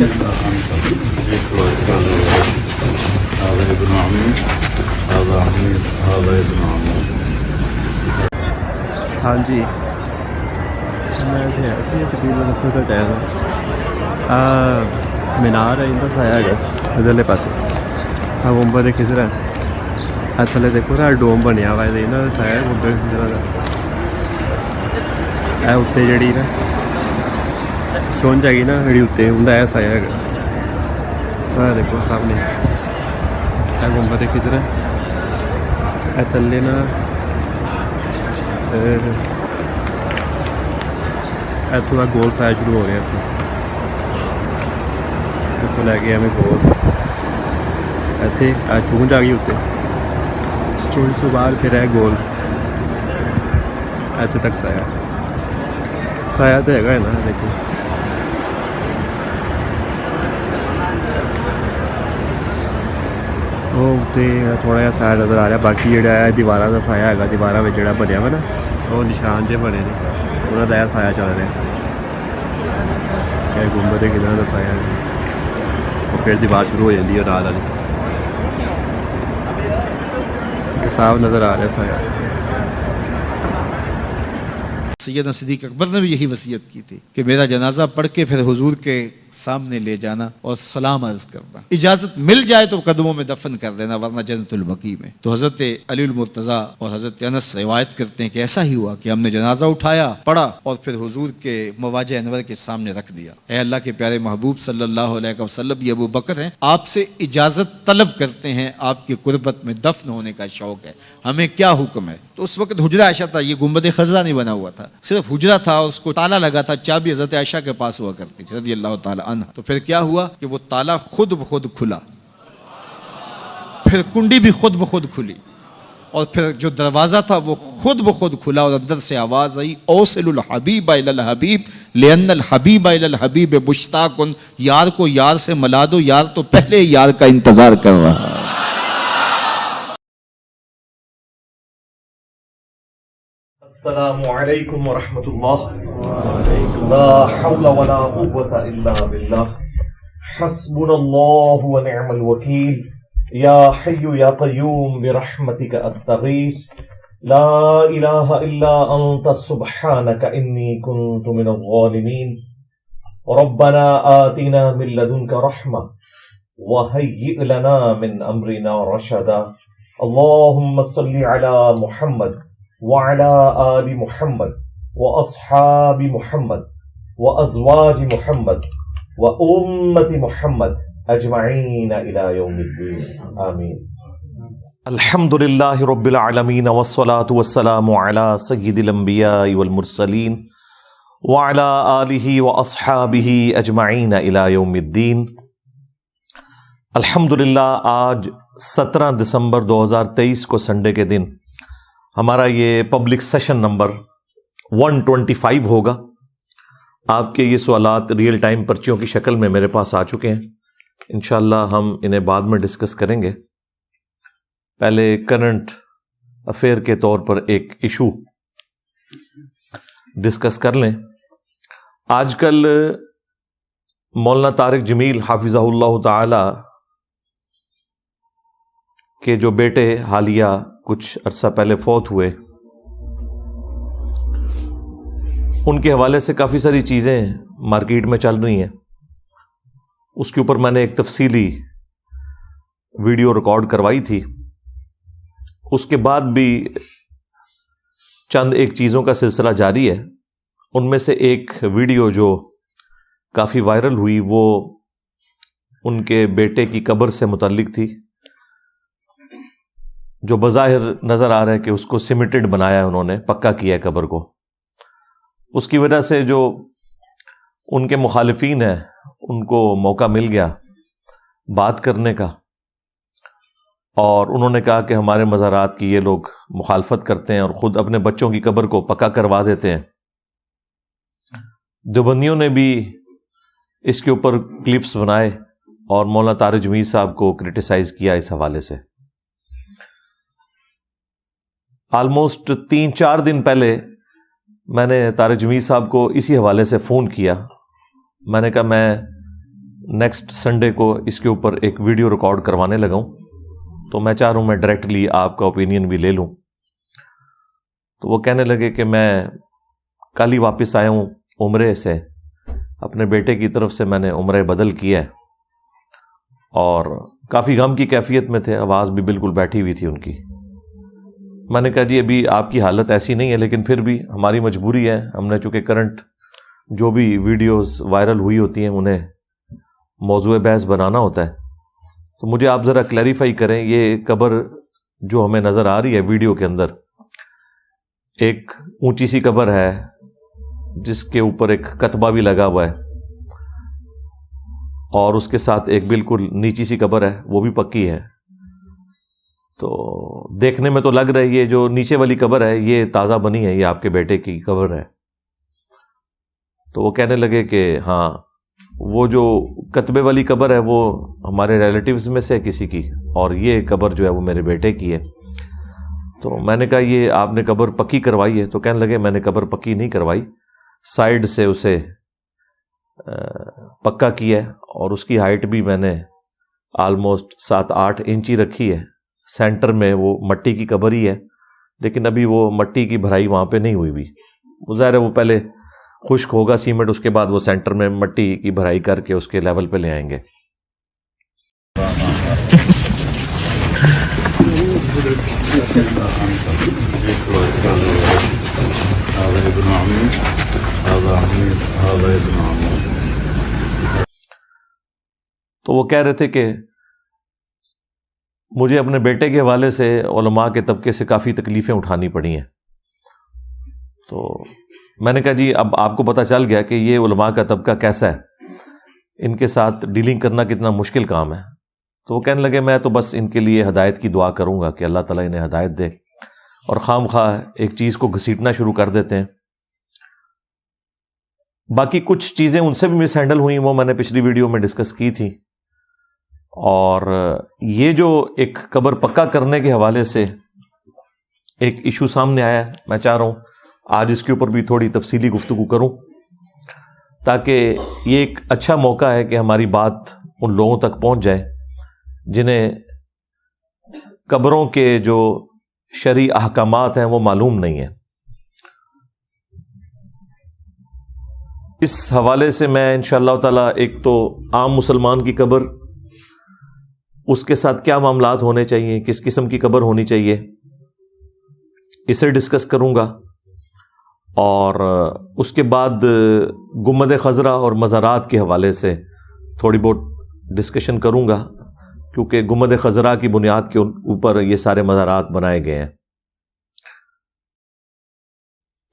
إلا أنت جئت وإكرام هذا ابن عمي هذا عمي هذا ابن عمي. ہاں جی میں ایسی تقریباً اس وقت ٹائم مینار ہے اندر سے آیا گا ادھرلے پاسے گنبد خضرا تھلے دیکھو نا ڈوم بنیا ہوا ہے یہاں کا سایہ گنبد خضرا کا اتنے جڑی نا چونج آ گئی نا جڑی اتنے انہیں یہ سایہ ہے دیکھو سامنے گنبد خضرا تھلے نا اتوں کا گول سایہ شروع ہو رہا اتوں لے کے ہمیں گول اتنے چونج آ گئی اتنے چونج تو بعد پھر ہے گول اتنے تک سایہ سایہ تو ہے نا دیکھو وہ اتنے تھوڑا جہا سایہ نظر آ رہا باقی جہاں ہے دیواروں کا سایہ ہے دیواروں میں جہاں بنیا ہوا نا وہ نشان جہ بنے نے انہوں کا سایہ چل رہا ہے گنبد خضرا کا سایہ ہے اور پھر دیوار شروع ہو جاتی ہے رات والی صاف نظر آ رہا ہے سایہ. سیدنا صدیق اکبر نے بھی یہی وصیت کی تھی کہ میرا جنازہ پڑھ کے پھر حضور کے سامنے لے جانا اور سلام عرض کرنا، اجازت مل جائے تو قدموں میں دفن کر دینا ورنہ جنت البقیع میں. تو حضرت علی المرتضیٰ اور حضرت انس روایت کرتے ہیں کہ ایسا ہی ہوا کہ ہم نے جنازہ اٹھایا، پڑھا اور پھر حضور کے مواجہ انور کے سامنے رکھ دیا. اے اللہ کے پیارے محبوب صلی اللہ علیہ وسلم، یہ ابو بکر ہیں، آپ سے اجازت طلب کرتے ہیں، آپ کی قربت میں دفن ہونے کا شوق ہے، ہمیں کیا حکم ہے؟ تو اس وقت حجرہ عائشہ تھا، یہ گنبد خضرا نہیں بنا ہوا تھا، صرف حجرہ تھا اور اس کو تالا لگا تھا، چابی حضرت عائشہ کے پاس ہوا کرتی تھی رضی اللہ تعالی عنہ. تو پھر کیا ہوا کہ وہ تالا خود بخود کھلا، پھر کنڈی بھی خود بخود کھلی، اور پھر جو دروازہ تھا وہ خود بخود کھلا اور اندر سے آواز آئی اوصل الحبیب الی الحبیب لان الحبیب الی الحبیب مشتاق. یار کو یار سے ملا دو، یار تو پہلے یار کا انتظار کر رہا ہے. السلام علیکم ورحمۃ اللہ. لا حول ولا قوة الا باللہ. حسبنا اللہ ونعم الوکیل. یا حی یا قیوم برحمتک استغیث. لا الہ الا انت سبحانک انی کنت من الظالمین. ربنا آتنا من لدنک رحمة وهیئ لنا من امرنا رشدا. اللهم صل على محمد وعلى آل محمد وأصحاب محمد وأزواج محمد وأمة محمد أجمعين إلى يوم الدين آمين. الحمد لله رب العالمين والصلاة والسلام على سيد الأنبياء والمرسلين وعلى آله وأصحابه أجمعين إلى يوم الدين. الحمدللہ آج 17 دسمبر 2023 کو سنڈے کے دن ہمارا یہ پبلک سیشن نمبر 125 ہوگا. آپ کے یہ سوالات ریئل ٹائم پرچیوں کی شکل میں میرے پاس آ چکے ہیں، انشاءاللہ ہم انہیں بعد میں ڈسکس کریں گے. پہلے کرنٹ افیئر کے طور پر ایک ایشو ڈسکس کر لیں. آج کل مولانا طارق جمیل حافظہ اللہ تعالی کے جو بیٹے حالیہ کچھ عرصہ پہلے فوت ہوئے، ان کے حوالے سے کافی ساری چیزیں مارکیٹ میں چل رہی ہیں. اس کے اوپر میں نے ایک تفصیلی ویڈیو ریکارڈ کروائی تھی. اس کے بعد بھی چند ایک چیزوں کا سلسلہ جاری ہے. ان میں سے ایک ویڈیو جو کافی وائرل ہوئی وہ ان کے بیٹے کی قبر سے متعلق تھی، جو بظاہر نظر آ رہا ہے کہ اس کو سیمنٹڈ بنایا ہے، انہوں نے پکا کیا ہے قبر کو. اس کی وجہ سے جو ان کے مخالفین ہیں ان کو موقع مل گیا بات کرنے کا، اور انہوں نے کہا کہ ہمارے مزارات کی یہ لوگ مخالفت کرتے ہیں اور خود اپنے بچوں کی قبر کو پکا کروا دیتے ہیں. دیوبندیوں نے بھی اس کے اوپر کلپس بنائے اور مولانا طارق جمیل صاحب کو کرٹیسائز کیا اس حوالے سے. آلموسٹ 3-4 دن پہلے میں نے طارق جمیل صاحب کو اسی حوالے سے فون کیا. میں نے کہا میں نیکسٹ سنڈے کو اس کے اوپر ایک ویڈیو ریکارڈ کروانے لگا ہوں، تو میں چاہ رہا ہوں میں ڈائریکٹلی آپ کا اوپینین بھی لے لوں۔ تو وہ کہنے لگے کہ میں کل ہی واپس آیا ہوں عمرے سے، اپنے بیٹے کی طرف سے میں نے عمرہ بدل کیا ہے، اور کافی غم کی کیفیت میں تھے، آواز بھی بالکل بیٹھی ہوئی تھی ان کی۔ میں نے کہا جی ابھی آپ کی حالت ایسی نہیں ہے، لیکن پھر بھی ہماری مجبوری ہے، ہم نے چونکہ کرنٹ جو بھی ویڈیوز وائرل ہوئی ہوتی ہیں انہیں موضوع بحث بنانا ہوتا ہے۔ تو مجھے آپ ذرا کلیریفائی کریں، یہ قبر جو ہمیں نظر آ رہی ہے ویڈیو کے اندر، ایک اونچی سی قبر ہے جس کے اوپر ایک کتبہ بھی لگا ہوا ہے، اور اس کے ساتھ ایک بالکل نیچی سی قبر ہے، وہ بھی پکی ہے۔ تو دیکھنے میں تو لگ رہا ہے یہ جو نیچے والی قبر ہے یہ تازہ بنی ہے، یہ آپ کے بیٹے کی قبر ہے۔ تو وہ کہنے لگے کہ ہاں وہ جو کتبے والی قبر ہے وہ ہمارے ریلیٹیوز میں سے ہے کسی کی، اور یہ قبر جو ہے وہ میرے بیٹے کی ہے۔ تو میں نے کہا یہ آپ نے قبر پکی کروائی ہے؟ تو کہنے لگے میں نے قبر پکی نہیں کروائی، سائڈ سے اسے پکا کیا ہے، اور اس کی ہائٹ بھی میں نے آلموسٹ 7-8 انچ ہی رکھی ہے۔ سینٹر میں وہ مٹی کی قبر ہی ہے، لیکن ابھی وہ مٹی کی بھرائی وہاں پہ نہیں ہوئی بھی، ظاہر ہے وہ پہلے خشک ہوگا سیمنٹ، اس کے بعد وہ سینٹر میں مٹی کی بھرائی کر کے اس کے لیول پہ لے آئیں گے۔ تو وہ کہہ رہے تھے کہ مجھے اپنے بیٹے کے حوالے سے علماء کے طبقے سے کافی تکلیفیں اٹھانی پڑی ہیں۔ تو میں نے کہا جی اب آپ کو پتہ چل گیا کہ یہ علماء کا طبقہ کیسا ہے، ان کے ساتھ ڈیلنگ کرنا کتنا مشکل کام ہے۔ تو وہ کہنے لگے میں تو بس ان کے لیے ہدایت کی دعا کروں گا کہ اللہ تعالیٰ انہیں ہدایت دے، اور خام خواہ ایک چیز کو گھسیٹنا شروع کر دیتے ہیں۔ باقی کچھ چیزیں ان سے بھی مس ہینڈل ہوئیں، وہ میں نے پچھلی ویڈیو میں ڈسکس کی تھی، اور یہ جو ایک قبر پکا کرنے کے حوالے سے ایک ایشو سامنے آیا ہے، میں چاہ رہا ہوں آج اس کے اوپر بھی تھوڑی تفصیلی گفتگو کروں، تاکہ یہ ایک اچھا موقع ہے کہ ہماری بات ان لوگوں تک پہنچ جائے جنہیں قبروں کے جو شرعی احکامات ہیں وہ معلوم نہیں ہیں۔ اس حوالے سے میں انشاءاللہ تعالی ایک تو عام مسلمان کی قبر، اس کے ساتھ کیا معاملات ہونے چاہیے، کس قسم کی قبر ہونی چاہیے، اسے ڈسکس کروں گا، اور اس کے بعد گنبد خضرا اور مزارات کے حوالے سے تھوڑی بہت ڈسکشن کروں گا، کیونکہ گنبد خضرا کی بنیاد کے اوپر یہ سارے مزارات بنائے گئے ہیں۔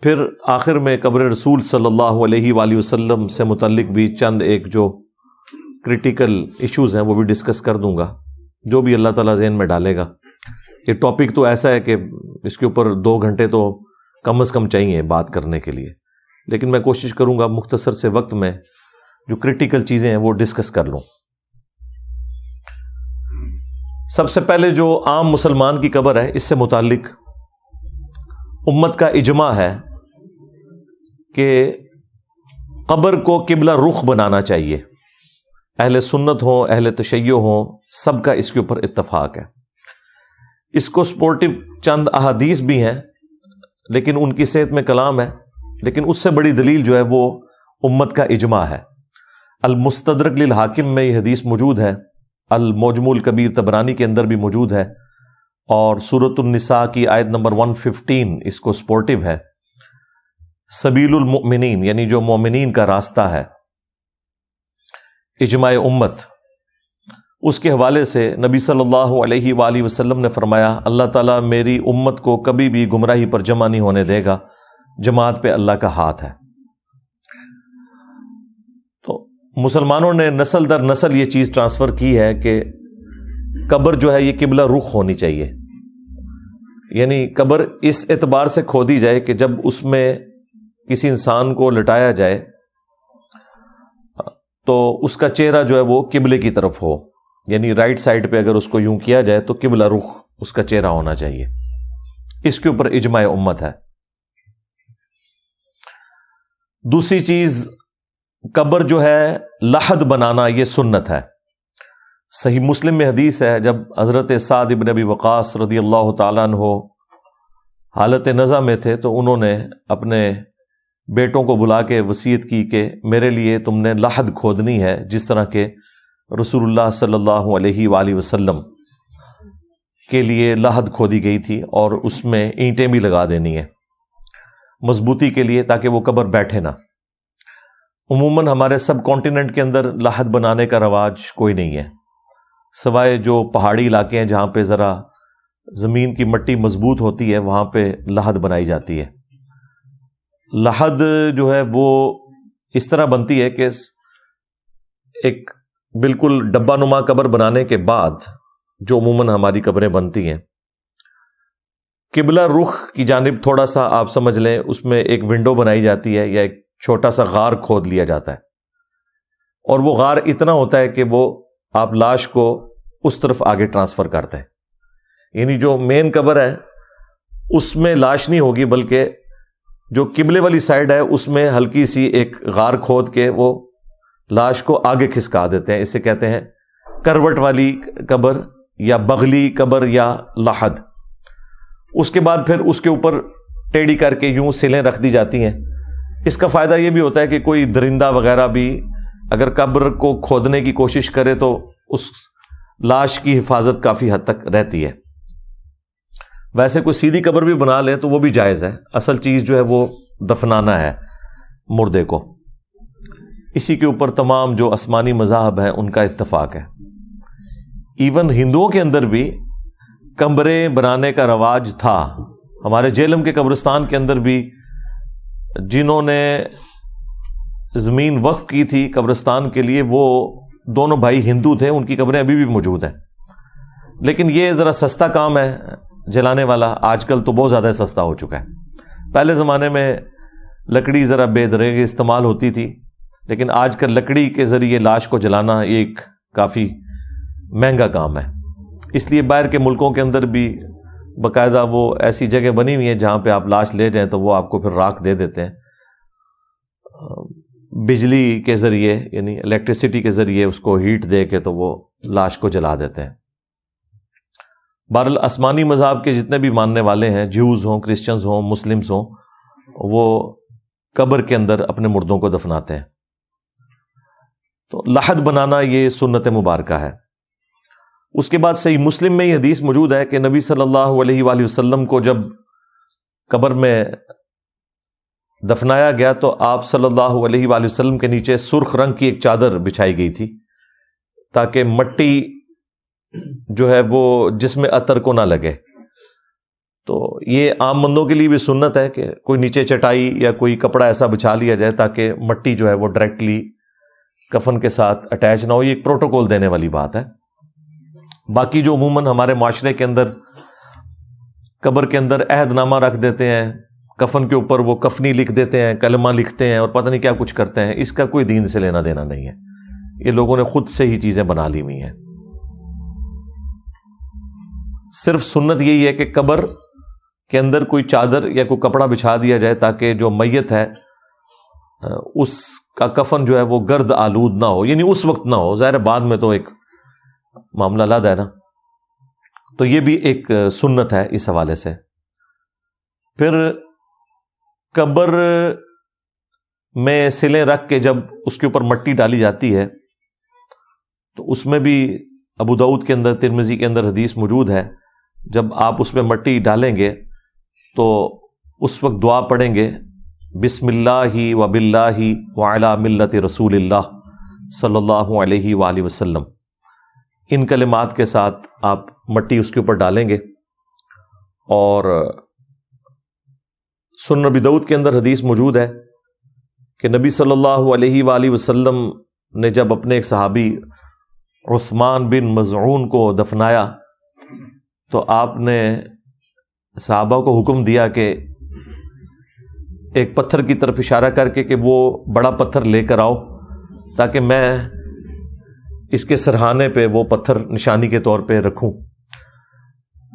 پھر آخر میں قبر رسول صلی اللہ علیہ وآلہ وسلم سے متعلق بھی چند ایک جو کریٹیکل ایشوز ہیں وہ بھی ڈسکس کر دوں گا، جو بھی اللہ تعالیٰ ذہن میں ڈالے گا۔ یہ ٹاپک تو ایسا ہے کہ اس کے اوپر 2 گھنٹے تو کم از کم چاہیے بات کرنے کے لیے، لیکن میں کوشش کروں گا مختصر سے وقت میں جو کریٹیکل چیزیں ہیں وہ ڈسکس کر لوں۔ سب سے پہلے جو عام مسلمان کی قبر ہے، اس سے متعلق امت کا اجماع ہے کہ قبر کو قبلہ رخ بنانا چاہیے، اہل سنت ہوں، اہل تشیع ہوں، سب کا اس کے اوپر اتفاق ہے۔ اس کو سپورٹو چند احادیث بھی ہیں، لیکن ان کی صحت میں کلام ہے، لیکن اس سے بڑی دلیل جو ہے وہ امت کا اجماع ہے۔ المستدرک للحاکم میں یہ حدیث موجود ہے، المعجم الکبیر طبرانی کے اندر بھی موجود ہے، اور سورۃ النساء کی آیت نمبر 115 اس کو سپورٹو ہے۔ سبیل المؤمنین یعنی جو مومنین کا راستہ ہے، اجماع امت، اس کے حوالے سے نبی صلی اللہ علیہ وآلہ وسلم نے فرمایا اللہ تعالیٰ میری امت کو کبھی بھی گمراہی پر جمع نہیں ہونے دے گا، جماعت پہ اللہ کا ہاتھ ہے۔ تو مسلمانوں نے نسل در نسل یہ چیز ٹرانسفر کی ہے کہ قبر جو ہے یہ قبلہ رخ ہونی چاہیے، یعنی قبر اس اعتبار سے کھودی جائے کہ جب اس میں کسی انسان کو لٹایا جائے تو اس کا چہرہ جو ہے وہ قبلے کی طرف ہو، یعنی رائٹ سائڈ پہ اگر اس کو یوں کیا جائے تو قبلہ رخ اس کا چہرہ ہونا چاہیے۔ اس کے اوپر اجماع امت ہے۔ دوسری چیز، قبر جو ہے لحد بنانا یہ سنت ہے. صحیح مسلم میں حدیث ہے، جب حضرت سعد ابن ابی وقاص رضی اللہ تعالیٰ عنہ حالت نزع میں تھے تو انہوں نے اپنے بیٹوں کو بلا کے وصیت کی کہ میرے لیے تم نے لحد کھودنی ہے، جس طرح کہ رسول اللہ صلی اللہ علیہ وآلہ وسلم کے لیے لحد کھودی گئی تھی، اور اس میں اینٹیں بھی لگا دینی ہے مضبوطی کے لیے تاکہ وہ قبر بیٹھے نہ. عموماً ہمارے سب کانٹیننٹ کے اندر لحد بنانے کا رواج کوئی نہیں ہے، سوائے جو پہاڑی علاقے ہیں جہاں پہ ذرا زمین کی مٹی مضبوط ہوتی ہے وہاں پہ لحد بنائی جاتی ہے. لحد جو ہے وہ اس طرح بنتی ہے کہ ایک بالکل ڈبہ نما قبر بنانے کے بعد جو عموماً ہماری قبریں بنتی ہیں، قبلہ رخ کی جانب تھوڑا سا آپ سمجھ لیں اس میں ایک ونڈو بنائی جاتی ہے یا ایک چھوٹا سا غار کھود لیا جاتا ہے، اور وہ غار اتنا ہوتا ہے کہ وہ آپ لاش کو اس طرف آگے ٹرانسفر کرتے ہیں. یعنی جو مین قبر ہے اس میں لاش نہیں ہوگی، بلکہ جو قبلے والی سائڈ ہے اس میں ہلکی سی ایک غار کھود کے وہ لاش کو آگے کھسکا دیتے ہیں. اسے کہتے ہیں کروٹ والی قبر یا بغلی قبر یا لحد. اس کے بعد پھر اس کے اوپر ٹیڑھی کر کے یوں سلیں رکھ دی جاتی ہیں. اس کا فائدہ یہ بھی ہوتا ہے کہ کوئی درندہ وغیرہ بھی اگر قبر کو کھودنے کی کوشش کرے تو اس لاش کی حفاظت کافی حد تک رہتی ہے. ویسے کوئی سیدھی قبر بھی بنا لے تو وہ بھی جائز ہے، اصل چیز جو ہے وہ دفنانا ہے مردے کو. اسی کے اوپر تمام جو آسمانی مذاہب ہیں ان کا اتفاق ہے. ایون ہندوؤں کے اندر بھی قبریں بنانے کا رواج تھا. ہمارے جہلم کے قبرستان کے اندر بھی جنہوں نے زمین وقف کی تھی قبرستان کے لیے وہ دونوں بھائی ہندو تھے، ان کی قبریں ابھی بھی موجود ہیں. لیکن یہ ذرا سستا کام ہے جلانے والا، آج کل تو بہت زیادہ سستا ہو چکا ہے. پہلے زمانے میں لکڑی ذرا بے دریغ استعمال ہوتی تھی، لیکن آج کل لکڑی کے ذریعے لاش کو جلانا ایک کافی مہنگا کام ہے. اس لیے باہر کے ملکوں کے اندر بھی باقاعدہ وہ ایسی جگہ بنی ہوئی ہیں جہاں پہ آپ لاش لے جائیں تو وہ آپ کو پھر راکھ دے دیتے ہیں بجلی کے ذریعے، یعنی الیکٹریسٹی کے ذریعے اس کو ہیٹ دے کے تو وہ لاش کو جلا دیتے ہیں. بہرحال آسمانی مذہب کے جتنے بھی ماننے والے ہیں، جیوز ہوں، کرسچنز ہوں، مسلمز ہوں، وہ قبر کے اندر اپنے مردوں کو دفناتے ہیں. تو لحد بنانا یہ سنت مبارکہ ہے. اس کے بعد صحیح مسلم میں یہ حدیث موجود ہے کہ نبی صلی اللہ علیہ وآلہ وسلم کو جب قبر میں دفنایا گیا تو آپ صلی اللہ علیہ وآلہ وسلم کے نیچے سرخ رنگ کی ایک چادر بچھائی گئی تھی تاکہ مٹی جو ہے وہ جسم عطر کو نہ لگے. تو یہ عام بندوں کے لیے بھی سنت ہے کہ کوئی نیچے چٹائی یا کوئی کپڑا ایسا بچھا لیا جائے تاکہ مٹی جو ہے وہ ڈائریکٹلی کفن کے ساتھ اٹیچ نہ ہو. یہ ایک پروٹوکول دینے والی بات ہے. باقی جو عموماً ہمارے معاشرے کے اندر قبر کے اندر عہد نامہ رکھ دیتے ہیں، کفن کے اوپر وہ کفنی لکھ دیتے ہیں، کلمہ لکھتے ہیں اور پتہ نہیں کیا کچھ کرتے ہیں، اس کا کوئی دین سے لینا دینا نہیں ہے. یہ لوگوں نے خود سے ہی چیزیں بنا لی ہوئی ہیں. صرف سنت یہی ہے کہ قبر کے اندر کوئی چادر یا کوئی کپڑا بچھا دیا جائے تاکہ جو میت ہے اس کا کفن جو ہے وہ گرد آلود نہ ہو، یعنی اس وقت نہ ہو. ظاہر بعد میں تو ایک معاملہ لاد ہے نا. تو یہ بھی ایک سنت ہے اس حوالے سے. پھر قبر میں سلیں رکھ کے جب اس کے اوپر مٹی ڈالی جاتی ہے تو اس میں بھی ابو داؤد کے اندر، ترمذی کے اندر حدیث موجود ہے، جب آپ اس میں مٹی ڈالیں گے تو اس وقت دعا پڑھیں گے بسم اللہ و باللہ وعلی ملت رسول اللہ صلی اللہ علیہ وآلہ وسلم. ان کلمات کے ساتھ آپ مٹی اس کے اوپر ڈالیں گے. اور سنن ابی داؤد کے اندر حدیث موجود ہے کہ نبی صلی اللہ علیہ وآلہ وسلم نے جب اپنے ایک صحابی عثمان بن مظعون کو دفنایا تو آپ نے صحابہ کو حکم دیا کہ ایک پتھر کی طرف اشارہ کر کے کہ وہ بڑا پتھر لے کر آؤ تاکہ میں اس کے سرہانے پہ وہ پتھر نشانی کے طور پہ رکھوں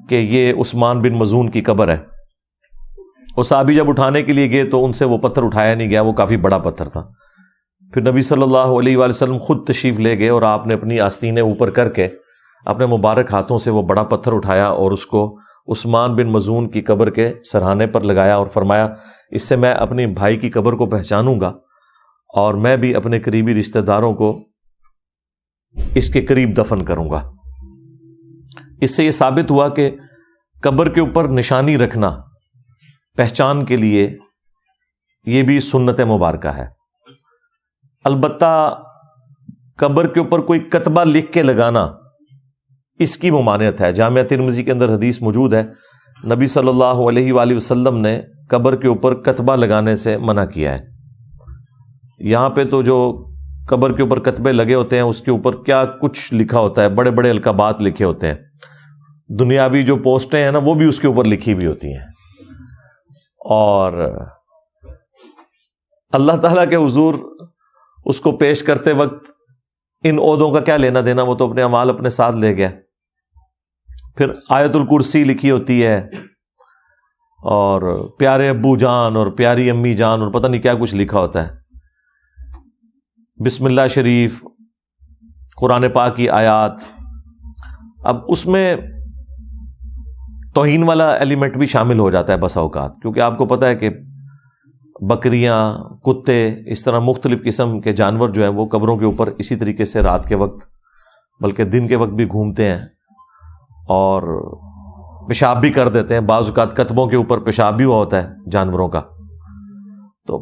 کہ یہ عثمان بن مظعون کی قبر ہے. وہ صحابی جب اٹھانے کے لیے گئے تو ان سے وہ پتھر اٹھایا نہیں گیا، وہ کافی بڑا پتھر تھا. پھر نبی صلی اللہ علیہ وآلہ وسلم خود تشریف لے گئے اور آپ نے اپنی آستینیں اوپر کر کے اپنے مبارک ہاتھوں سے وہ بڑا پتھر اٹھایا اور اس کو عثمان بن مظعون کی قبر کے سرہانے پر لگایا اور فرمایا اس سے میں اپنی بھائی کی قبر کو پہچانوں گا اور میں بھی اپنے قریبی رشتہ داروں کو اس کے قریب دفن کروں گا۔ اس سے یہ ثابت ہوا کہ قبر کے اوپر نشانی رکھنا پہچان کے لیے یہ بھی سنت مبارکہ ہے۔ البتہ قبر کے اوپر کوئی کتبہ لکھ کے لگانا اس کی ممانعت ہے۔ جامعہ ترمذی کے اندر حدیث موجود ہے، نبی صلی اللہ علیہ وآلہ وسلم نے قبر کے اوپر کتبہ لگانے سے منع کیا ہے۔ یہاں پہ تو جو قبر کے اوپر کتبے لگے ہوتے ہیں اس کے اوپر کیا کچھ لکھا ہوتا ہے، بڑے بڑے القابات لکھے ہوتے ہیں، دنیاوی جو پوسٹیں ہیں نا وہ بھی اس کے اوپر لکھی ہوئی ہوتی ہیں، اور اللہ تعالیٰ کے حضور اس کو پیش کرتے وقت ان عہدوں کا کیا لینا دینا، وہ تو اپنے اعمال اپنے ساتھ لے گیا۔ پھر آیت الکرسی لکھی ہوتی ہے اور پیارے ابو جان اور پیاری امی جان اور پتہ نہیں کیا کچھ لکھا ہوتا ہے، بسم اللہ شریف، قرآن پاک کی آیات۔ اب اس میں توہین والا ایلیمنٹ بھی شامل ہو جاتا ہے بسا اوقات، کیونکہ آپ کو پتہ ہے کہ بکریاں، کتے، اس طرح مختلف قسم کے جانور جو ہیں وہ قبروں کے اوپر اسی طریقے سے رات کے وقت بلکہ دن کے وقت بھی گھومتے ہیں اور پیشاب بھی کر دیتے ہیں، بعض اوقات کتبوں کے اوپر پیشاب بھی ہوا ہوتا ہے جانوروں کا۔ تو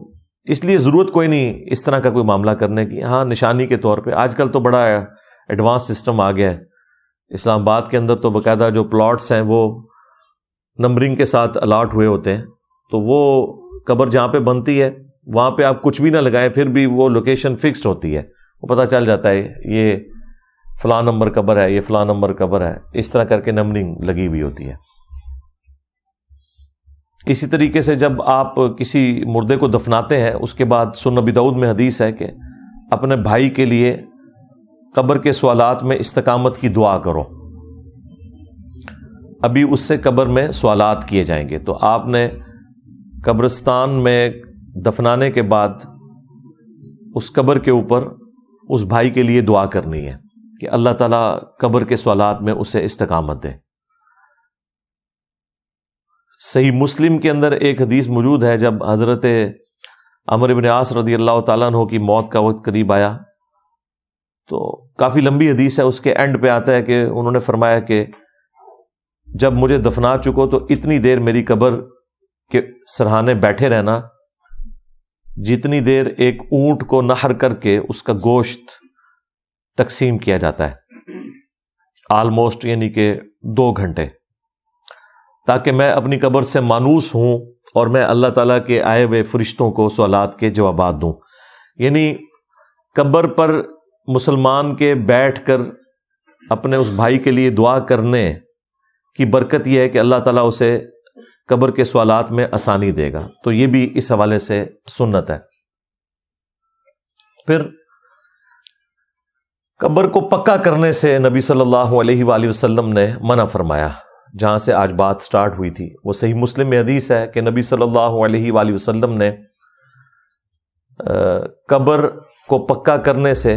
اس لیے ضرورت کوئی نہیں اس طرح کا کوئی معاملہ کرنے کی۔ ہاں نشانی کے طور پہ آج کل تو بڑا ایڈوانس سسٹم آ گیا ہے، اسلام آباد کے اندر تو باقاعدہ جو پلاٹس ہیں وہ نمبرنگ کے ساتھ الاٹ ہوئے ہوتے ہیں، تو وہ قبر جہاں پہ بنتی ہے وہاں پہ آپ کچھ بھی نہ لگائیں پھر بھی وہ لوکیشن فکسڈ ہوتی ہے، وہ پتہ چل جاتا ہے یہ فلاں نمبر قبر ہے، یہ فلاں نمبر قبر ہے، اس طرح کر کے نمبرنگ لگی ہوئی ہوتی ہے۔ اسی طریقے سے جب آپ کسی مردے کو دفناتے ہیں اس کے بعد سنن ابی داؤد میں حدیث ہے کہ اپنے بھائی کے لیے قبر کے سوالات میں استقامت کی دعا کرو، ابھی اس سے قبر میں سوالات کیے جائیں گے۔ تو آپ نے قبرستان میں دفنانے کے بعد اس قبر کے اوپر اس بھائی کے لیے دعا کرنی ہے کہ اللہ تعالیٰ قبر کے سوالات میں اسے استقامت دے۔ صحیح مسلم کے اندر ایک حدیث موجود ہے، جب حضرت عمرو بن عاص رضی اللہ تعالیٰ عنہ کی موت کا وقت قریب آیا تو کافی لمبی حدیث ہے، اس کے اینڈ پہ آتا ہے کہ انہوں نے فرمایا کہ جب مجھے دفنا چکو تو اتنی دیر میری قبر کے سرہانے بیٹھے رہنا جتنی دیر ایک اونٹ کو نحر کر کے اس کا گوشت تقسیم کیا جاتا ہے، آلموسٹ یعنی کہ 2 گھنٹے، تاکہ میں اپنی قبر سے مانوس ہوں اور میں اللہ تعالیٰ کے آئے ہوئے فرشتوں کو سوالات کے جوابات دوں۔ یعنی قبر پر مسلمان کے بیٹھ کر اپنے اس بھائی کے لیے دعا کرنے کی برکت یہ ہے کہ اللہ تعالیٰ اسے قبر کے سوالات میں آسانی دے گا، تو یہ بھی اس حوالے سے سنت ہے۔ پھر قبر کو پکا کرنے سے نبی صلی اللہ علیہ وآلہ وسلم نے منع فرمایا۔ جہاں سے آج بات سٹارٹ ہوئی تھی وہ صحیح مسلم میں حدیث ہے کہ نبی صلی اللہ علیہ وآلہ وسلم نے قبر کو پکا کرنے سے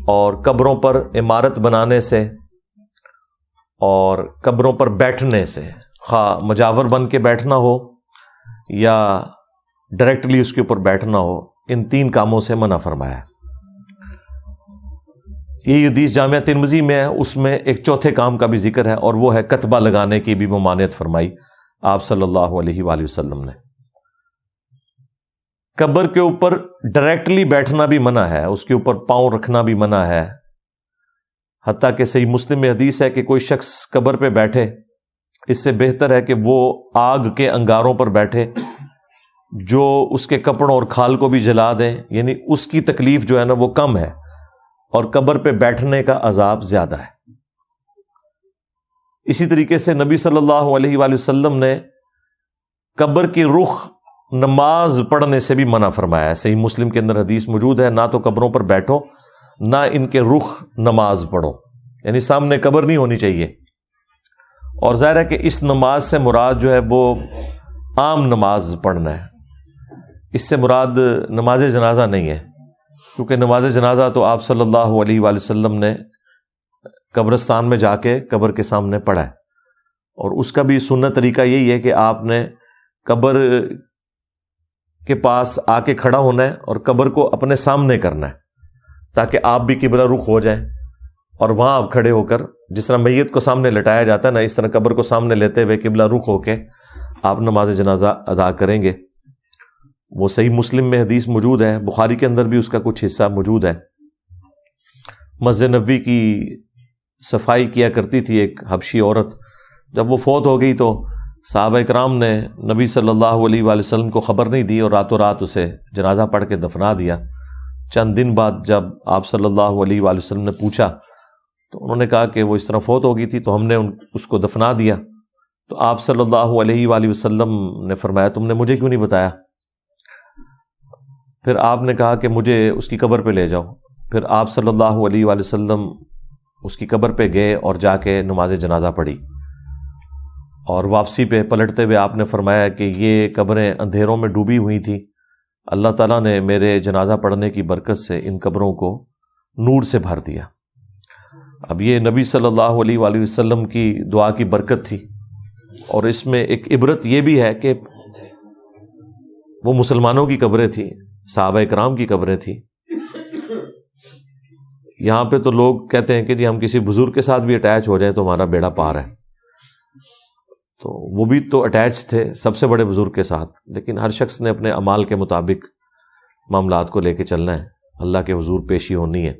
اور قبروں پر عمارت بنانے سے اور قبروں پر بیٹھنے سے، خواہ مجاور بن کے بیٹھنا ہو یا ڈائریکٹلی اس کے اوپر بیٹھنا ہو، ان 3 کاموں سے منع فرمایا۔ یہ حدیث جامعہ ترمذی میں ہے، اس میں ایک چوتھے کام کا بھی ذکر ہے اور وہ ہے کتبہ لگانے کی بھی ممانعت فرمائی آپ صلی اللہ علیہ وآلہ وسلم نے۔ قبر کے اوپر ڈائریکٹلی بیٹھنا بھی منع ہے، اس کے اوپر پاؤں رکھنا بھی منع ہے، حتیٰ کہ صحیح مسلم میں حدیث ہے کہ کوئی شخص قبر پہ بیٹھے اس سے بہتر ہے کہ وہ آگ کے انگاروں پر بیٹھے جو اس کے کپڑوں اور کھال کو بھی جلا دیں، یعنی اس کی تکلیف جو ہے نا وہ کم ہے اور قبر پہ بیٹھنے کا عذاب زیادہ ہے۔ اسی طریقے سے نبی صلی اللہ علیہ وآلہ وسلم نے قبر کی رخ نماز پڑھنے سے بھی منع فرمایا ہے۔ صحیح مسلم کے اندر حدیث موجود ہے، نہ تو قبروں پر بیٹھو نہ ان کے رخ نماز پڑھو، یعنی سامنے قبر نہیں ہونی چاہیے۔ اور ظاہر ہے کہ اس نماز سے مراد جو ہے وہ عام نماز پڑھنا ہے، اس سے مراد نماز جنازہ نہیں ہے، کیونکہ نماز جنازہ تو آپ صلی اللہ علیہ وآلہ وسلم نے قبرستان میں جا کے قبر کے سامنے پڑھا ہے، اور اس کا بھی سنت طریقہ یہی ہے کہ آپ نے قبر کے پاس آ کے کھڑا ہونا ہے اور قبر کو اپنے سامنے کرنا ہے، تاکہ آپ بھی قبلہ رخ ہو جائیں، اور وہاں آپ کھڑے ہو کر جس طرح میت کو سامنے لٹایا جاتا ہے نا، اس طرح قبر کو سامنے لیتے ہوئے قبلہ رخ ہو کے آپ نماز جنازہ ادا کریں گے۔ وہ صحیح مسلم میں حدیث موجود ہے، بخاری کے اندر بھی اس کا کچھ حصہ موجود ہے۔ مسجد نبوی کی صفائی کیا کرتی تھی ایک حبشی عورت، جب وہ فوت ہو گئی تو صحابہ کرام نے نبی صلی اللہ علیہ وآلہ وسلم کو خبر نہیں دی اور راتوں رات اسے جنازہ پڑھ کے دفنا دیا۔ چند دن بعد جب آپ صلی اللہ علیہ وآلہ وسلم نے پوچھا تو انہوں نے کہا کہ وہ اس طرح فوت ہو گئی تھی تو ہم نے اس کو دفنا دیا۔ تو آپ صلی اللہ علیہ وآلہ وسلم نے فرمایا تم نے مجھے کیوں نہیں بتایا؟ پھر آپ نے کہا کہ مجھے اس کی قبر پہ لے جاؤ۔ پھر آپ صلی اللہ علیہ وآلہ وسلم اس کی قبر پہ گئے اور جا کے نماز جنازہ پڑھی، اور واپسی پہ پلٹتے ہوئے آپ نے فرمایا کہ یہ قبریں اندھیروں میں ڈوبی ہوئی تھیں، اللہ تعالیٰ نے میرے جنازہ پڑھنے کی برکت سے ان قبروں کو نور سے بھر دیا۔ اب یہ نبی صلی اللہ علیہ وآلہ وسلم کی دعا کی برکت تھی، اور اس میں ایک عبرت یہ بھی ہے کہ وہ مسلمانوں کی قبریں تھیں، صحابہ کرام کی قبریں تھیں۔ یہاں پہ تو لوگ کہتے ہیں کہ جی ہم کسی بزرگ کے ساتھ بھی اٹیچ ہو جائیں تو ہمارا بیڑا پار ہے، تو وہ بھی تو اٹیچ تھے سب سے بڑے بزرگ کے ساتھ، لیکن ہر شخص نے اپنے اعمال کے مطابق معاملات کو لے کے چلنا ہے، اللہ کے حضور پیشی ہونی ہے۔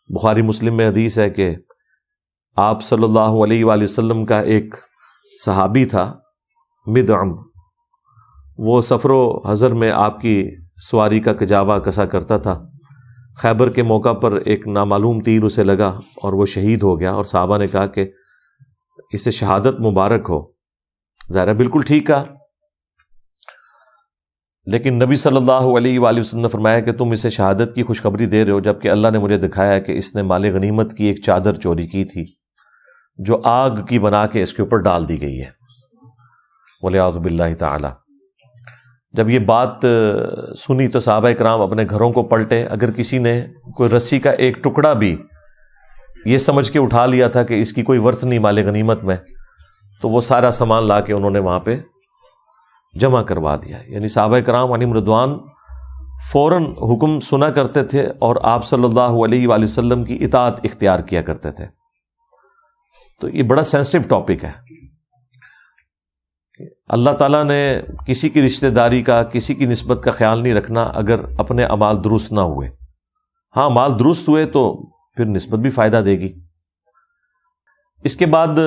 بخاری مسلم میں حدیث ہے کہ آپ صلی اللہ علیہ وآلہ وسلم کا ایک صحابی تھا مدعم، وہ سفر و حضر میں آپ کی سواری کا کجاوا کسا کرتا تھا۔ خیبر کے موقع پر ایک نامعلوم تیر اسے لگا اور وہ شہید ہو گیا، اور صحابہ نے کہا کہ اسے شہادت مبارک ہو۔ ظاہر ہے بالکل ٹھیک کہا، لیکن نبی صلی اللہ علیہ وآلہ وسلم نے فرمایا کہ تم اسے شہادت کی خوشخبری دے رہے ہو، جبکہ اللہ نے مجھے دکھایا ہے کہ اس نے مال غنیمت کی ایک چادر چوری کی تھی جو آگ کی بنا کے اس کے اوپر ڈال دی گئی ہے، والعیاذ باللہ تعالی۔ جب یہ بات سنی تو صحابہ کرام اپنے گھروں کو پلٹے۔ اگر کسی نے کوئی رسی کا ایک ٹکڑا بھی یہ سمجھ کے اٹھا لیا تھا کہ اس کی کوئی ورث نہیں مال غنیمت میں، تو وہ سارا سامان لا کے انہوں نے وہاں پہ جمع کروا دیا۔ یعنی صحابہ کرام علیہم رضوان فوراً حکم سنا کرتے تھے اور آپ صلی اللہ علیہ وآلہ وسلم کی اطاعت اختیار کیا کرتے تھے۔ تو یہ بڑا سینسٹیو ٹاپک ہے۔ اللہ تعالیٰ نے کسی کی رشتہ داری کا، کسی کی نسبت کا خیال نہیں رکھنا اگر اپنے اعمال درست نہ ہوئے۔ ہاں مال درست ہوئے تو پھر نسبت بھی فائدہ دے گی۔ اس کے بعد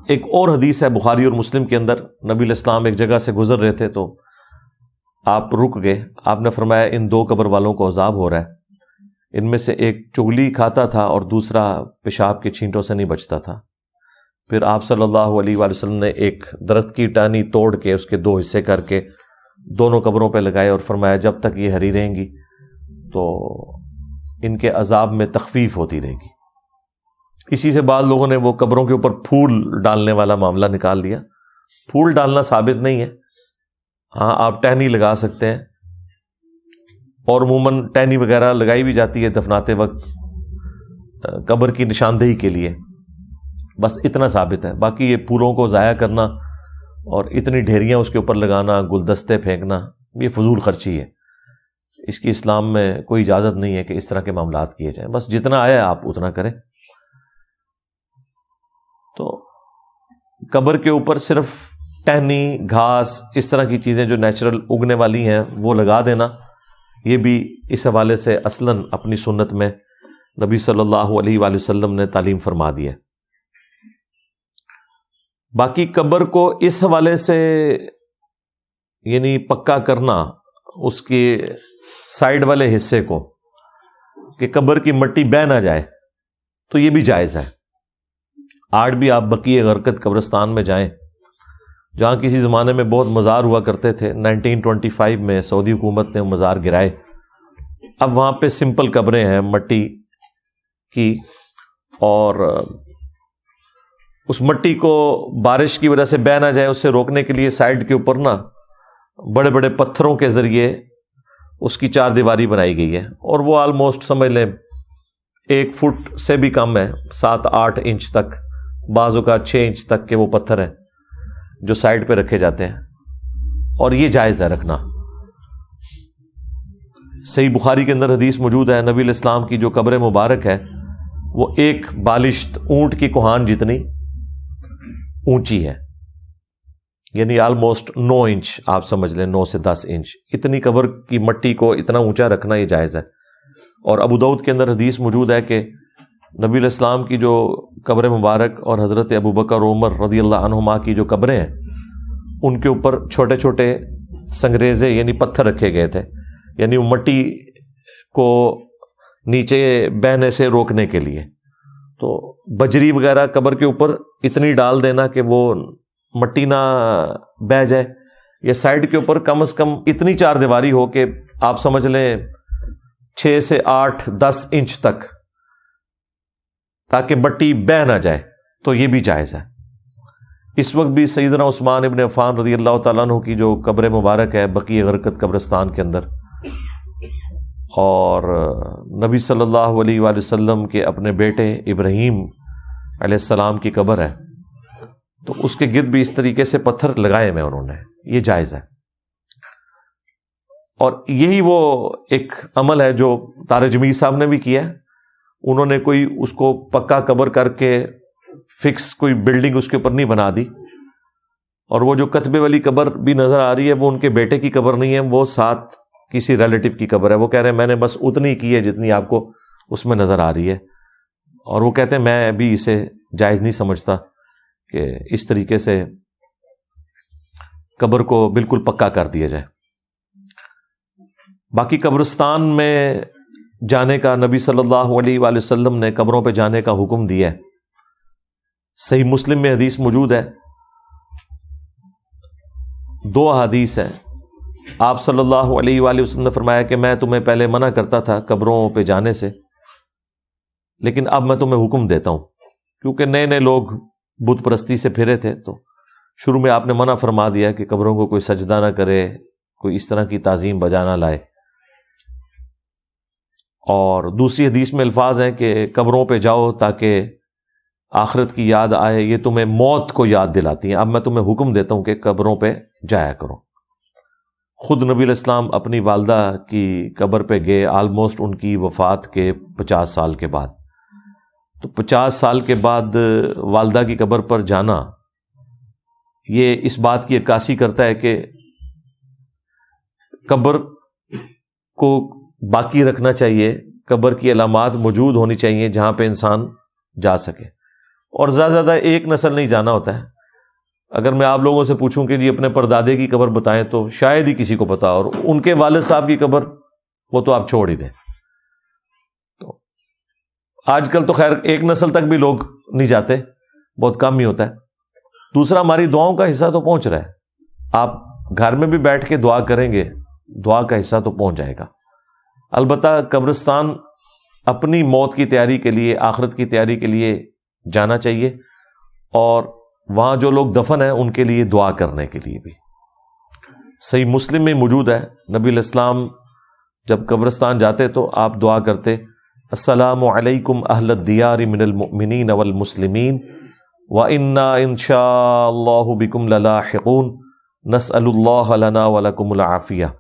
ایک اور حدیث ہے بخاری اور مسلم کے اندر، نبی علیہ السلام ایک جگہ سے گزر رہے تھے تو آپ رک گئے۔ آپ نے فرمایا ان دو قبر والوں کو عذاب ہو رہا ہے، ان میں سے ایک چغلی کھاتا تھا اور دوسرا پیشاب کے چھینٹوں سے نہیں بچتا تھا۔ پھر آپ صلی اللہ علیہ وآلہ وسلم نے ایک درخت کی ٹہنی توڑ کے اس کے دو حصے کر کے دونوں قبروں پہ لگائے اور فرمایا جب تک یہ ہری رہیں گی تو ان کے عذاب میں تخفیف ہوتی رہے گی۔ اسی سے بعض لوگوں نے وہ قبروں کے اوپر پھول ڈالنے والا معاملہ نکال لیا۔ پھول ڈالنا ثابت نہیں ہے، ہاں آپ ٹہنی لگا سکتے ہیں، اور عموماً ٹہنی وغیرہ لگائی بھی جاتی ہے دفناتے وقت قبر کی نشاندہی کے لیے، بس اتنا ثابت ہے۔ باقی یہ پھولوں کو ضائع کرنا اور اتنی ڈھیریاں اس کے اوپر لگانا، گلدستے پھینکنا، یہ فضول خرچی ہے، اس کی اسلام میں کوئی اجازت نہیں ہے کہ اس طرح کے معاملات کیے جائیں۔ بس جتنا آیا آپ اتنا کریں۔ تو قبر کے اوپر صرف ٹہنی، گھاس، اس طرح کی چیزیں جو نیچرل اگنے والی ہیں وہ لگا دینا، یہ بھی اس حوالے سے اصلاً اپنی سنت میں نبی صلی اللہ علیہ وآلہ وسلم نے تعلیم فرما دی ہے۔ باقی قبر کو اس حوالے سے یعنی پکا کرنا اس کے سائڈ والے حصے کو کہ قبر کی مٹی بہہ نہ جائے، تو یہ بھی جائز ہے۔ آج بھی آپ بقیع غرقد قبرستان میں جائیں، جہاں کسی زمانے میں بہت مزار ہوا کرتے تھے، 1925 میں سعودی حکومت نے مزار گرائے، اب وہاں پہ سمپل قبریں ہیں مٹی کی، اور اس مٹی کو بارش کی وجہ سے بہہ نہ جائے اس سے روکنے کے لیے سائڈ کے اوپر نا بڑے بڑے پتھروں کے ذریعے اس کی 4 دیواری بنائی گئی ہے، اور وہ آلموسٹ سمجھ لیں 1 فٹ سے بھی کم ہے، 7-8 انچ تک، بعض اوقات 6 انچ تک کے وہ پتھر ہیں جو سائڈ پہ رکھے جاتے ہیں، اور یہ جائز ہے رکھنا۔ صحیح بخاری کے اندر حدیث موجود ہے، نبی علیہ السلام کی جو قبر مبارک ہے وہ ایک بالشت اونٹ کی کوہان جتنی اونچی ہے، یعنی آلموسٹ 9 انچ، آپ سمجھ لیں 9 سے 10 انچ، اتنی قبر کی مٹی کو اتنا اونچا رکھنا یہ جائز ہے۔ اور ابو داؤد کے اندر حدیث موجود ہے کہ نبی علیہ السلام کی جو قبر مبارک اور حضرت ابو بکر اور عمر رضی اللہ عنہما کی جو قبریں ہیں ان کے اوپر چھوٹے چھوٹے سنگریزے یعنی پتھر رکھے گئے تھے، یعنی وہ مٹی کو نیچے بہنے سے روکنے کے لیے۔ تو بجری وغیرہ قبر کے اوپر اتنی ڈال دینا کہ وہ مٹی نہ بہہ جائے، یا سائڈ کے اوپر کم از کم اتنی 4 دیواری ہو کہ آپ سمجھ لیں 6 سے 8-10 انچ تک، تاکہ مٹی بہہ نہ جائے، تو یہ بھی جائز ہے۔ اس وقت بھی سیدنا عثمان ابن عفان رضی اللہ تعالیٰ عنہ کی جو قبر مبارک ہے بقیع غرقد قبرستان کے اندر، اور نبی صلی اللہ علیہ وآلہ وسلم کے اپنے بیٹے ابراہیم علیہ السلام کی قبر ہے، تو اس کے گرد بھی اس طریقے سے پتھر لگائے ہوئے انہوں نے، یہ جائز ہے۔ اور یہی وہ ایک عمل ہے جو طارق جمیل صاحب نے بھی کیا ہے، انہوں نے کوئی اس کو پکا قبر کر کے فکس کوئی بلڈنگ اس کے اوپر نہیں بنا دی، اور وہ جو کتبے والی قبر بھی نظر آ رہی ہے وہ ان کے بیٹے کی قبر نہیں ہے، وہ ساتھ کسی ریلیٹو کی قبر ہے۔ وہ کہہ رہے ہیں میں نے بس اتنی کی ہے جتنی آپ کو اس میں نظر آ رہی ہے، اور وہ کہتے ہیں میں بھی اسے جائز نہیں سمجھتا کہ اس طریقے سے قبر کو بالکل پکا کر دیا جائے۔ باقی قبرستان میں جانے کا نبی صلی اللہ علیہ وآلہ وسلم نے قبروں پہ جانے کا حکم دیا ہے، صحیح مسلم میں حدیث موجود ہے، 2 احادیث ہیں۔ آپ صلی اللہ علیہ وآلہ وسلم نے فرمایا کہ میں تمہیں پہلے منع کرتا تھا قبروں پہ جانے سے، لیکن اب میں تمہیں حکم دیتا ہوں، کیونکہ نئے نئے لوگ بت پرستی سے پھرے تھے، تو شروع میں آپ نے منع فرما دیا کہ قبروں کو کوئی سجدہ نہ کرے، کوئی اس طرح کی تعظیم بجا نہ لائے۔ اور دوسری حدیث میں الفاظ ہیں کہ قبروں پہ جاؤ تاکہ آخرت کی یاد آئے، یہ تمہیں موت کو یاد دلاتی ہیں، اب میں تمہیں حکم دیتا ہوں کہ قبروں پہ جایا کرو۔ خود نبی علیہ السلام اپنی والدہ کی قبر پہ گئے آلموسٹ ان کی وفات کے 50 سال کے بعد، تو 50 سال کے بعد والدہ کی قبر پر جانا یہ اس بات کی عکاسی کرتا ہے کہ قبر کو باقی رکھنا چاہیے، قبر کی علامات موجود ہونی چاہیے جہاں پہ انسان جا سکے، اور زیادہ زیادہ ایک نسل نہیں جانا ہوتا ہے۔ اگر میں آپ لوگوں سے پوچھوں کہ جی اپنے پردادے کی قبر بتائیں تو شاید ہی کسی کو پتا، اور ان کے والد صاحب کی قبر وہ تو آپ چھوڑ ہی دیں۔ تو آج کل تو خیر ایک نسل تک بھی لوگ نہیں جاتے، بہت کم ہی ہوتا ہے۔ دوسرا، ہماری دعاؤں کا حصہ تو پہنچ رہا ہے، آپ گھر میں بھی بیٹھ کے دعا کریں گے، دعا کا حصہ تو پہنچ جائے گا۔ البتہ قبرستان اپنی موت کی تیاری کے لیے، آخرت کی تیاری کے لیے جانا چاہیے، اور وہاں جو لوگ دفن ہیں ان کے لیے دعا کرنے کے لیے بھی۔ صحیح مسلم میں موجود ہے، نبی علیہ السلام جب قبرستان جاتے تو آپ دعا کرتے، السلام علیکم اہل الدیار من المؤمنین والمسلمین وَإِنَّا إِن شَاءَ اللَّهُ بِكُمْ لَلَاحِقُونَ نَسْأَلُ اللَّهَ لَنَا وَلَكُمُ الْعَافِيَةَ۔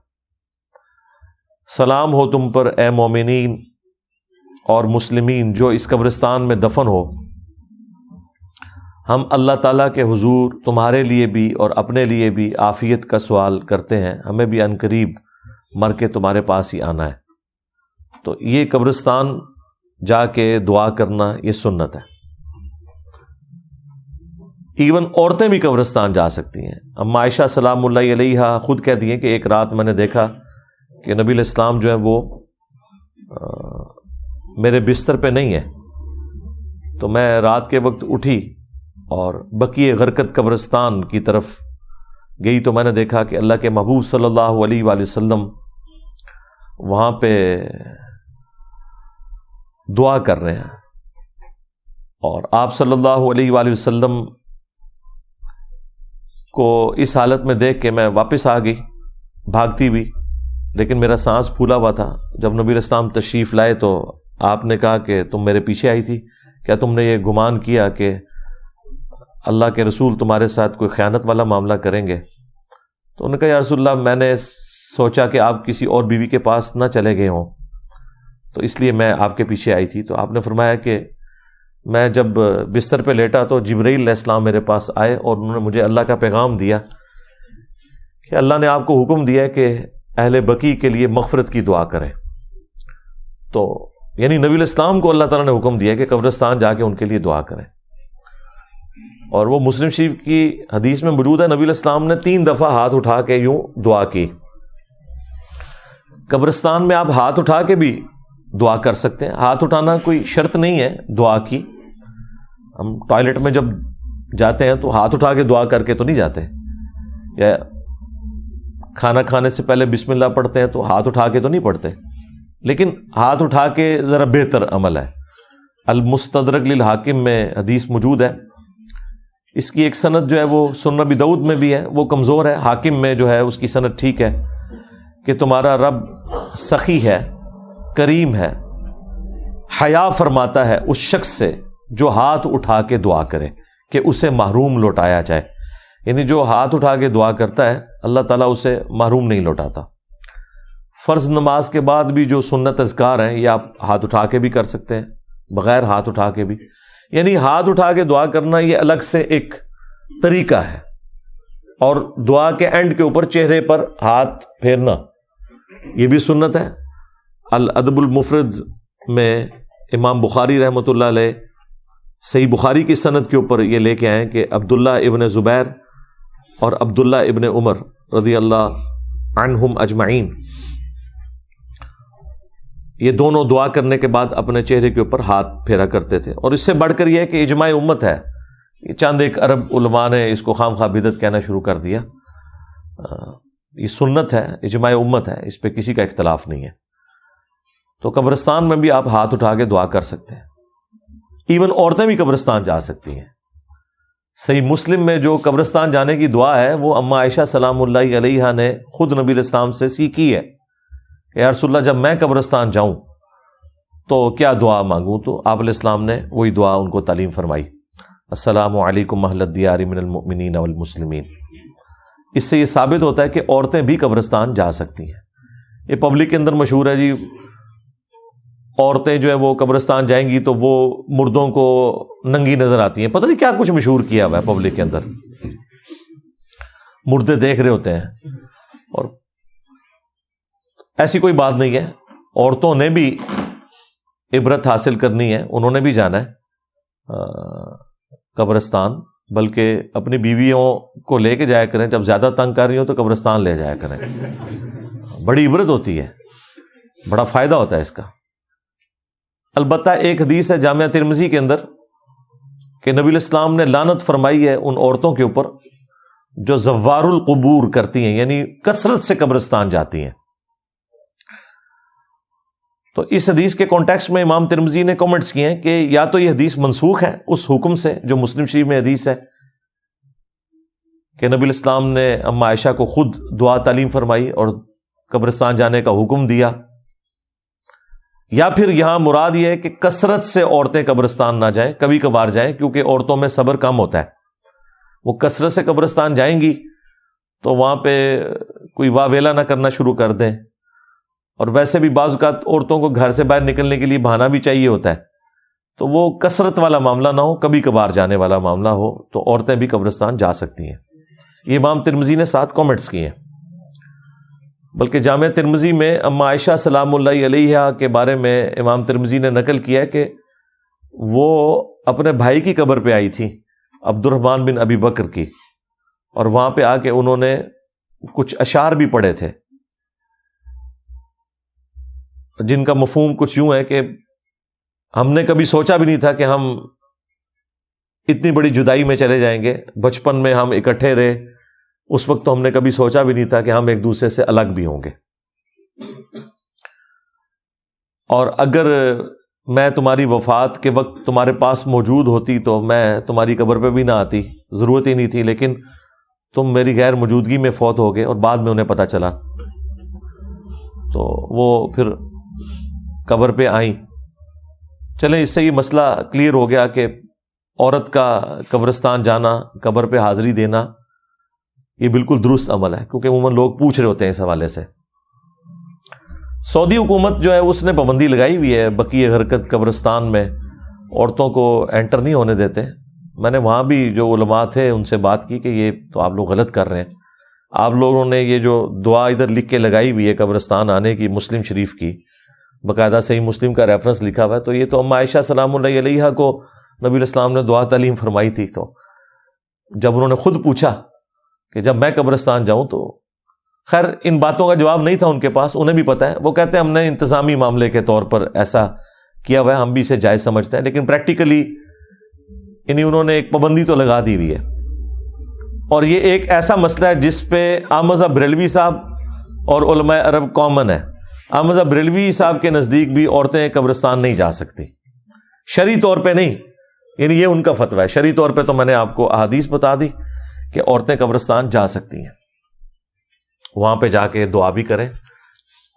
سلام ہو تم پر اے مومنین اور مسلمین جو اس قبرستان میں دفن ہو، ہم اللہ تعالیٰ کے حضور تمہارے لیے بھی اور اپنے لیے بھی عافیت کا سوال کرتے ہیں، ہمیں بھی عنقریب مر کے تمہارے پاس ہی آنا ہے۔ تو یہ قبرستان جا کے دعا کرنا یہ سنت ہے۔ ایون عورتیں بھی قبرستان جا سکتی ہیں۔ اما عائشہ سلام اللہ علیہا خود کہتی ہیں کہ ایک رات میں نے دیکھا کہ نبی علیہ السلام جو ہے وہ میرے بستر پہ نہیں ہے، تو میں رات کے وقت اٹھی اور بقیع غرقد قبرستان کی طرف گئی، تو میں نے دیکھا کہ اللہ کے محبوب صلی اللہ علیہ وآلہ وسلم وہاں پہ دعا کر رہے ہیں، اور آپ صلی اللہ علیہ وآلہ وسلم کو اس حالت میں دیکھ کے میں واپس آ گئی بھاگتی بھی، لیکن میرا سانس پھولا ہوا تھا. جب نبی علیہ السلام تشریف لائے تو آپ نے کہا کہ تم میرے پیچھے آئی تھی, کیا تم نے یہ گمان کیا کہ اللہ کے رسول تمہارے ساتھ کوئی خیانت والا معاملہ کریں گے؟ تو انہوں نے کہا یا رسول اللہ میں نے سوچا کہ آپ کسی اور بیوی کے پاس نہ چلے گئے ہوں تو اس لیے میں آپ کے پیچھے آئی تھی. تو آپ نے فرمایا کہ میں جب بستر پہ لیٹا تو جبرائیل علیہ السلام میرے پاس آئے اور انہوں نے مجھے اللہ کا پیغام دیا کہ اللہ نے آپ کو حکم دیا ہے کہ اہل بقیع کے لیے مغفرت کی دعا کریں. تو یعنی نبی علیہ السلام کو اللہ تعالیٰ نے حکم دیا کہ قبرستان جا کے ان کے لیے دعا کریں. اور وہ مسلم شریف کی حدیث میں موجود ہے, نبی علیہ السلام نے 3 دفعہ ہاتھ اٹھا کے یوں دعا کی. قبرستان میں آپ ہاتھ اٹھا کے بھی دعا کر سکتے ہیں, ہاتھ اٹھانا کوئی شرط نہیں ہے دعا کی. ہم ٹوائلٹ میں جب جاتے ہیں تو ہاتھ اٹھا کے دعا کر کے تو نہیں جاتے, یا کھانا کھانے سے پہلے بسم اللہ پڑھتے ہیں تو ہاتھ اٹھا کے تو نہیں پڑھتے, لیکن ہاتھ اٹھا کے ذرا بہتر عمل ہے. المستدرک للحاکم میں حدیث موجود ہے, اس کی ایک سند جو ہے وہ سنن ابی داؤد میں بھی ہے, وہ کمزور ہے. حاکم میں جو ہے اس کی سند ٹھیک ہے کہ تمہارا رب سخی ہے, کریم ہے, حیا فرماتا ہے اس شخص سے جو ہاتھ اٹھا کے دعا کرے کہ اسے محروم لوٹایا جائے. یعنی جو ہاتھ اٹھا کے دعا کرتا ہے اللہ تعالیٰ اسے محروم نہیں لوٹاتا. فرض نماز کے بعد بھی جو سنت اذکار ہیں یہ آپ ہاتھ اٹھا کے بھی کر سکتے ہیں, بغیر ہاتھ اٹھا کے بھی. یعنی ہاتھ اٹھا کے دعا کرنا یہ الگ سے ایک طریقہ ہے. اور دعا کے اینڈ کے اوپر چہرے پر ہاتھ پھیرنا یہ بھی سنت ہے. الادب المفرد میں امام بخاری رحمۃ اللہ علیہ صحیح بخاری کی سند کے اوپر یہ لے کے آئے کہ عبداللہ ابن زبیر اور عبداللہ ابن عمر رضی اللہ عنہم اجمعین یہ دونوں دعا کرنے کے بعد اپنے چہرے کے اوپر ہاتھ پھیرا کرتے تھے. اور اس سے بڑھ کر یہ ہے کہ اجماع امت ہے. یہ چند ایک عرب علماء نے اس کو خام خواہ بدعت کہنا شروع کر دیا. یہ سنت ہے, اجماع امت ہے, اس پہ کسی کا اختلاف نہیں ہے. تو قبرستان میں بھی آپ ہاتھ اٹھا کے دعا کر سکتے ہیں. ایون عورتیں بھی قبرستان جا سکتی ہیں. صحیح مسلم میں جو قبرستان جانے کی دعا ہے وہ اما عائشہ سلام اللہ علیہا نے خود نبی علیہ السلام سے سیکھی ہے. یا رسول اللہ جب میں قبرستان جاؤں تو کیا دعا مانگوں؟ تو آپ علیہ السلام نے وہی دعا ان کو تعلیم فرمائی, السلام علیکم اہل الدیار من المؤمنین والمسلمین. اس سے یہ ثابت ہوتا ہے کہ عورتیں بھی قبرستان جا سکتی ہیں. یہ پبلک کے اندر مشہور ہے جی, عورتیں جو ہیں وہ قبرستان جائیں گی تو وہ مردوں کو ننگی نظر آتی ہیں. پتہ نہیں کیا کچھ مشہور کیا ہوا ہے پبلک کے اندر, مردے دیکھ رہے ہوتے ہیں. اور ایسی کوئی بات نہیں ہے, عورتوں نے بھی عبرت حاصل کرنی ہے, انہوں نے بھی جانا ہے قبرستان. بلکہ اپنی بیویوں کو لے کے جایا کریں, جب زیادہ تنگ کر رہی ہوں تو قبرستان لے جایا کریں, بڑی عبرت ہوتی ہے, بڑا فائدہ ہوتا ہے اس کا. البتہ ایک حدیث ہے جامعہ ترمذی کے اندر کہ نبی علیہ السلام نے لعنت فرمائی ہے ان عورتوں کے اوپر جو زوار القبور کرتی ہیں, یعنی کثرت سے قبرستان جاتی ہیں. تو اس حدیث کے کانٹیکسٹ میں امام ترمذی نے کامنٹس کیے ہیں کہ یا تو یہ حدیث منسوخ ہے اس حکم سے جو مسلم شریف میں حدیث ہے کہ نبی علیہ السلام نے اما عائشہ کو خود دعا تعلیم فرمائی اور قبرستان جانے کا حکم دیا, یا پھر یہاں مراد یہ ہے کہ کثرت سے عورتیں قبرستان نہ جائیں, کبھی کبھار جائیں, کیونکہ عورتوں میں صبر کم ہوتا ہے. وہ کثرت سے قبرستان جائیں گی تو وہاں پہ کوئی واہ ویلا نہ کرنا شروع کر دیں. اور ویسے بھی بعض اوقات عورتوں کو گھر سے باہر نکلنے کے لیے بہانہ بھی چاہیے ہوتا ہے, تو وہ کثرت والا معاملہ نہ ہو, کبھی کبھار جانے والا معاملہ ہو, تو عورتیں بھی قبرستان جا سکتی ہیں. یہ امام ترمذی نے 7 کامنٹس کیے ہیں. بلکہ جامعہ ترمذی میں اما عائشہ سلام اللہ علیہا کے بارے میں امام ترمذی نے نقل کیا ہے کہ وہ اپنے بھائی کی قبر پہ آئی تھی, عبد الرحمن بن ابی بکر کی, اور وہاں پہ آ کے انہوں نے کچھ اشعار بھی پڑھے تھے جن کا مفہوم کچھ یوں ہے کہ ہم نے کبھی سوچا بھی نہیں تھا کہ ہم اتنی بڑی جدائی میں چلے جائیں گے. بچپن میں ہم اکٹھے رہے, اس وقت تو ہم نے کبھی سوچا بھی نہیں تھا کہ ہم ایک دوسرے سے الگ بھی ہوں گے. اور اگر میں تمہاری وفات کے وقت تمہارے پاس موجود ہوتی تو میں تمہاری قبر پہ بھی نہ آتی, ضرورت ہی نہیں تھی, لیکن تم میری غیر موجودگی میں فوت ہو گئے اور بعد میں انہیں پتہ چلا. تو وہ پھر قبر پہ آئیں. چلیں اس سے یہ مسئلہ کلیئر ہو گیا کہ عورت کا قبرستان جانا, قبر پہ حاضری دینا یہ بالکل درست عمل ہے, کیونکہ عموماً لوگ پوچھ رہے ہوتے ہیں اس حوالے سے. سعودی حکومت جو ہے اس نے پابندی لگائی ہوئی ہے بقیہ حرکت قبرستان میں عورتوں کو انٹر نہیں ہونے دیتے. میں نے وہاں بھی جو علماء تھے ان سے بات کی کہ یہ تو آپ لوگ غلط کر رہے ہیں. آپ لوگوں نے یہ جو دعا ادھر لکھ کے لگائی ہوئی ہے قبرستان آنے کی, مسلم شریف کی باقاعدہ صحیح مسلم کا ریفرنس لکھا ہوا ہے, تو یہ تو ام عائشہ سلام اللہ علیہا کو نبی علیہ السلام نے دعا تعلیم فرمائی تھی. تو جب انہوں نے خود پوچھا کہ جب میں قبرستان جاؤں, تو خیر ان باتوں کا جواب نہیں تھا ان کے پاس, انہیں بھی پتہ ہے. وہ کہتے ہیں ہم نے انتظامی معاملے کے طور پر ایسا کیا ہوا ہے, ہم بھی اسے جائز سمجھتے ہیں, لیکن پریکٹیکلی انہوں نے ایک پابندی تو لگا دی ہوئی ہے. اور یہ ایک ایسا مسئلہ ہے جس پہ احمد بریلوی صاحب اور علماء عرب کامن ہے. احمد بریلوی صاحب کے نزدیک بھی عورتیں قبرستان نہیں جا سکتی, شرعی طور پہ نہیں, یعنی یہ ان کا فتویٰ ہے. شرعی طور پہ تو میں نے آپ کو احادیث بتا دی کہ عورتیں قبرستان جا سکتی ہیں, وہاں پہ جا کے دعا بھی کریں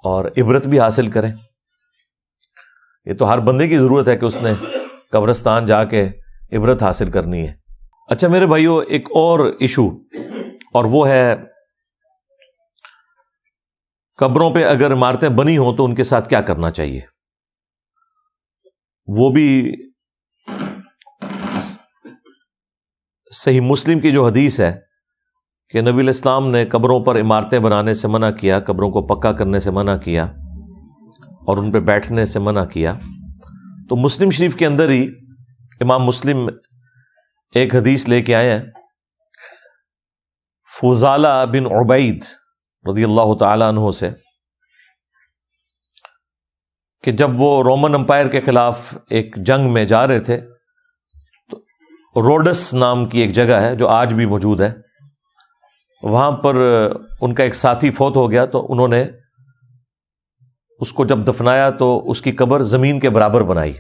اور عبرت بھی حاصل کریں. یہ تو ہر بندے کی ضرورت ہے کہ اس نے قبرستان جا کے عبرت حاصل کرنی ہے. اچھا میرے بھائیو, ایک اور ایشو, اور وہ ہے قبروں پہ اگر عمارتیں بنی ہوں تو ان کے ساتھ کیا کرنا چاہیے. وہ بھی صحیح مسلم کی جو حدیث ہے کہ نبی علیہ السلام نے قبروں پر عمارتیں بنانے سے منع کیا, قبروں کو پکا کرنے سے منع کیا اور ان پہ بیٹھنے سے منع کیا. تو مسلم شریف کے اندر ہی امام مسلم ایک حدیث لے کے آئے ہیں فضالہ بن عبید رضی اللہ تعالی عنہ سے, کہ جب وہ رومن امپائر کے خلاف ایک جنگ میں جا رہے تھے, تو روڈس نام کی ایک جگہ ہے جو آج بھی موجود ہے, وہاں پر ان کا ایک ساتھی فوت ہو گیا. تو انہوں نے اس کو جب دفنایا تو اس کی قبر زمین کے برابر بنائی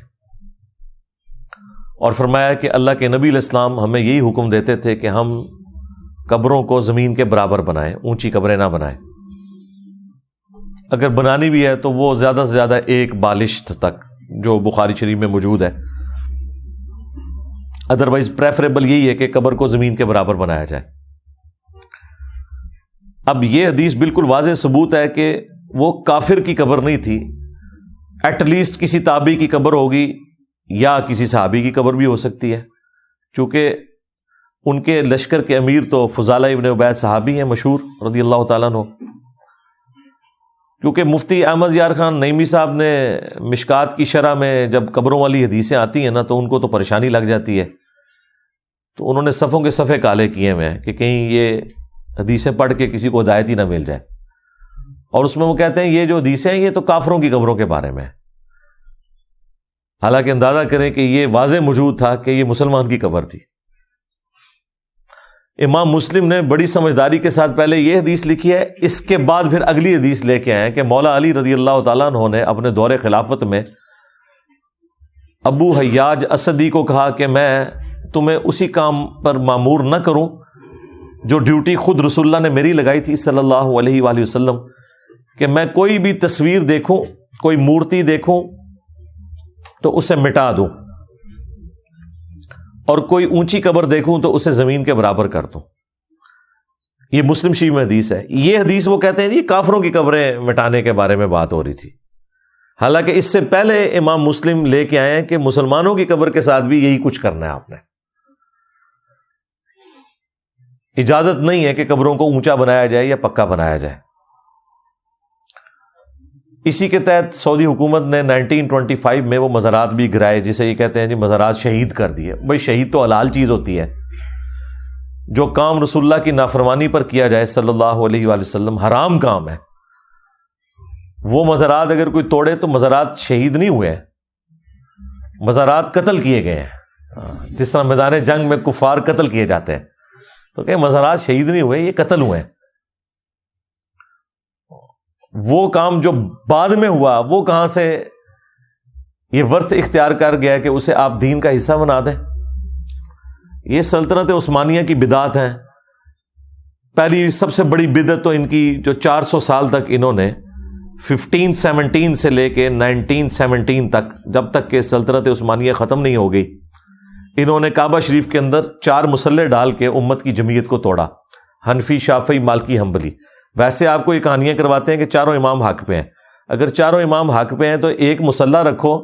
اور فرمایا کہ اللہ کے نبی علیہ السلام ہمیں یہی حکم دیتے تھے کہ ہم قبروں کو زمین کے برابر بنائیں, اونچی قبریں نہ بنائیں. اگر بنانی بھی ہے تو وہ زیادہ سے زیادہ ایک بالشت تک, جو بخاری شریف میں موجود ہے. ادروائز پریفریبل یہی ہے کہ قبر کو زمین کے برابر بنایا جائے. اب یہ حدیث بالکل واضح ثبوت ہے کہ وہ کافر کی قبر نہیں تھی, ایٹ لیسٹ کسی تابعی کی قبر ہوگی یا کسی صحابی کی قبر بھی ہو سکتی ہے, چونکہ ان کے لشکر کے امیر تو فضالہ ابن عبید صحابی ہیں مشہور رضی اللہ تعالیٰ عنہ. کیونکہ مفتی احمد یار خان نعیمی صاحب نے مشکات کی شرح میں جب قبروں والی حدیثیں آتی ہیں نا تو ان کو تو پریشانی لگ جاتی ہے, تو انہوں نے صفوں کے صفحے کالے کیے ہوئے ہیں کہ کہیں یہ حدیثیں پڑھ کے کسی کو ہدایت ہی نہ مل جائے. اور اس میں وہ کہتے ہیں یہ جو حدیثیں ہیں یہ تو کافروں کی قبروں کے بارے میں, حالانکہ اندازہ کریں کہ یہ واضح موجود تھا کہ یہ مسلمان کی قبر تھی. امام مسلم نے بڑی سمجھداری کے ساتھ پہلے یہ حدیث لکھی ہے, اس کے بعد پھر اگلی حدیث لے کے آئے کہ مولا علی رضی اللہ تعالیٰ عنہ نے اپنے دور خلافت میں ابو حیاج اسدی کو کہا کہ میں تمہیں اسی کام پر مامور نہ کروں جو ڈیوٹی خود رسول اللہ نے میری لگائی تھی صلی اللہ علیہ وآلہ وسلم, کہ میں کوئی بھی تصویر دیکھوں, کوئی مورتی دیکھوں تو اسے مٹا دوں, اور کوئی اونچی قبر دیکھوں تو اسے زمین کے برابر کر دوں. یہ مسلم شریف میں حدیث ہے. یہ حدیث وہ کہتے ہیں یہ کافروں کی قبریں مٹانے کے بارے میں بات ہو رہی تھی, حالانکہ اس سے پہلے امام مسلم لے کے آئے ہیں کہ مسلمانوں کی قبر کے ساتھ بھی یہی کچھ کرنا ہے. آپ نے اجازت نہیں ہے کہ قبروں کو اونچا بنایا جائے یا پکا بنایا جائے. اسی کے تحت سعودی حکومت نے 1925 میں وہ مزارات بھی گرائے, جسے یہ کہتے ہیں جی مزارات شہید کر دیے. بھائی شہید تو حلال چیز ہوتی ہے, جو کام رسول اللہ کی نافرمانی پر کیا جائے صلی اللہ علیہ وآلہ وسلم حرام کام ہے. وہ مزارات اگر کوئی توڑے تو مزارات شہید نہیں ہوئے ہیں, مزارات قتل کیے گئے ہیں. جس طرح میدان جنگ میں کفار قتل کیے جاتے ہیں, تو کہ مزارات شہید نہیں ہوئے, یہ قتل ہوئے ہیں. وہ کام جو بعد میں ہوا وہ کہاں سے یہ ورث اختیار کر گیا کہ اسے آپ دین کا حصہ بنا دیں. یہ سلطنت عثمانیہ کی بدعت ہیں. پہلی سب سے بڑی بدعت تو ان کی جو 400 سال تک انہوں نے 1517 سے لے کے 1917 تک، جب تک کہ سلطنت عثمانیہ ختم نہیں ہو گئی، انہوں نے کعبہ شریف کے اندر 4 مسلح ڈال کے امت کی جمعیت کو توڑا، حنفی، شافعی، مالکی، حنبلی۔ ویسے آپ کو یہ کہانیاں کرواتے ہیں کہ چاروں امام حق پہ ہیں، اگر چاروں امام حق پہ ہیں تو ایک مسلح رکھو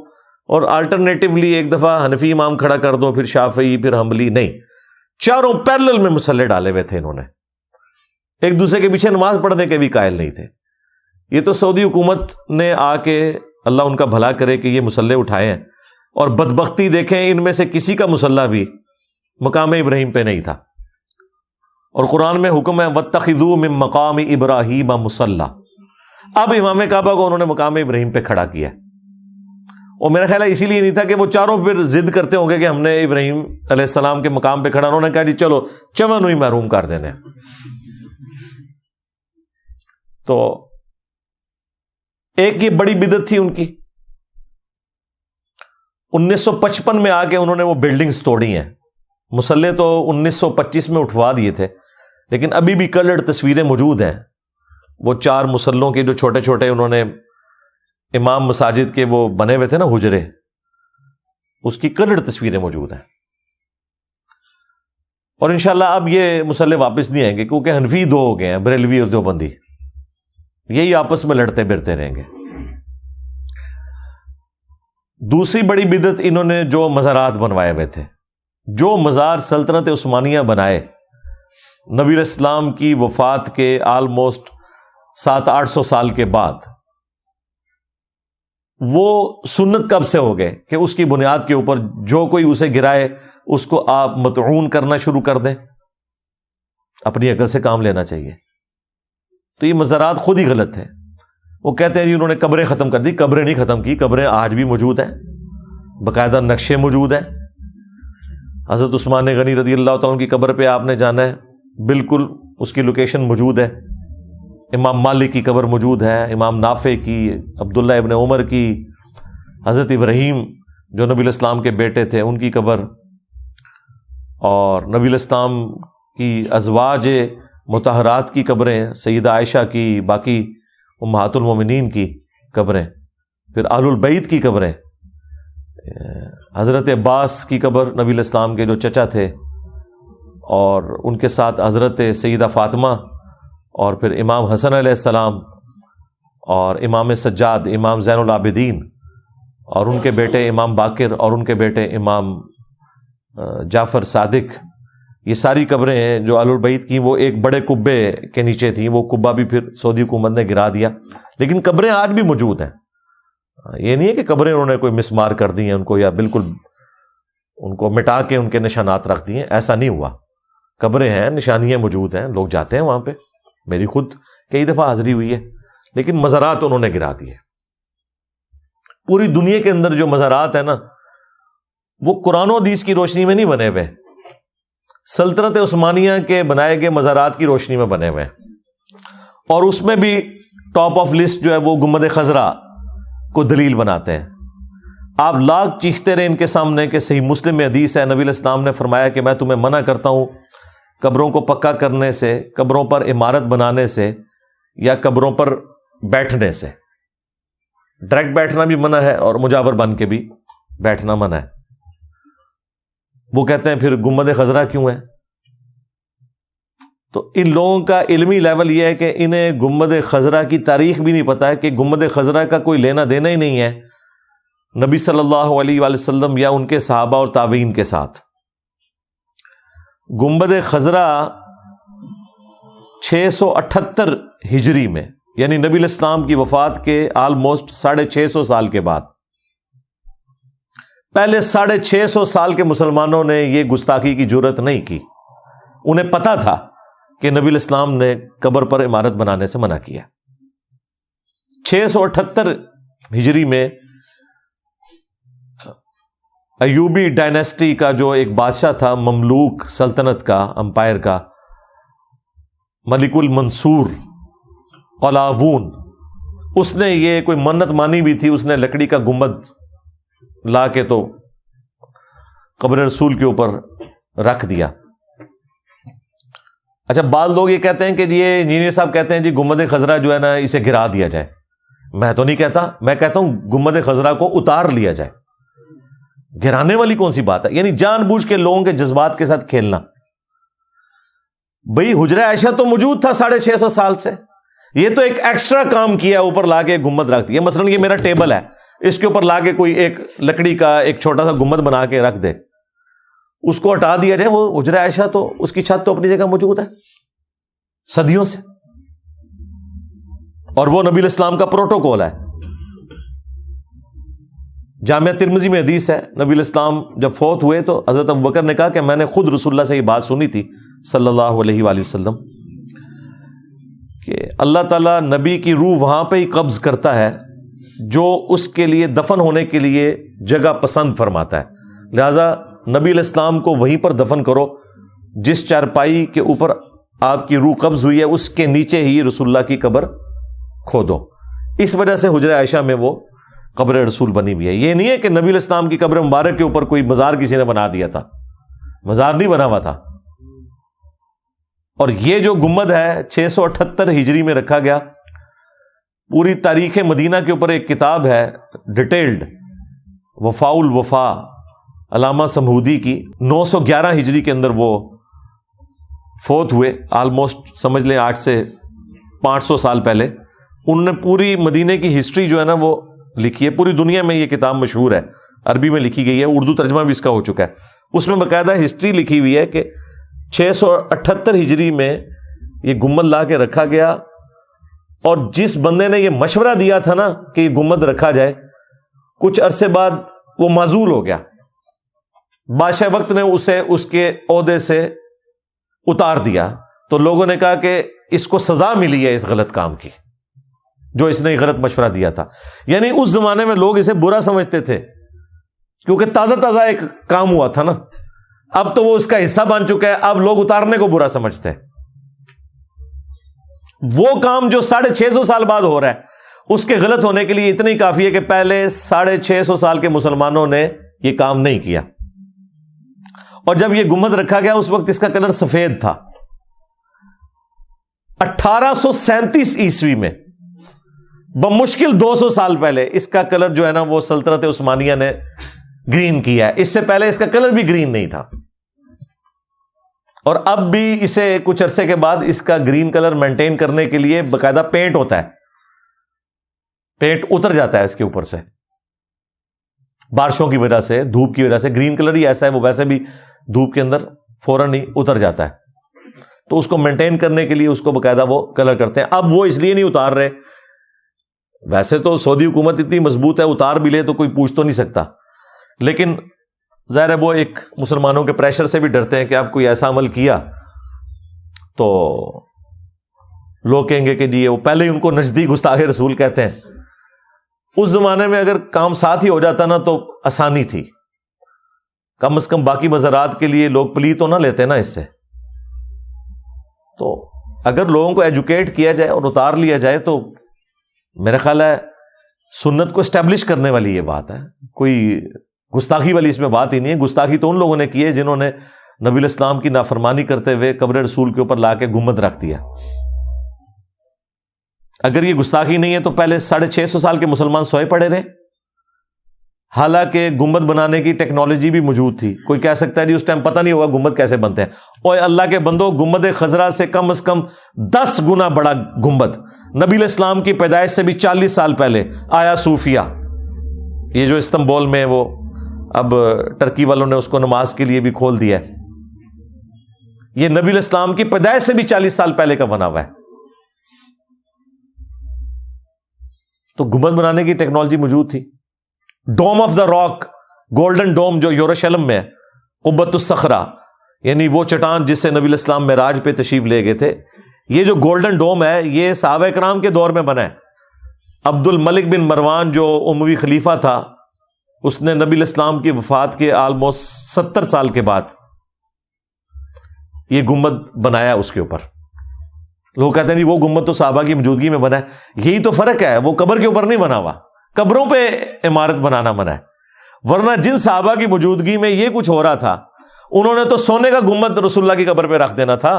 اور آلٹرنیٹیولی ایک دفعہ حنفی امام کھڑا کر دو، پھر شافعی، پھر حنبلی۔ نہیں، چاروں پیرلل میں مسلح ڈالے ہوئے تھے انہوں نے، ایک دوسرے کے پیچھے نماز پڑھنے کے بھی قائل نہیں تھے۔ یہ تو سعودی حکومت نے آ کے، اللہ ان کا بھلا کرے، کہ یہ مسلح اٹھائے ہیں، اور بدبختی دیکھیں ان میں سے کسی کا مسلح بھی مقام ابراہیم پہ نہیں تھا، اور قرآن میں حکم ہے وَاتَّخِذُوا مِن مَقَامِ إِبْرَاهِيمَ مُصَلًّى۔ اب امام کعبہ کو انہوں نے مقام ابراہیم پہ کھڑا کیا، اور میرا خیال ہے اسی لیے نہیں تھا کہ وہ چاروں پھر ضد کرتے ہوں گے کہ ہم نے ابراہیم علیہ السلام کے مقام پہ کھڑا، انہوں نے کہا جی چلو چمن ہوئی محروم کر دینے۔ تو ایک یہ بڑی بدعت تھی ان کی، 1955 میں آ کے انہوں نے وہ بلڈنگز توڑی ہیں۔ مسلح تو 1925 میں اٹھوا دیے تھے، لیکن ابھی بھی کلرڈ تصویریں موجود ہیں، وہ 4 مسلوں کے جو چھوٹے چھوٹے انہوں نے امام مساجد کے وہ بنے ہوئے تھے نا حجرے، اس کی کلرڈ تصویریں موجود ہیں۔ اور انشاءاللہ اب یہ مسلح واپس نہیں آئیں گے، کیونکہ حنفی 2 ہو گئے ہیں، بریلوی اور دیوبندی، یہی آپس میں لڑتے پھرتے رہیں گے۔ دوسری بڑی بدعت انہوں نے جو مزارات بنوائے ہوئے تھے، جو مزار سلطنت عثمانیہ بنائے نبی الاسلام کی وفات کے آلموسٹ 700-800 سال کے بعد، وہ سنت کب سے ہو گئے کہ اس کی بنیاد کے اوپر جو کوئی اسے گرائے اس کو آپ مطعون کرنا شروع کر دیں؟ اپنی عقل سے کام لینا چاہیے۔ تو یہ مزارات خود ہی غلط ہے۔ وہ کہتے ہیں جی انہوں نے قبریں ختم کر دی، قبریں نہیں ختم کی، قبریں آج بھی موجود ہیں، باقاعدہ نقشے موجود ہیں۔ حضرت عثمان غنی رضی اللہ تعالیٰ عنہ کی قبر پہ آپ نے جانا ہے، بالکل اس کی لوکیشن موجود ہے۔ امام مالک کی قبر موجود ہے، امام نافع کی، عبداللہ ابن عمر کی، حضرت ابراہیم جو نبی الاسلام کے بیٹے تھے ان کی قبر، اور نبی الاسلام کی ازواج مطہرات کی قبریں، سیدہ عائشہ کی، باقی امہات المومنین کی قبریں، پھر اہل البیت کی قبریں، حضرت عباس کی قبر نبی الاسلام کے جو چچا تھے، اور ان کے ساتھ حضرت سیدہ فاطمہ، اور پھر امام حسن علیہ السلام، اور امام سجاد، امام زین العابدین، اور ان کے بیٹے امام باقر، اور ان کے بیٹے امام جعفر صادق۔ یہ ساری قبریں ہیں جو اہل البیت کی، وہ ایک بڑے قبے کے نیچے تھیں، وہ قبہ بھی پھر سعودی حکومت نے گرا دیا، لیکن قبریں آج بھی موجود ہیں۔ یہ نہیں ہے کہ قبریں انہوں نے کوئی مسمار کر دی ہیں ان کو، یا بالکل ان کو مٹا کے ان کے نشانات رکھ دیے، ایسا نہیں ہوا۔ قبریں ہیں، نشانیاں موجود ہیں، لوگ جاتے ہیں وہاں پہ، میری خود کئی دفعہ حاضری ہوئی ہے، لیکن مزارات انہوں نے گرا دیے۔ پوری دنیا کے اندر جو مزارات ہیں نا، وہ قرآن و حدیث کی روشنی میں نہیں بنے ہوئے، سلطنت عثمانیہ کے بنائے گئے مزارات کی روشنی میں بنے ہوئے ہیں۔ اور اس میں بھی ٹاپ آف لسٹ جو ہے وہ گنبد خضرا کو دلیل بناتے ہیں۔ آپ لاکھ چیختے رہے ان کے سامنے کہ صحیح مسلم میں حدیث ہے، نبی الاسلام نے فرمایا کہ میں تمہیں منع کرتا ہوں قبروں کو پکا کرنے سے، قبروں پر عمارت بنانے سے، یا قبروں پر بیٹھنے سے۔ ڈائریکٹ بیٹھنا بھی منع ہے، اور مجاور بن کے بھی بیٹھنا منع ہے۔ وہ کہتے ہیں پھر گنبد خضرا کیوں ہے؟ تو ان لوگوں کا علمی لیول یہ ہے کہ انہیں گنبد خضرا کی تاریخ بھی نہیں پتا ہے، کہ گنبد خضرا کا کوئی لینا دینا ہی نہیں ہے نبی صلی اللہ علیہ وآلہ وسلم یا ان کے صحابہ اور تابعین کے ساتھ۔ گنبد خضرا 678 ہجری میں، یعنی نبی الاسلام کی وفات کے آلموسٹ 650 سال کے بعد، پہلے 650 سال کے مسلمانوں نے یہ گستاخی کی جرت نہیں کی۔ انہیں پتا تھا کہ نبی الاسلام نے قبر پر عمارت بنانے سے منع کیا۔ 678 ہجری میں ایوبی ڈائنیسٹی کا جو ایک بادشاہ تھا، مملوک سلطنت کا، امپائر کا، ملک المنصور قلاوون، اس نے یہ کوئی منت مانی بھی تھی، اس نے لکڑی کا گنبد لا کے تو قبر رسول کے اوپر رکھ دیا۔ اچھا، بعض لوگ یہ کہتے ہیں کہ یہ انجینئر صاحب کہتے ہیں جی گنبد خضرا جو ہے نا اسے گرا دیا جائے، میں تو نہیں کہتا، میں کہتا ہوں گنبد خضرا کو اتار لیا جائے، گرانے والی کون سی بات ہے؟ یعنی جان بوجھ کے لوگوں کے جذبات کے ساتھ کھیلنا. بھئی حجرہ عائشہ تو موجود تھا 650 سال سے، یہ تو ایک ایکسٹرا کام کیا اوپر لا کے گنبد رکھ دیا. مثلا یہ میرا ٹیبل ہے، اس کے اوپر لا کے کوئی ایک لکڑی کا ایک چھوٹا سا گنبد بنا کے رکھ دے، اس کو ہٹا دیا جائے، وہ حجرہ عائشہ تو اس کی چھت تو اپنی جگہ موجود ہے صدیوں سے، اور وہ نبی الاسلام کا پروٹوکول ہے. جامعہ ترمذی میں حدیث ہے، نبی الاسلام جب فوت ہوئے تو حضرت ابوبکر نے کہا کہ میں نے خود رسول اللہ سے یہ بات سنی تھی صلی اللہ علیہ وآلہ وسلم کہ اللہ تعالیٰ نبی کی روح وہاں پہ ہی قبض کرتا ہے جو اس کے لیے دفن ہونے کے لیے جگہ پسند فرماتا ہے، لہذا نبی الاسلام کو وہیں پر دفن کرو، جس چارپائی کے اوپر آپ کی روح قبض ہوئی ہے اس کے نیچے ہی رسول اللہ کی قبر کھودو. اس وجہ سے حجرہ عائشہ میں وہ قبر رسول بنی ہوئی ہے. یہ نہیں ہے کہ نبی الاسلام کی قبر مبارک کے اوپر کوئی مزار کسی نے بنا دیا تھا، مزار نہیں بنا ہوا تھا. اور یہ جو گنبد ہے 678 ہجری میں رکھا گیا. پوری تاریخ مدینہ کے اوپر ایک کتاب ہے ڈیٹیلڈ، وفاء الوفا، علامہ سمہودی کی، 911 ہجری کے اندر وہ فوت ہوئے، آلموسٹ سمجھ لیں 8 سے 500 سال پہلے. انہوں نے پوری مدینے کی ہسٹری جو ہے نا وہ لکھی ہے. پوری دنیا میں یہ کتاب مشہور ہے، عربی میں لکھی گئی ہے، اردو ترجمہ بھی اس کا ہو چکا ہے. اس میں باقاعدہ ہسٹری لکھی ہوئی ہے کہ 678 ہجری میں یہ گنبد لا کے رکھا گیا، اور جس بندے نے یہ مشورہ دیا تھا نا کہ یہ گنبد رکھا جائے، کچھ عرصے بعد وہ معزول ہو گیا. بادشاہ وقت نے اسے اس کے عہدے سے اتار دیا، تو لوگوں نے کہا کہ اس کو سزا ملی ہے اس غلط کام کی جو اس نے غلط مشورہ دیا تھا. یعنی اس زمانے میں لوگ اسے برا سمجھتے تھے کیونکہ تازہ تازہ ایک کام ہوا تھا نا. اب تو وہ اس کا حصہ بن چکا ہے، اب لوگ اتارنے کو برا سمجھتے ہیں. وہ کام جو 650 سال بعد ہو رہا ہے اس کے غلط ہونے کے لیے اتنا ہی کافی ہے کہ پہلے 650 سال کے مسلمانوں نے یہ کام نہیں کیا. اور جب یہ گنبد رکھا گیا اس وقت اس کا کلر سفید تھا. 1837 عیسوی میں بمشکل 200 سال پہلے اس کا کلر جو ہے نا وہ سلطنت عثمانیہ نے گرین کیا ہے. اس سے پہلے اس کا کلر بھی گرین نہیں تھا، اور اب بھی اسے کچھ عرصے کے بعد اس کا گرین کلر مینٹین کرنے کے لیے باقاعدہ پینٹ ہوتا ہے. پینٹ اتر جاتا ہے اس کے اوپر سے بارشوں کی وجہ سے، دھوپ کی وجہ سے. گرین کلر ہی ایسا ہے، وہ ویسے بھی دھوپ کے اندر فوراً ہی اتر جاتا ہے. تو اس کو مینٹین کرنے کے لیے اس کو باقاعدہ وہ کلر کرتے ہیں. اب وہ اس لیے نہیں اتار رہے، ویسے تو سعودی حکومت اتنی مضبوط ہے، اتار بھی لے تو کوئی پوچھ تو نہیں سکتا، لیکن ظاہر ہے وہ ایک مسلمانوں کے پریشر سے بھی ڈرتے ہیں کہ آپ کوئی ایسا عمل کیا تو لوگ کہیں گے کہ جی وہ پہلے ہی ان کو نزدیک گستاخ رسول کہتے ہیں. اس زمانے میں اگر کام ساتھ ہی ہو جاتا نا تو آسانی تھی، کم از کم باقی مزارات کے لیے لوگ پلی تو نہ لیتے نا اس سے. تو اگر لوگوں کو ایجوکیٹ کیا جائے اور اتار لیا جائے تو میرا خیال ہے سنت کو اسٹیبلش کرنے والی یہ بات ہے، کوئی گستاخی والی اس میں بات ہی نہیں ہے. گستاخی تو ان لوگوں نے کی ہے جنہوں نے نبی الاسلام کی نافرمانی کرتے ہوئے قبر رسول کے اوپر لا کے گنبد رکھ دیا. اگر یہ گستاخی نہیں ہے تو پہلے 650 سال کے مسلمان سوئے پڑے رہے، حالانکہ گنبد بنانے کی ٹیکنالوجی بھی موجود تھی. کوئی کہہ سکتا ہے جی اس ٹائم پتہ نہیں ہوگا گنبد کیسے بنتے ہیں. اوے اللہ کے بندو، گنبد خضرا سے کم از کم 10 گنا بڑا گنبد نبی الاسلام کی پیدائش سے بھی 40 سال پہلے آیا صوفیہ، یہ جو استنبول میں وہ اب ٹرکی والوں نے اس کو نماز کے لیے بھی کھول دیا ہے، یہ نبی الاسلام کی پیدائش سے بھی 40 سال پہلے کا بنا ہوا ہے. تو گنبد بنانے کی ٹیکنالوجی موجود تھی. ڈوم آف دا راک، گولڈن ڈوم جو یروشلم میں ہے، قبۃ الصخرہ یعنی وہ چٹان جس سے نبی الاسلام معراج پہ تشریف لے گئے تھے، یہ جو گولڈن ڈوم ہے یہ صحابہ کرام کے دور میں بنا ہے. عبد الملک بن مروان جو اموی خلیفہ تھا، اس نے نبی الاسلام کی وفات کے آلموسٹ 70 سال کے بعد یہ گنبد بنایا. اس کے اوپر لوگ کہتے ہیں نہیں وہ گنبد تو صحابہ کی موجودگی میں بنا ہے. یہی تو فرق ہے، وہ قبر کے اوپر نہیں بنا ہوا، قبروں پہ عمارت بنانا منع ہے. ورنہ جن صحابہ کی موجودگی میں یہ کچھ ہو رہا تھا انہوں نے تو سونے کا گنبد رسول اللہ کی قبر پہ رکھ دینا تھا.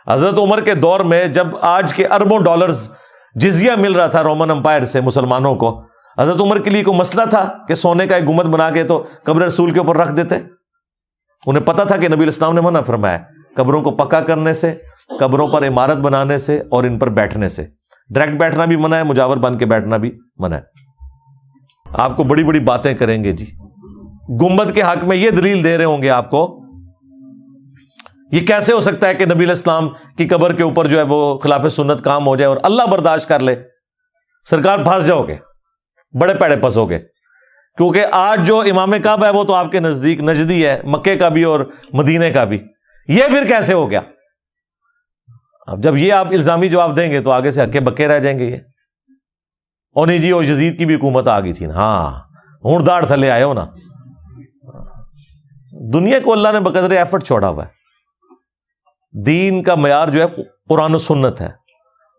حضرت عمر کے دور میں جب آج کے اربوں ڈالرز جزیہ مل رہا تھا رومن امپائر سے مسلمانوں کو، حضرت عمر کے لیے کوئی مسئلہ تھا کہ سونے کا ایک گنبد بنا کے تو قبر رسول کے اوپر رکھ دیتے؟ انہیں پتا تھا کہ نبی علیہ السلام نے منع فرمایا قبروں کو پکا کرنے سے، قبروں پر عمارت بنانے سے اور ان پر بیٹھنے سے۔ ڈائریکٹ بیٹھنا بھی منع ہے، مجاور بن کے بیٹھنا بھی منع ہے۔ آپ کو بڑی بڑی باتیں کریں گے جی، گنبد کے حق میں یہ دلیل دے رہے ہوں گے آپ کو، یہ کیسے ہو سکتا ہے کہ نبی علیہ السلام کی قبر کے اوپر جو ہے وہ خلاف سنت کام ہو جائے اور اللہ برداشت کر لے؟ سرکار پھنس جاؤ گے، بڑے پیڑے پھنسو گے، کیونکہ آج جو امام کعبہ ہے وہ تو آپ کے نزدیک نجدی ہے، مکے کا بھی اور مدینے کا بھی، یہ پھر کیسے ہو گیا؟ اب جب یہ آپ الزامی جواب دیں گے تو آگے سے ہکے بکے رہ جائیں گے یہ، اور نہیں جی وہ یزید کی بھی حکومت آ گئی تھی نا، ہاں ہونٹ داڑھ تھلے آئے ہو نا۔ دنیا کو اللہ نے بقدر ایفرٹ چھوڑا ہوا ہے، دین کا معیار جو ہے قرآن و سنت ہے،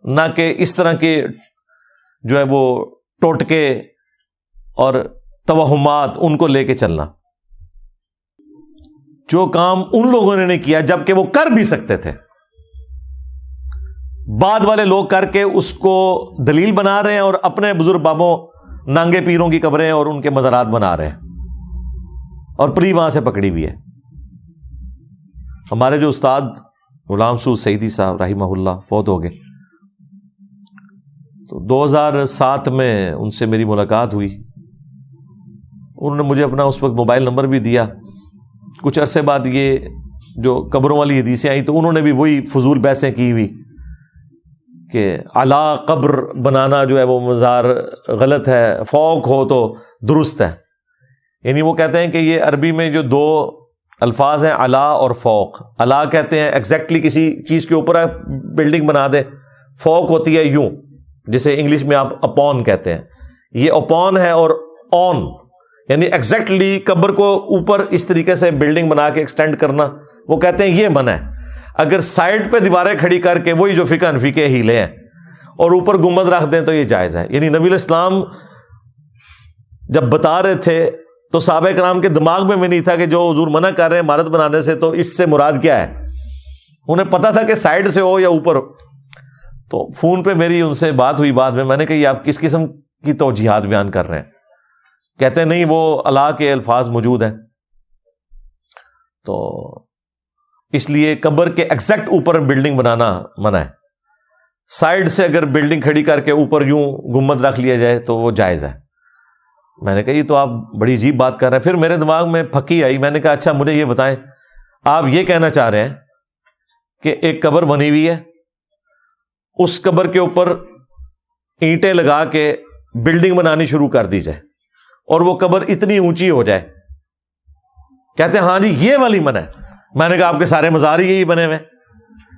نہ کہ اس طرح کے جو ہے وہ ٹوٹکے اور توہمات ان کو لے کے چلنا۔ جو کام ان لوگوں نے نہیں کیا جبکہ وہ کر بھی سکتے تھے، بعد والے لوگ کر کے اس کو دلیل بنا رہے ہیں اور اپنے بزرگ بابوں نانگے پیروں کی قبریں اور ان کے مزارات بنا رہے ہیں، اور پری وہاں سے پکڑی ہوئی ہے۔ ہمارے جو استاد غلام سعود سعیدی صاحب رحمہ اللہ فوت ہو گئے، تو 2007 میں ان سے میری ملاقات ہوئی، انہوں نے مجھے اپنا اس وقت موبائل نمبر بھی دیا۔ کچھ عرصے بعد یہ جو قبروں والی حدیثیں آئیں تو انہوں نے بھی وہی فضول بحثیں کی ہوئی کہ اعلی قبر بنانا جو ہے وہ مزار غلط ہے، فوق ہو تو درست ہے۔ یعنی وہ کہتے ہیں کہ یہ عربی میں جو دو الفاظ ہیں اعلی اور فوق، اعلی کہتے ہیں ایگزیکٹلی کسی چیز کے اوپر بلڈنگ بنا دے، فوق ہوتی ہے یوں، جسے انگلش میں آپ اپون کہتے ہیں، یہ اپون ہے، اور آن یعنی ایگزیکٹلی قبر کو اوپر اس طریقے سے بلڈنگ بنا کے ایکسٹینڈ کرنا، وہ کہتے ہیں یہ منع ہے۔ اگر سائڈ پہ دیواریں کھڑی کر کے وہی جو فقہ حنفی کے ہیلے ہیں اور اوپر گنبد رکھ دیں تو یہ جائز ہے۔ یعنی نبی علیہ السلام جب بتا رہے تھے تو صحابہ کرام کے دماغ میں نہیں تھا کہ جو حضور منع کر رہے ہیں عمارت بنانے سے تو اس سے مراد کیا ہے، انہیں پتا تھا کہ سائڈ سے ہو یا اوپر ہو۔ تو فون پہ میری ان سے بات ہوئی، بعد میں نے کہا یہ آپ کس قسم کی توجیحات بیان کر رہے ہیں؟ کہتے ہیں نہیں وہ اللہ کے الفاظ موجود ہیں، تو اس لیے قبر کے ایگزیکٹ اوپر بلڈنگ بنانا منع ہے، سائڈ سے اگر بلڈنگ کھڑی کر کے اوپر یوں گنبد رکھ لیا جائے تو وہ جائز ہے۔ میں نے کہا یہ تو آپ بڑی عجیب بات کر رہے ہیں۔ پھر میرے دماغ میں پھکی آئی، میں نے کہا اچھا مجھے یہ بتائیں، آپ یہ کہنا چاہ رہے ہیں کہ ایک قبر بنی ہوئی ہے، اس قبر کے اوپر اینٹیں لگا کے بلڈنگ بنانی شروع کر دی جائے اور وہ قبر اتنی اونچی ہو جائے؟ کہتے ہیں ہاں جی یہ والی منع ہے۔ میں نے کہا آپ کے سارے مزار ہی یہی بنے ہوئے،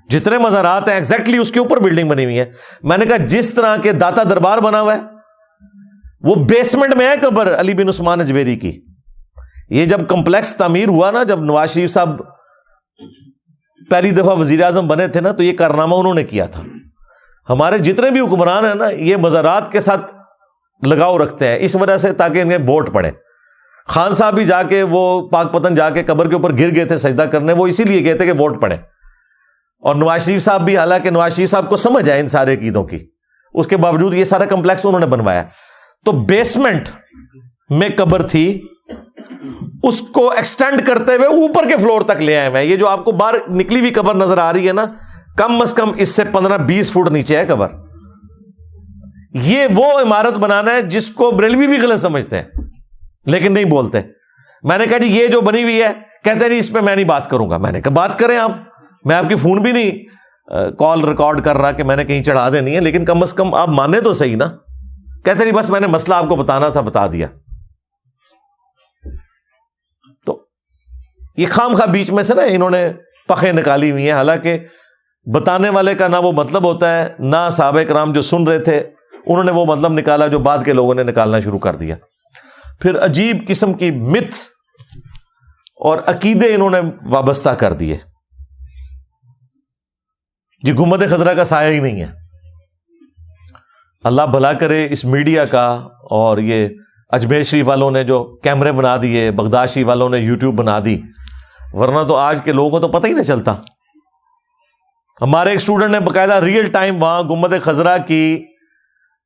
جتنے مزارات ہیں ایگزیکٹلی اس کے اوپر بلڈنگ بنی ہوئی ہے۔ میں نے کہا جس طرح کے داتا دربار بنا ہوا ہے وہ بیسمنٹ میں ہے قبر علی بن عثمان اجویری کی۔ یہ جب کمپلیکس تعمیر ہوا نا، جب نواز شریف صاحب پہلی دفعہ وزیر اعظم بنے تھے نا، تو یہ کارنامہ انہوں نے کیا تھا۔ ہمارے جتنے بھی حکمران ہیں نا یہ مزارات کے ساتھ لگاؤ رکھتے ہیں اس وجہ سے تاکہ انہیں ووٹ پڑے۔ خان صاحب بھی جا کے وہ پاک پتن جا کے قبر کے اوپر گر گئے تھے سجدہ کرنے، وہ اسی لیے گئے تھے کہ ووٹ پڑے۔ اور نواز شریف صاحب بھی، حالانکہ نواز شریف صاحب کو سمجھ آئے ان سارے عقیدوں کی، اس کے باوجود یہ سارا کمپلیکس انہوں نے بنوایا۔ تو بیسمنٹ میں قبر تھی، اس کو ایکسٹینڈ کرتے ہوئے اوپر کے فلور تک لے آئے ہیں۔ یہ جو آپ کو باہر نکلی ہوئی قبر نظر آ رہی ہے نا، کم از کم اس سے 15-20 فٹ نیچے ہے قبر۔ یہ وہ عمارت بنانا ہے جس کو بریلوی بھی غلط سمجھتے ہیں لیکن نہیں بولتے۔ میں نے کہا جی یہ جو بنی ہوئی ہے، کہتے ہیں نہیں اس پہ میں نہیں بات کروں گا۔ میں نے کہا بات کریں آپ، میں آپ کی فون بھی نہیں کال ریکارڈ کر رہا کہ میں نے کہیں چڑھا دینی ہے، لیکن کم از کم آپ مانے تو صحیح نا۔ کہتے نہیں بس میں نے مسئلہ آپ کو بتانا تھا، بتا دیا۔ تو یہ خام خواہ بیچ میں سے نا انہوں نے پخیں نکالی ہوئی ہیں، حالانکہ بتانے والے کا نہ وہ مطلب ہوتا ہے، نہ صحابہ کرام جو سن رہے تھے انہوں نے وہ مطلب نکالا جو بعد کے لوگوں نے نکالنا شروع کر دیا۔ پھر عجیب قسم کی متھ اور عقیدے انہوں نے وابستہ کر دیے۔ جی گنبد خضرا کا سایہ ہی نہیں ہے۔ اللہ بھلا کرے اس میڈیا کا، اور یہ اجمیر شریف والوں نے جو کیمرے بنا دیے، بغداد شریف والوں نے یوٹیوب بنا دی، ورنہ تو آج کے لوگوں کو تو پتہ ہی نہیں چلتا۔ ہمارے ایک اسٹوڈنٹ نے باقاعدہ ریئل ٹائم وہاں گنبد خضرا کی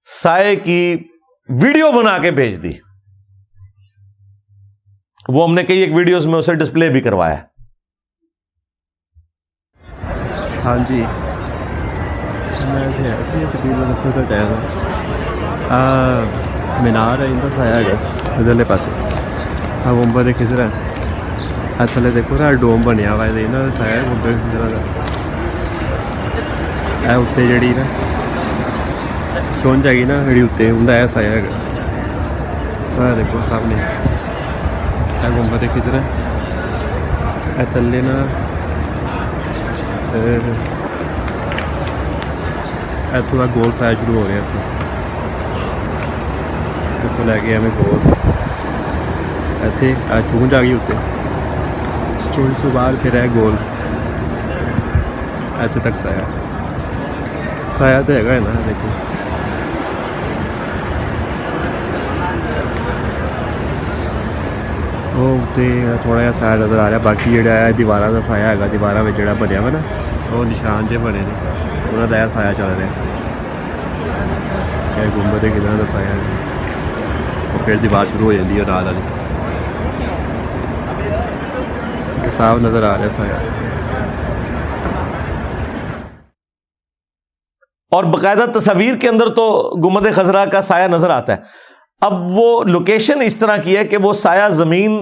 سائے کی ویڈیو بنا کے بھیج دی. وہ ہم نے کئی ایک ویڈیوز میں اسے ڈسپلے بھی کروایا. ہاں جی میں تقریباً اس کا ٹائم مینار ہے ان کا سایہ ہے ادھرلے پاسے. ہاں گنبد خضرا ہے تھلے دیکھو نا ڈوم بنیا ہوا ہے یہاں کا سایہ ہے گنبد خضرا کا. اتنے جڑی نا چونج آئی نا جڑی اتنے ان کا یہ سایہ ہے. دیکھو سامنے گنبد خضرا تھلے نا اتوں کا گول سایہ شروع ہو گیا. اتوں لے کے ہمیں گول اتنے چونج آ گئی اتنے چونج تو بعد پھر ہے گول اتنے تک سایہ سایہ تو ہے نا. دیکھو وہ اتنے تھوڑا جہا سایہ نظر آ رہا. باقی جہاں ہے دیواروں کا سایہ ہے دیواروں میں جہاں بنیا وا نا وہ نشان جہ بنے نے انہوں کا یہ سایہ چل رہا. یہ گنبد خضرا کا سایہ ہے اور پھر دیوار شروع ہو جاتی ہے رات والی. صاف نظر آ رہا ہے سایہ. اور باقاعدہ تصاویر کے اندر تو گنبد خضرا کا سایہ نظر آتا ہے. اب وہ لوکیشن اس طرح کی ہے کہ وہ سایہ زمین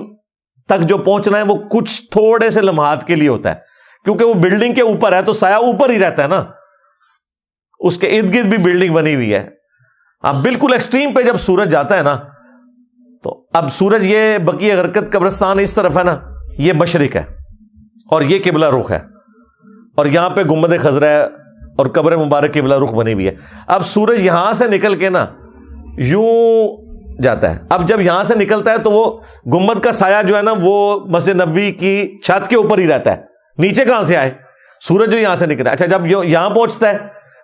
تک جو پہنچنا ہے وہ کچھ تھوڑے سے لمحات کے لیے ہوتا ہے کیونکہ وہ بلڈنگ کے اوپر ہے تو سایہ اوپر ہی رہتا ہے نا. اس کے ارد گرد بھی بلڈنگ بنی ہوئی ہے. اب بالکل ایکسٹریم پہ جب سورج جاتا ہے نا تو اب سورج یہ بقیہ غرقت قبرستان اس طرف ہے نا یہ مشرق ہے اور یہ قبلہ رخ ہے اور یہاں پہ گنبد خضرا ہے اور قبر مبارک قبلہ رخ بنی ہوئی ہے. اب سورج یہاں سے نکل کے نا یوں جاتا ہے. اب جب یہاں سے نکلتا ہے تو وہ گنبد کا سایہ جو ہے نا وہ مسجد نبوی کی چھت کے اوپر ہی رہتا ہے. نیچے کہاں سے آئے سورج جو یہاں سے نکلا. اچھا جب یہاں پہنچتا ہے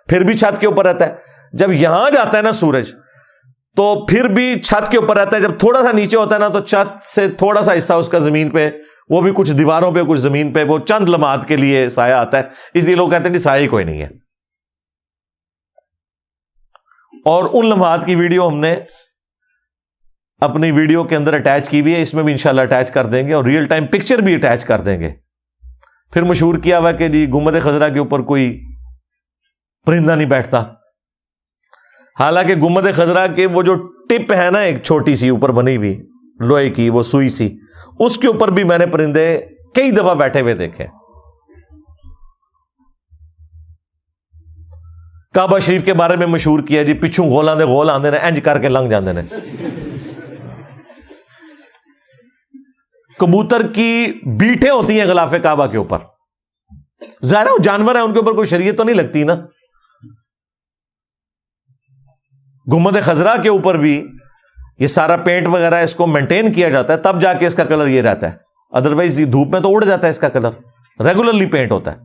پھر بھی چھت کے اوپر رہتا ہے. جب یہاں جاتا ہے نا سورج تو پھر بھی چھت کے اوپر رہتا ہے. جب تھوڑا سا نیچے ہوتا ہے نا تو چھت سے تھوڑا سا حصہ اس کا زمین پہ وہ بھی کچھ دیواروں پہ کچھ زمین پہ وہ چند لمحات کے لیے سایہ آتا ہے. اس لیے لوگ کہتے ہیں کہ سایہ کوئی نہیں ہے. اور ان لمحات کی ویڈیو ہم نے اپنی ویڈیو کے اندر اٹیچ کی ہوئی ہے. اس میں بھی انشاءاللہ اٹیچ کر دیں گے اور ریئل ٹائم پکچر بھی اٹیچ کر دیں گے. پھر مشہور کیا ہوا کہ جی گنبد خضرا کے اوپر کوئی پرندہ نہیں بیٹھتا. حالانکہ گنبد خضرا کے وہ جو ٹپ ہے نا ایک چھوٹی سی اوپر بنی ہوئی لوہے کی وہ سوئی سی اس کے اوپر بھی میں نے پرندے کئی دفعہ بیٹھے ہوئے دیکھے. کعبہ شریف کے بارے میں مشہور کیا جی پچھوں گولاں دے گول آندے نے انج کر کے لنگ جاندے نے. کبوتر کی بیٹیں ہوتی ہیں غلاف کعبہ کے اوپر. ظاہر ہے وہ جانور ہیں ان کے اوپر کوئی شریعت تو نہیں لگتی نا. گنبد خضرا کے اوپر بھی یہ سارا پینٹ وغیرہ اس کو مینٹین کیا جاتا ہے تب جا کے اس کا کلر یہ رہتا ہے. ادروائز دھوپ میں تو اڑ جاتا ہے اس کا کلر. ریگولرلی پینٹ ہوتا ہے.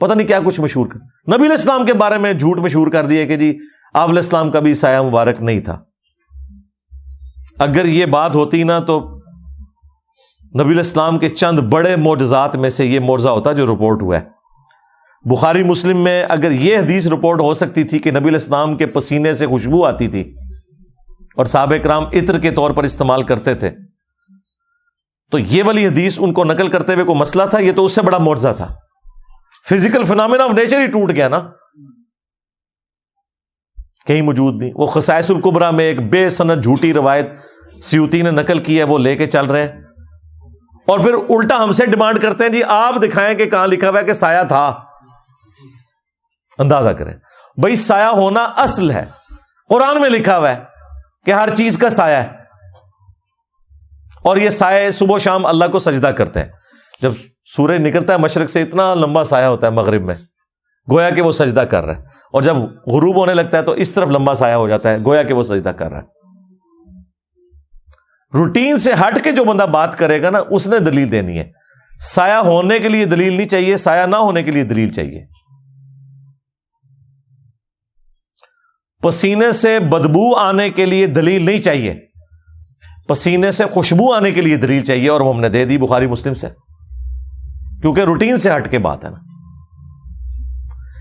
پتہ نہیں کیا کچھ مشہور کر نبی علیہ السلام کے بارے میں جھوٹ مشہور کر دیا کہ جی آپ علیہ السلام کا بھی سایہ مبارک نہیں تھا. اگر یہ بات ہوتی نا تو نبی علیہ السلام کے چند بڑے معجزات میں سے یہ معجزہ ہوتا جو رپورٹ ہوا ہے. بخاری مسلم میں اگر یہ حدیث رپورٹ ہو سکتی تھی کہ نبی علیہ السلام کے پسینے سے خوشبو آتی تھی اور صحابہ کرام عطر کے طور پر استعمال کرتے تھے تو یہ والی حدیث ان کو نقل کرتے ہوئے کوئی مسئلہ تھا؟ یہ تو اس سے بڑا معجزہ تھا. فزیکل فینومینا آف نیچر ہی ٹوٹ گیا نا, کہیں موجود نہیں. وہ خصائص الکبریٰ میں ایک بے سند جھوٹی روایت سیوطی نے نقل کی ہے, وہ لے کے چل رہے ہیں اور پھر الٹا ہم سے ڈیمانڈ کرتے ہیں جی آپ دکھائیں کہ کہاں لکھا ہوا ہے کہ سایہ تھا. اندازہ کریں بھائی سایہ ہونا اصل ہے, قرآن میں لکھا ہوا ہے کہ ہر چیز کا سایہ ہے اور یہ سایہ صبح و شام اللہ کو سجدہ کرتے ہیں. جب سورج نکلتا ہے مشرق سے اتنا لمبا سایہ ہوتا ہے مغرب میں, گویا کہ وہ سجدہ کر رہا ہے, اور جب غروب ہونے لگتا ہے تو اس طرف لمبا سایہ ہو جاتا ہے, گویا کہ وہ سجدہ کر رہا ہے. روٹین سے ہٹ کے جو بندہ بات کرے گا نا اس نے دلیل دینی ہے. سایہ ہونے کے لیے دلیل نہیں چاہیے, سایہ نہ ہونے کے لیے دلیل چاہیے. پسینے سے بدبو آنے کے لیے دلیل نہیں چاہیے, پسینے سے خوشبو آنے کے لیے دلیل چاہیے, اور وہ ہم نے دے دی بخاری مسلم سے, کیونکہ روٹین سے ہٹ کے بات ہے نا.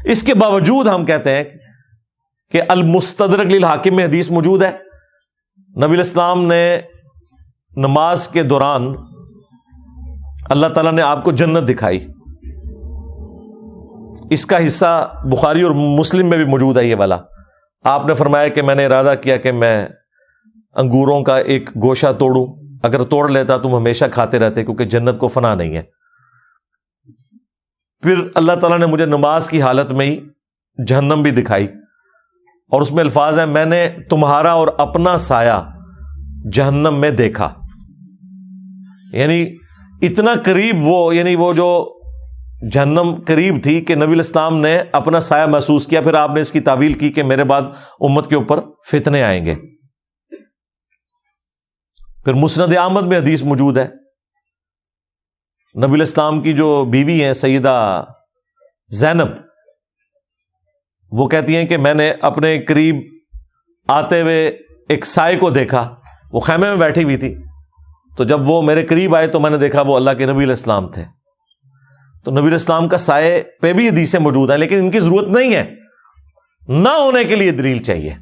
اس کے باوجود ہم کہتے ہیں کہ المستدرک للحاکم میں حدیث موجود ہے، نبی الاسلام نے نماز کے دوران اللہ تعالیٰ نے آپ کو جنت دکھائی. اس کا حصہ بخاری اور مسلم میں بھی موجود ہے یہ والا. آپ نے فرمایا کہ میں نے ارادہ کیا کہ میں انگوروں کا ایک گوشہ توڑوں، اگر توڑ لیتا تم ہمیشہ کھاتے رہتے، کیونکہ جنت کو فنا نہیں ہے. پھر اللہ تعالیٰ نے مجھے نماز کی حالت میں ہی جہنم بھی دکھائی، اور اس میں الفاظ ہیں میں نے تمہارا اور اپنا سایہ جہنم میں دیکھا. یعنی اتنا قریب وہ جو جہنم قریب تھی کہ نبی الاسلام نے اپنا سایہ محسوس کیا. پھر آپ نے اس کی تعویل کی کہ میرے بعد امت کے اوپر فتنے آئیں گے. پھر مسند احمد میں حدیث موجود ہے، نبی الاسلام کی جو بیوی ہیں سیدہ زینب، وہ کہتی ہیں کہ میں نے اپنے قریب آتے ہوئے ایک سائے کو دیکھا. وہ خیمے میں بیٹھی ہوئی تھی، تو جب وہ میرے قریب آئے تو میں نے دیکھا وہ اللہ کے نبی علیہ السلام تھے. تو نبی علیہ السلام کا سائے پہ بھی حدیثیں موجود ہیں، لیکن ان کی ضرورت نہیں ہے، نہ ہونے کے لیے دلیل چاہیے.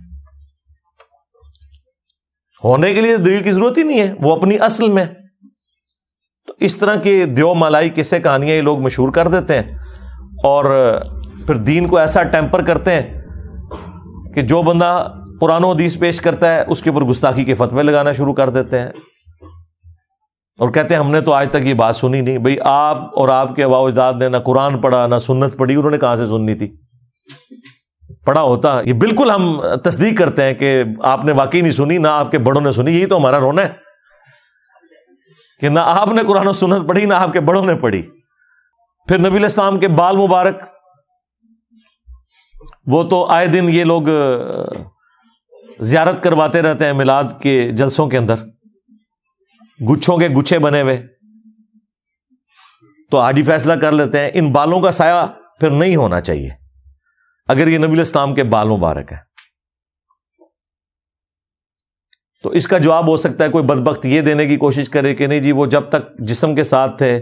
ہونے کے لیے دلیل کی ضرورت ہی نہیں ہے، وہ اپنی اصل میں. تو اس طرح کے دیو مالائی قصے کہانیاں یہ لوگ مشہور کر دیتے ہیں، اور پھر دین کو ایسا ٹیمپر کرتے ہیں کہ جو بندہ قرآن و حدیث پیش کرتا ہے اس کے اوپر گستاخی کے فتوے لگانا شروع کر دیتے ہیں، اور کہتے ہیں ہم نے تو آج تک یہ بات سنی نہیں. بھئی آپ اور آپ کے آباء و اجداد نے نہ قرآن پڑھا نہ سنت پڑھی، انہوں نے کہاں سے سننی تھی؟ پڑھا ہوتا. یہ بالکل ہم تصدیق کرتے ہیں کہ آپ نے واقعی نہیں سنی، نہ آپ کے بڑوں نے سنی. یہی تو ہمارا رونا ہے کہ نہ آپ نے قرآن و سنت پڑھی نہ آپ کے بڑوں نے پڑھی. پھر نبی علیہ السلام کے بال مبارک، وہ تو آئے دن یہ لوگ زیارت کرواتے رہتے ہیں میلاد کے جلسوں کے اندر، گچھوں کے گچھے بنے ہوئے. تو آج ہی فیصلہ کر لیتے ہیں ان بالوں کا سایہ پھر نہیں ہونا چاہیے اگر یہ نبی علیہ السلام کے بال مبارک ہے. تو اس کا جواب ہو سکتا ہے کوئی بدبخت یہ دینے کی کوشش کرے کہ نہیں جی وہ جب تک جسم کے ساتھ تھے،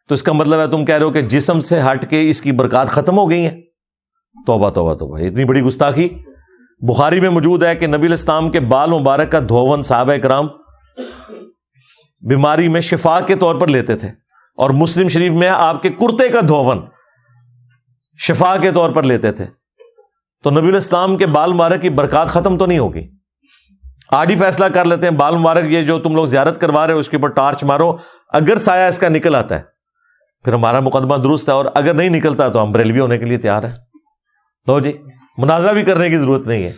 تو اس کا مطلب ہے تم کہہ رہے ہو کہ جسم سے ہٹ کے اس کی برکات ختم ہو گئی ہیں. توبہ توبہ توبہ، اتنی بڑی گستاخی. بخاری میں موجود ہے کہ نبی علیہ السلام کے بال مبارک کا دھون صحابہ کرام بیماری میں شفا کے طور پر لیتے تھے، اور مسلم شریف میں آپ کے کرتے کا دھون شفا کے طور پر لیتے تھے. تو نبی علیہ السلام کے بال مبارک کی برکات ختم تو نہیں ہوگی. آج ہی فیصلہ کر لیتے ہیں بال مبارک یہ جو تم لوگ زیارت کروا رہے ہو اس کے اوپر ٹارچ مارو، اگر سایہ اس کا نکل آتا ہے پھر ہمارا مقدمہ درست ہے، اور اگر نہیں نکلتا تو ہم بریلوی ہونے کے لیے تیار ہیں. لو جی، منازعہ بھی کرنے کی ضرورت نہیں ہے.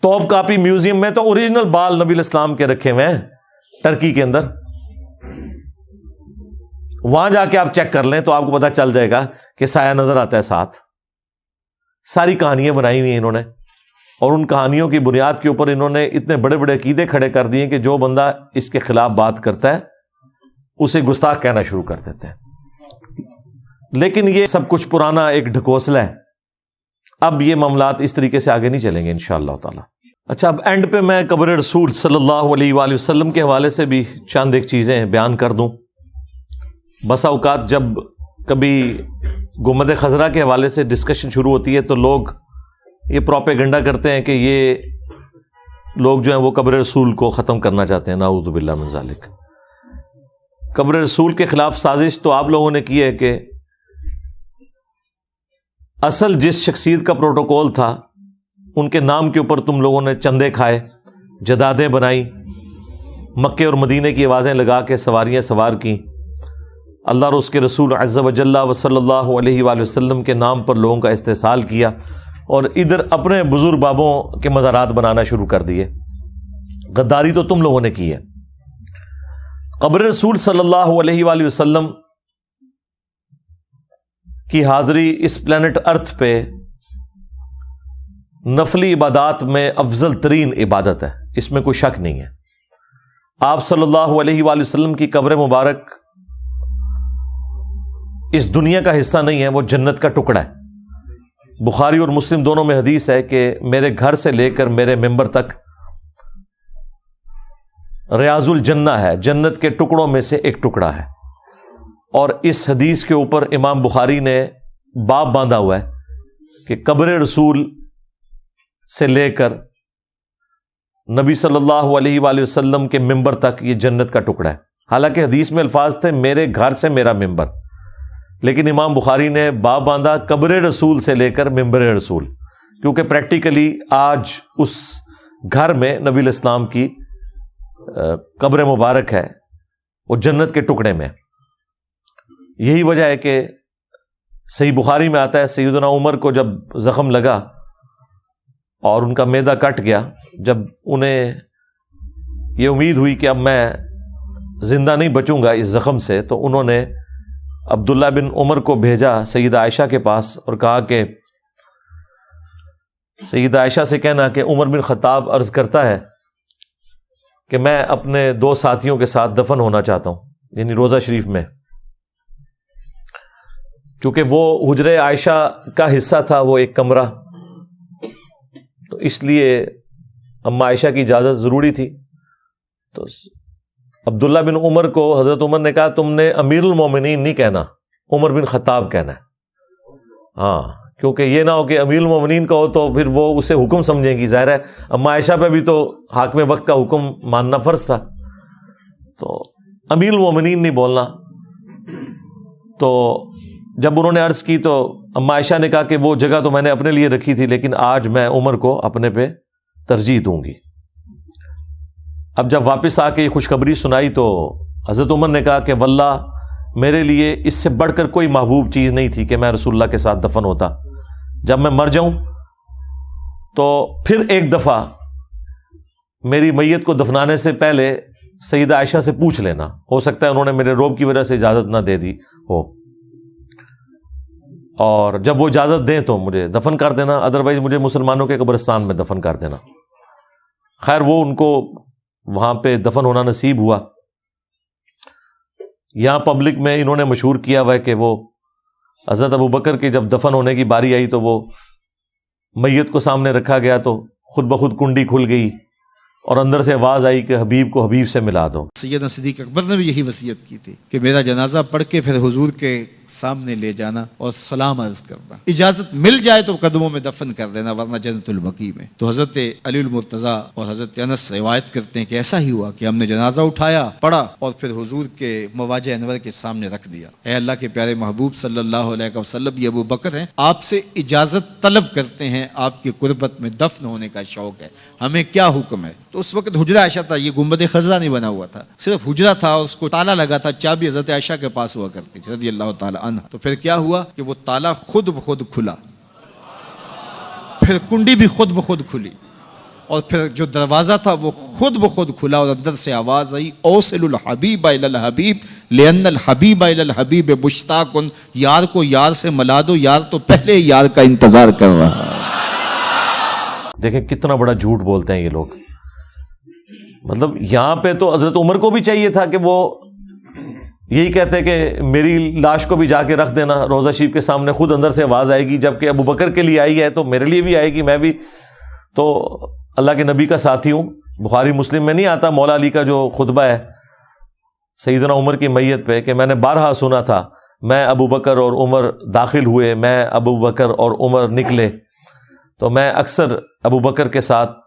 توپ کاپی میوزیم میں تو اوریجنل بال نبی علیہ السلام کے رکھے ہوئے ہیں ٹرکی کے اندر. وہاں جا کے آپ چیک کر لیں تو آپ کو پتا چل جائے گا کہ سایہ نظر آتا ہے ساتھ. ساری کہانیاں بنائی ہوئی ہیں انہوں نے، اور ان کہانیوں کی بنیاد کے اوپر انہوں نے اتنے بڑے بڑے عقیدے کھڑے کر دیے کہ جو بندہ اس کے خلاف بات کرتا ہے اسے گستاخ کہنا شروع کر دیتے ہیں. لیکن یہ سب کچھ پرانا ایک ڈھکوسلا ہے. اب یہ معاملات اس طریقے سے آگے نہیں چلیں گے انشاءاللہ تعالی. اچھا، اب اینڈ پہ میں قبر رسول صلی اللہ علیہ وآلہ وسلم کے حوالے سے بھی چند ایک چیزیں بیان کر دوں. بسا اوقات جب کبھی گنبد خضرا کے حوالے سے ڈسکشن شروع ہوتی ہے تو لوگ یہ پروپیگنڈا کرتے ہیں کہ یہ لوگ جو ہیں وہ قبر رسول کو ختم کرنا چاہتے ہیں. نعوذ باللہ من ذالک. قبر رسول کے خلاف سازش تو آپ لوگوں نے کی ہے کہ اصل جس شخصیت کا پروٹوکول تھا ان کے نام کے اوپر تم لوگوں نے چندے کھائے، جدادیں بنائی، مکے اور مدینے کی آوازیں لگا کے سواریاں سوار کی، اللہ اور اس کے رسول عز و جل و صلی اللہ علیہ وآلہ وسلم کے نام پر لوگوں کا استحصال کیا، اور ادھر اپنے بزرگ بابوں کے مزارات بنانا شروع کر دیے. غداری تو تم لوگوں نے کی ہے. قبر رسول صلی اللہ علیہ وآلہ وسلم کی حاضری اس پلانٹ ارتھ پہ نفلی عبادات میں افضل ترین عبادت ہے، اس میں کوئی شک نہیں ہے. آپ صلی اللہ علیہ وآلہ وسلم کی قبر مبارک اس دنیا کا حصہ نہیں ہے، وہ جنت کا ٹکڑا ہے. بخاری اور مسلم دونوں میں حدیث ہے کہ میرے گھر سے لے کر میرے ممبر تک ریاض الجنہ ہے، جنت کے ٹکڑوں میں سے ایک ٹکڑا ہے. اور اس حدیث کے اوپر امام بخاری نے باب باندھا ہوا ہے کہ قبر رسول سے لے کر نبی صلی اللہ علیہ وآلہ وسلم کے ممبر تک یہ جنت کا ٹکڑا ہے. حالانکہ حدیث میں الفاظ تھے میرے گھر سے میرا ممبر، لیکن امام بخاری نے باب باندھا قبر رسول سے لے کر ممبر رسول، کیونکہ پریکٹیکلی آج اس گھر میں نبی الاسلام کی قبر مبارک ہے، وہ جنت کے ٹکڑے میں. یہی وجہ ہے کہ صحیح بخاری میں آتا ہے سیدنا عمر کو جب زخم لگا اور ان کا معدہ کٹ گیا، جب انہیں یہ امید ہوئی کہ اب میں زندہ نہیں بچوں گا اس زخم سے، تو انہوں نے عبداللہ بن عمر کو بھیجا سیدہ عائشہ کے پاس اور کہا کہ سیدہ عائشہ سے کہنا کہ عمر بن خطاب عرض کرتا ہے کہ میں اپنے 2 ساتھیوں کے ساتھ دفن ہونا چاہتا ہوں، یعنی روضہ شریف میں. چونکہ وہ حجرے عائشہ کا حصہ تھا وہ ایک کمرہ، تو اس لیے اما عائشہ کی اجازت ضروری تھی. تو عبداللہ بن عمر کو حضرت عمر نے کہا تم نے امیر المومنین نہیں کہنا، عمر بن خطاب کہنا ہے. ہاں، کیونکہ یہ نہ ہو کہ امیر المومنین کہو تو پھر وہ اسے حکم سمجھیں گی. ظاہر ہے اما عائشہ پہ بھی تو حاکم وقت کا حکم ماننا فرض تھا، تو امیر المومنین نہیں بولنا. تو جب انہوں نے عرض کی تو اما عائشہ نے کہا کہ وہ جگہ تو میں نے اپنے لیے رکھی تھی، لیکن آج میں عمر کو اپنے پہ ترجیح دوں گی. اب جب واپس آ کے یہ خوشخبری سنائی تو حضرت عمر نے کہا کہ واللہ میرے لیے اس سے بڑھ کر کوئی محبوب چیز نہیں تھی کہ میں رسول اللہ کے ساتھ دفن ہوتا. جب میں مر جاؤں تو پھر ایک دفعہ میری میت کو دفنانے سے پہلے سیدہ عائشہ سے پوچھ لینا، ہو سکتا ہے انہوں نے میرے روب کی وجہ سے اجازت نہ دے دی ہو، اور جب وہ اجازت دیں تو مجھے دفن کر دینا، ادروائز مجھے مسلمانوں کے قبرستان میں دفن کر دینا. خیر وہ ان کو وہاں پہ دفن ہونا نصیب ہوا. یہاں پبلک میں انہوں نے مشہور کیا ہوا ہے کہ وہ حضرت ابوبکر کی جب دفن ہونے کی باری آئی تو وہ میت کو سامنے رکھا گیا تو خود بخود کنڈی کھل گئی اور اندر سے آواز آئی کہ حبیب کو حبیب سے ملا دو. سیدنا صدیق اکبر نے بھی یہی وصیت کی تھی کہ میرا جنازہ پڑھ کے پھر حضور کے سامنے لے جانا اور سلام عرض کرنا، اجازت مل جائے تو قدموں میں دفن کر دینا ورنہ جنت البقیع میں. تو حضرت علی المرتضیٰ اور حضرت انس روایت کرتے ہیں کہ ایسا ہی ہوا کہ ہم نے جنازہ اٹھایا، پڑھا اور پھر حضور کے مواجہ انور کے سامنے رکھ دیا. اے اللہ کے پیارے محبوب صلی اللہ علیہ وسلم، یہ ابو بکر ہیں، آپ سے اجازت طلب کرتے ہیں، آپ کی قربت میں دفن ہونے کا شوق ہے، ہمیں کیا حکم ہے؟ تو اس وقت حجرہ عائشہ تھا، یہ گنبد خضرا نہیں بنا ہوا تھا، صرف حجرہ تھا اور اس کو تالا لگا تھا، چابی حضرت عائشہ کے پاس ہوا کرتی تھی رضی اللہ تعالی عنہ. تو پھر کیا ہوا کہ وہ تالا خود بخود کھلا، پھر کنڈی بھی خود بخود کھلی، اور پھر جو دروازہ تھا وہ خود بخود کھلا اور اندر سے آواز آئی اوصل الحبیب الی الحبیب لان الحبیب الی الحبیب مشتاق، یار کو یار سے ملا دو، یار تو پہلے یار کا انتظار کر رہا ہے. دیکھیں کتنا بڑا جھوٹ بولتے ہیں یہ لوگ. مطلب یہاں پہ تو حضرت عمر کو بھی چاہیے تھا کہ وہ یہی کہتے کہ میری لاش کو بھی جا کے رکھ دینا روضہ شریف کے سامنے، خود اندر سے آواز آئے گی، جبکہ ابو بکر کے لیے آئی ہے تو میرے لیے بھی آئے گی، میں بھی تو اللہ کے نبی کا ساتھی ہوں. بخاری مسلم میں نہیں آتا مولا علی کا جو خطبہ ہے سیدنا عمر کی میت پہ کہ میں نے بارہا سنا تھا، میں ابو بکر اور عمر داخل ہوئے، میں ابو بکر اور عمر نکلے، تو میں اکثر ابو بکر کے ساتھ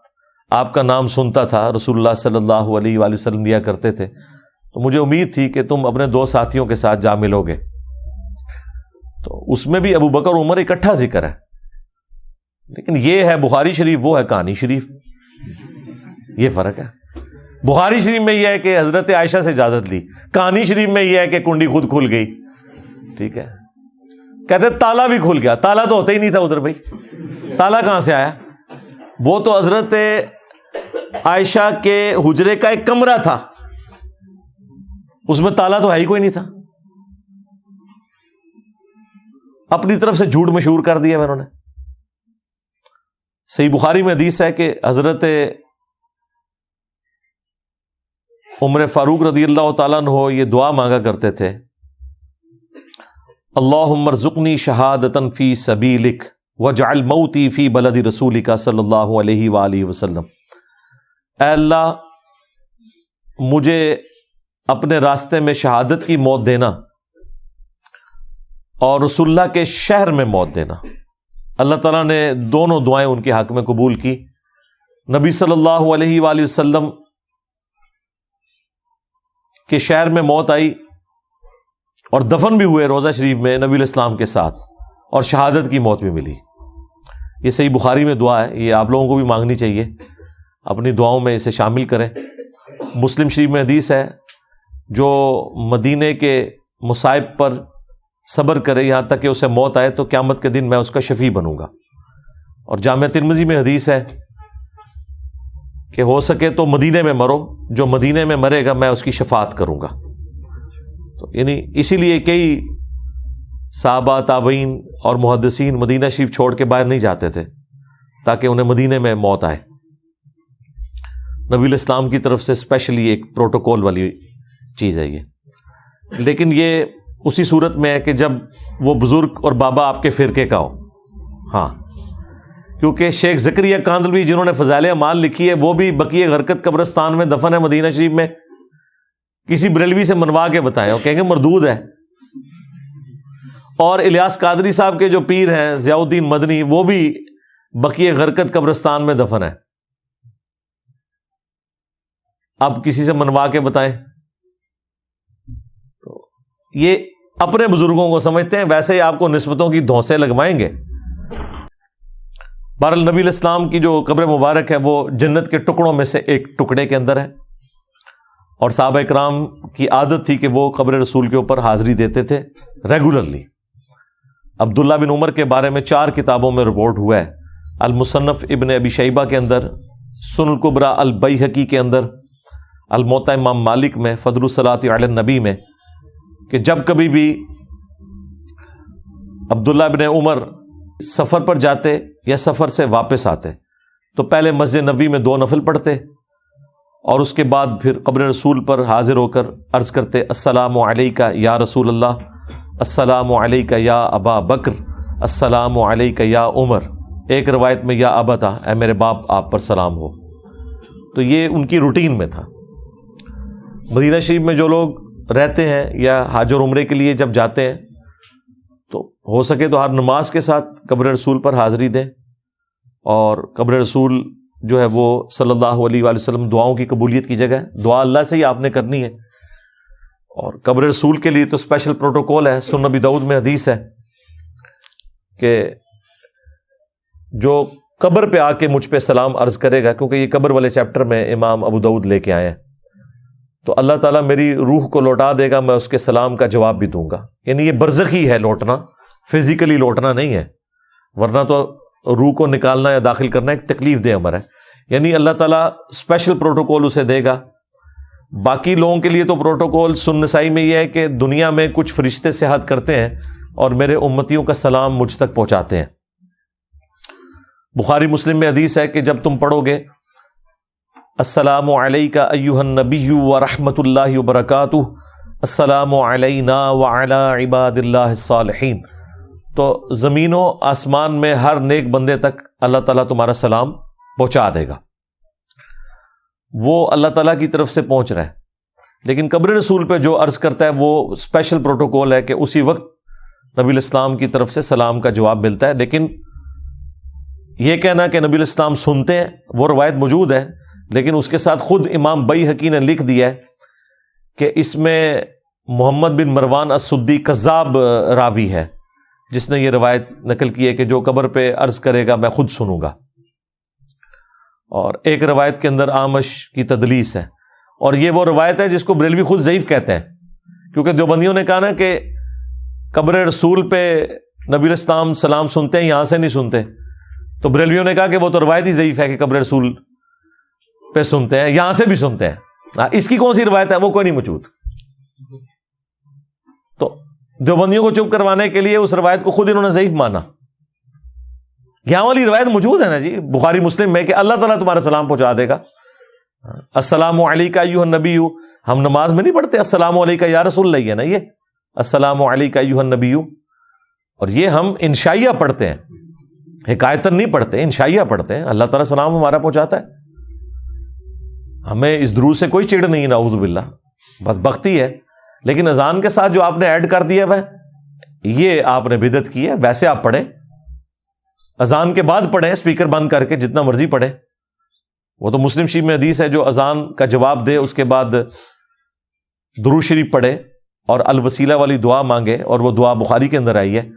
آپ کا نام سنتا تھا، رسول اللہ صلی اللہ علیہ وآلہ وسلم دیا کرتے تھے، تو مجھے امید تھی کہ تم اپنے 2 ساتھیوں کے ساتھ جا ملو گے. تو اس میں بھی ابو بکر اور عمر اکٹھا ذکر ہے، لیکن یہ ہے بخاری شریف، وہ ہے کہانی شریف، یہ فرق ہے. بخاری شریف میں یہ ہے کہ حضرت عائشہ سے اجازت لی، کہانی شریف میں یہ ہے کہ کنڈی خود کھل گئی. ٹھیک ہے، کہتے تالا بھی کھل گیا، تالا تو ہوتا ہی نہیں تھا ادھر، بھائی تالا کہاں سے آیا؟ وہ تو حضرت عائشہ کے حجرے کا ایک کمرہ تھا، اس میں تالا تو ہے ہی کوئی نہیں تھا. اپنی طرف سے جھوٹ مشہور کر دیا انہوں نے. صحیح بخاری میں حدیث ہے کہ حضرت عمر فاروق رضی اللہ تعالیٰ عنہ یہ دعا مانگا کرتے تھے، اللہم ارزقنی شہادتاً فی سبیلک وجعل موتی فی بلد رسولک صلی اللہ علیہ وآلہ وسلم. اے اللہ مجھے اپنے راستے میں شہادت کی موت دینا اور رسول اللہ کے شہر میں موت دینا. اللہ تعالیٰ نے دونوں دعائیں ان کے حق میں قبول کی. نبی صلی اللہ علیہ وآلہ وسلم کے شہر میں موت آئی اور دفن بھی ہوئے روضہ شریف میں نبی علیہ السلام کے ساتھ, اور شہادت کی موت بھی ملی. یہ صحیح بخاری میں دعا ہے, یہ آپ لوگوں کو بھی مانگنی چاہیے, اپنی دعاؤں میں اسے شامل کریں. مسلم شریف میں حدیث ہے, جو مدینے کے مصائب پر صبر کرے یہاں تک کہ اسے موت آئے تو قیامت کے دن میں اس کا شفیع بنوں گا. اور جامع ترمذی میں حدیث ہے کہ ہو سکے تو مدینے میں مرو, جو مدینے میں مرے گا میں اس کی شفاعت کروں گا. تو یعنی اسی لیے کئی صحابہ, تابعین اور محدثین مدینہ شریف چھوڑ کے باہر نہیں جاتے تھے تاکہ انہیں مدینے میں موت آئے. نبی علیہ السلام کی طرف سے اسپیشلی ایک پروٹوکول والی چیز ہے یہ. لیکن یہ اسی صورت میں ہے کہ جب وہ بزرگ اور بابا آپ کے فرقے کا ہو. ہاں, کیونکہ شیخ زکریا کاندلوی جنہوں نے فضائل اعمال لکھی ہے وہ بھی بقیہ غرقت قبرستان میں دفن ہے مدینہ شریف میں. کسی بریلوی سے منوا کے بتائیں, وہ کہیں گے مردود ہے. اور الیاس قادری صاحب کے جو پیر ہیں ضیاء الدین مدنی, وہ بھی بقیہ غرقت قبرستان میں دفن ہے. اب کسی سے منوا کے بتائیں. تو یہ اپنے بزرگوں کو سمجھتے ہیں, ویسے ہی آپ کو نسبتوں کی دھونسے لگوائیں گے. بہرحال نبی علیہ السلام کی جو قبر مبارک ہے وہ جنت کے ٹکڑوں میں سے ایک ٹکڑے کے اندر ہے, اور صحابہ اکرام کی عادت تھی کہ وہ قبر رسول کے اوپر حاضری دیتے تھے ریگولرلی. عبداللہ بن عمر کے بارے میں 4 کتابوں میں رپورٹ ہوا ہے, المصنف ابن ابی شیبہ کے اندر, سنن الکبریٰ البیہقی کے اندر, الموطا امام مالک میں, فضل الصلاۃ علی النبی میں, کہ جب کبھی بھی عبداللہ بن عمر سفر پر جاتے یا سفر سے واپس آتے تو پہلے مسجد نبوی میں 2 نفل پڑھتے, اور اس کے بعد پھر قبر رسول پر حاضر ہو کر عرض کرتے السلام علیکہ یا رسول اللہ, السلام علیکہ یا ابا بکر, السلام علیکہ یا عمر. ایک روایت میں یا ابتا, اے میرے باپ آپ پر سلام ہو. تو یہ ان کی روٹین میں تھا. مدینہ شریف میں جو لوگ رہتے ہیں یا حج اور عمرے کے لیے جب جاتے ہیں تو ہو سکے تو ہر نماز کے ساتھ قبر رسول پر حاضری دیں. اور قبر رسول جو ہے وہ صلی اللہ علیہ وآلہ وسلم دعاؤں کی قبولیت کی جگہ ہے, دعا اللہ سے ہی آپ نے کرنی ہے. اور قبر رسول کے لیے تو اسپیشل پروٹوکول ہے. سنن ابی داؤد میں حدیث ہے کہ جو قبر پہ آ کے مجھ پہ سلام عرض کرے گا, کیونکہ یہ قبر والے چیپٹر میں امام ابو داؤد لے کے آئے ہیں, تو اللہ تعالیٰ میری روح کو لوٹا دے گا, میں اس کے سلام کا جواب بھی دوں گا. یعنی یہ برزخی ہے لوٹنا, فزیکلی لوٹنا نہیں ہے, ورنہ تو روح کو نکالنا یا داخل کرنا ایک تکلیف دہ امر ہے. یعنی اللہ تعالیٰ اسپیشل پروٹوکول اسے دے گا. باقی لوگوں کے لیے تو پروٹوکول سنن نسائی میں یہ ہے کہ دنیا میں کچھ فرشتے سیاحت کرتے ہیں اور میرے امتیوں کا سلام مجھ تک پہنچاتے ہیں. بخاری مسلم میں حدیث ہے کہ جب تم پڑھو گے السلام علیکہ ایہا النبی ورحمۃ اللہ وبرکاتہ, السلام علینا وعلی عباد اللہ الصالحین, تو زمین و آسمان میں ہر نیک بندے تک اللہ تعالیٰ تمہارا سلام پہنچا دے گا. وہ اللہ تعالیٰ کی طرف سے پہنچ رہا ہے. لیکن قبر رسول پہ جو عرض کرتا ہے وہ اسپیشل پروٹوکول ہے کہ اسی وقت نبی علیہ السلام کی طرف سے سلام کا جواب ملتا ہے. لیکن یہ کہنا کہ نبی علیہ السلام سنتے ہیں وہ روایت موجود ہے, لیکن اس کے ساتھ خود امام بیہقی نے لکھ دیا ہے کہ اس میں محمد بن مروان السدی کذاب راوی ہے جس نے یہ روایت نقل کی ہے کہ جو قبر پہ عرض کرے گا میں خود سنوں گا. اور ایک روایت کے اندر آمش کی تدلیس ہے, اور یہ وہ روایت ہے جس کو بریلوی خود ضعیف کہتے ہیں, کیونکہ دیوبندیوں نے کہا نا کہ قبر رسول پہ نبی علیہ السلام سلام سنتے ہیں, یہاں سے نہیں سنتے. تو بریلویوں نے کہا کہ وہ تو روایت ہی ضعیف ہے کہ قبر رسول پہ سنتے ہیں, یہاں سے بھی سنتے ہیں. اس کی کون سی روایت ہے, وہ کوئی نہیں موجود. تو دیوبندیوں کو چپ کروانے کے لیے اس روایت کو خود انہوں نے ضعیف مانا. یہاں والی روایت موجود ہے نا جی بخاری مسلم میں کہ اللہ تعالیٰ تمہارا سلام پہنچا دے گا. السلام علیکہ ایھا النبی, ہم نماز میں نہیں پڑھتے السلام علیکہ یا رسول اللہ, ہے نا یہ السلام علیکہ ایھا النبی, اور یہ ہم انشائیہ پڑھتے ہیں, حکایتاً نہیں پڑھتے, انشائیہ پڑھتے ہیں. اللہ تعالیٰ سلام ہمارا پہنچاتا ہے. ہمیں اس درود سے کوئی چڑ نہیں, نعوذ باللہ, بدبختی ہے. لیکن اذان کے ساتھ جو آپ نے ایڈ کر دیا ہے یہ آپ نے بدعت کی ہے. ویسے آپ پڑھیں, اذان کے بعد پڑھیں اسپیکر بند کر کے، جتنا مرضی پڑھیں. وہ تو مسلم شریف میں حدیث ہے، جو اذان کا جواب دے اس کے بعد درود شریف پڑھے اور الوسیلہ والی دعا مانگے، اور وہ دعا بخاری کے اندر آئی ہے،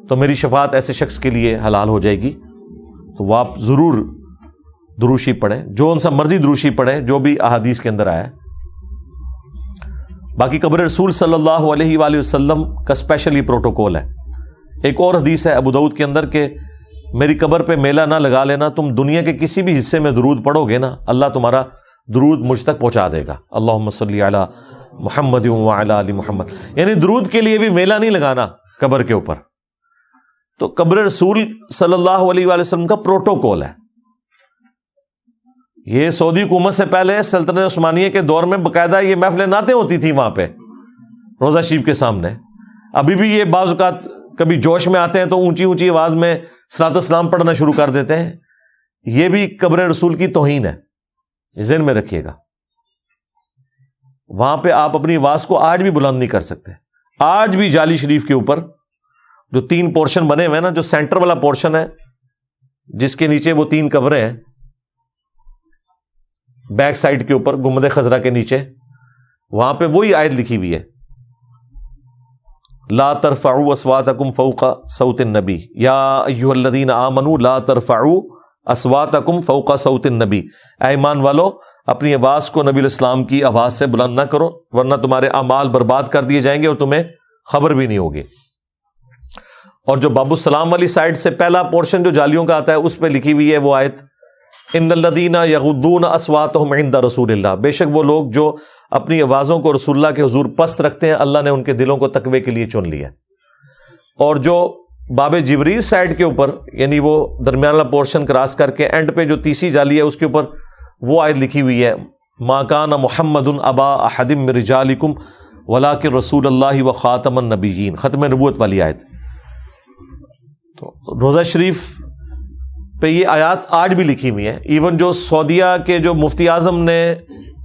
تو میری شفاعت ایسے شخص کے لیے حلال ہو جائے گی. تو وہ آپ ضرور درود شریف پڑھیں، جو ان سا مرضی درود شریف پڑھیں جو بھی احادیث کے اندر آیا ہے. باقی قبر رسول صلی اللہ علیہ وآلہ وسلم کا اسپیشل یہ پروٹوکول ہے. ایک اور حدیث ہے ابو داؤد کے اندر کہ میری قبر پہ میلہ نہ لگا لینا، تم دنیا کے کسی بھی حصے میں درود پڑھو گے نا، اللہ تمہارا درود مجھ تک پہنچا دے گا. اللہم صلی علی محمد وعلی آل محمد. یعنی درود کے لیے بھی میلہ نہیں لگانا قبر کے اوپر. تو قبر رسول صلی اللہ علیہ وآلہ وسلم کا پروٹوکول ہے. یہ سعودی حکومت سے پہلے سلطنت عثمانیہ کے دور میں باقاعدہ یہ محفلیں نعتیں ہوتی تھیں وہاں پہ روضہ شریف کے سامنے. ابھی بھی یہ بعض اوقات کبھی جوش میں آتے ہیں تو اونچی اونچی آواز میں صلاۃ والسلام پڑھنا شروع کر دیتے ہیں. یہ بھی قبر رسول کی توہین ہے، ذہن میں رکھیے گا. وہاں پہ آپ اپنی آواز کو آج بھی بلند نہیں کر سکتے. آج بھی جالی شریف کے اوپر جو 3 پورشن بنے ہوئے ہیں نا، جو سینٹر والا پورشن ہے جس کے نیچے وہ 3 قبریں ہیں، بیک سائڈ کے اوپر گنبد خضرا کے نیچے، وہاں پہ وہی آیت لکھی ہوئی ہے، لا ترفعوا اصواتکم فوق صوت النبی یا ایھا الذین آمنوا لا ترفعوا اصواتکم فوق صوت النبی. اے ایمان والو، اپنی آواز کو نبی الاسلام کی آواز سے بلند نہ کرو ورنہ تمہارے اعمال برباد کر دیے جائیں گے اور تمہیں خبر بھی نہیں ہوگی. اور جو باب السلام والی سائڈ سے پہلا پورشن جو جالیوں کا آتا ہے اس پہ لکھی ہوئی ہے وہ آیت، ان الذین یغضون اصواتهم عند رسول اللہ. بے شک وہ لوگ جو اپنی آوازوں کو رسول اللہ کے حضور پست رکھتے ہیں، اللہ نے ان کے دلوں کو تقوی کے لیے چن لیا. اور جو باب جبریل سائڈ کے اوپر، یعنی وہ درمیان والا پورشن کراس کر کے اینڈ پہ جو تیسری جالی ہے اس کے اوپر وہ آیت لکھی ہوئی ہے، ما کان محمد ابا احد من رجالکم ولکن رسول اللہ وخاتم النبیین، ختم نبوت والی آیت. تو روضہ شریف پہ یہ آیات آج بھی لکھی ہوئی ہیں. ایون جو سعودیہ کے جو مفتی اعظم نے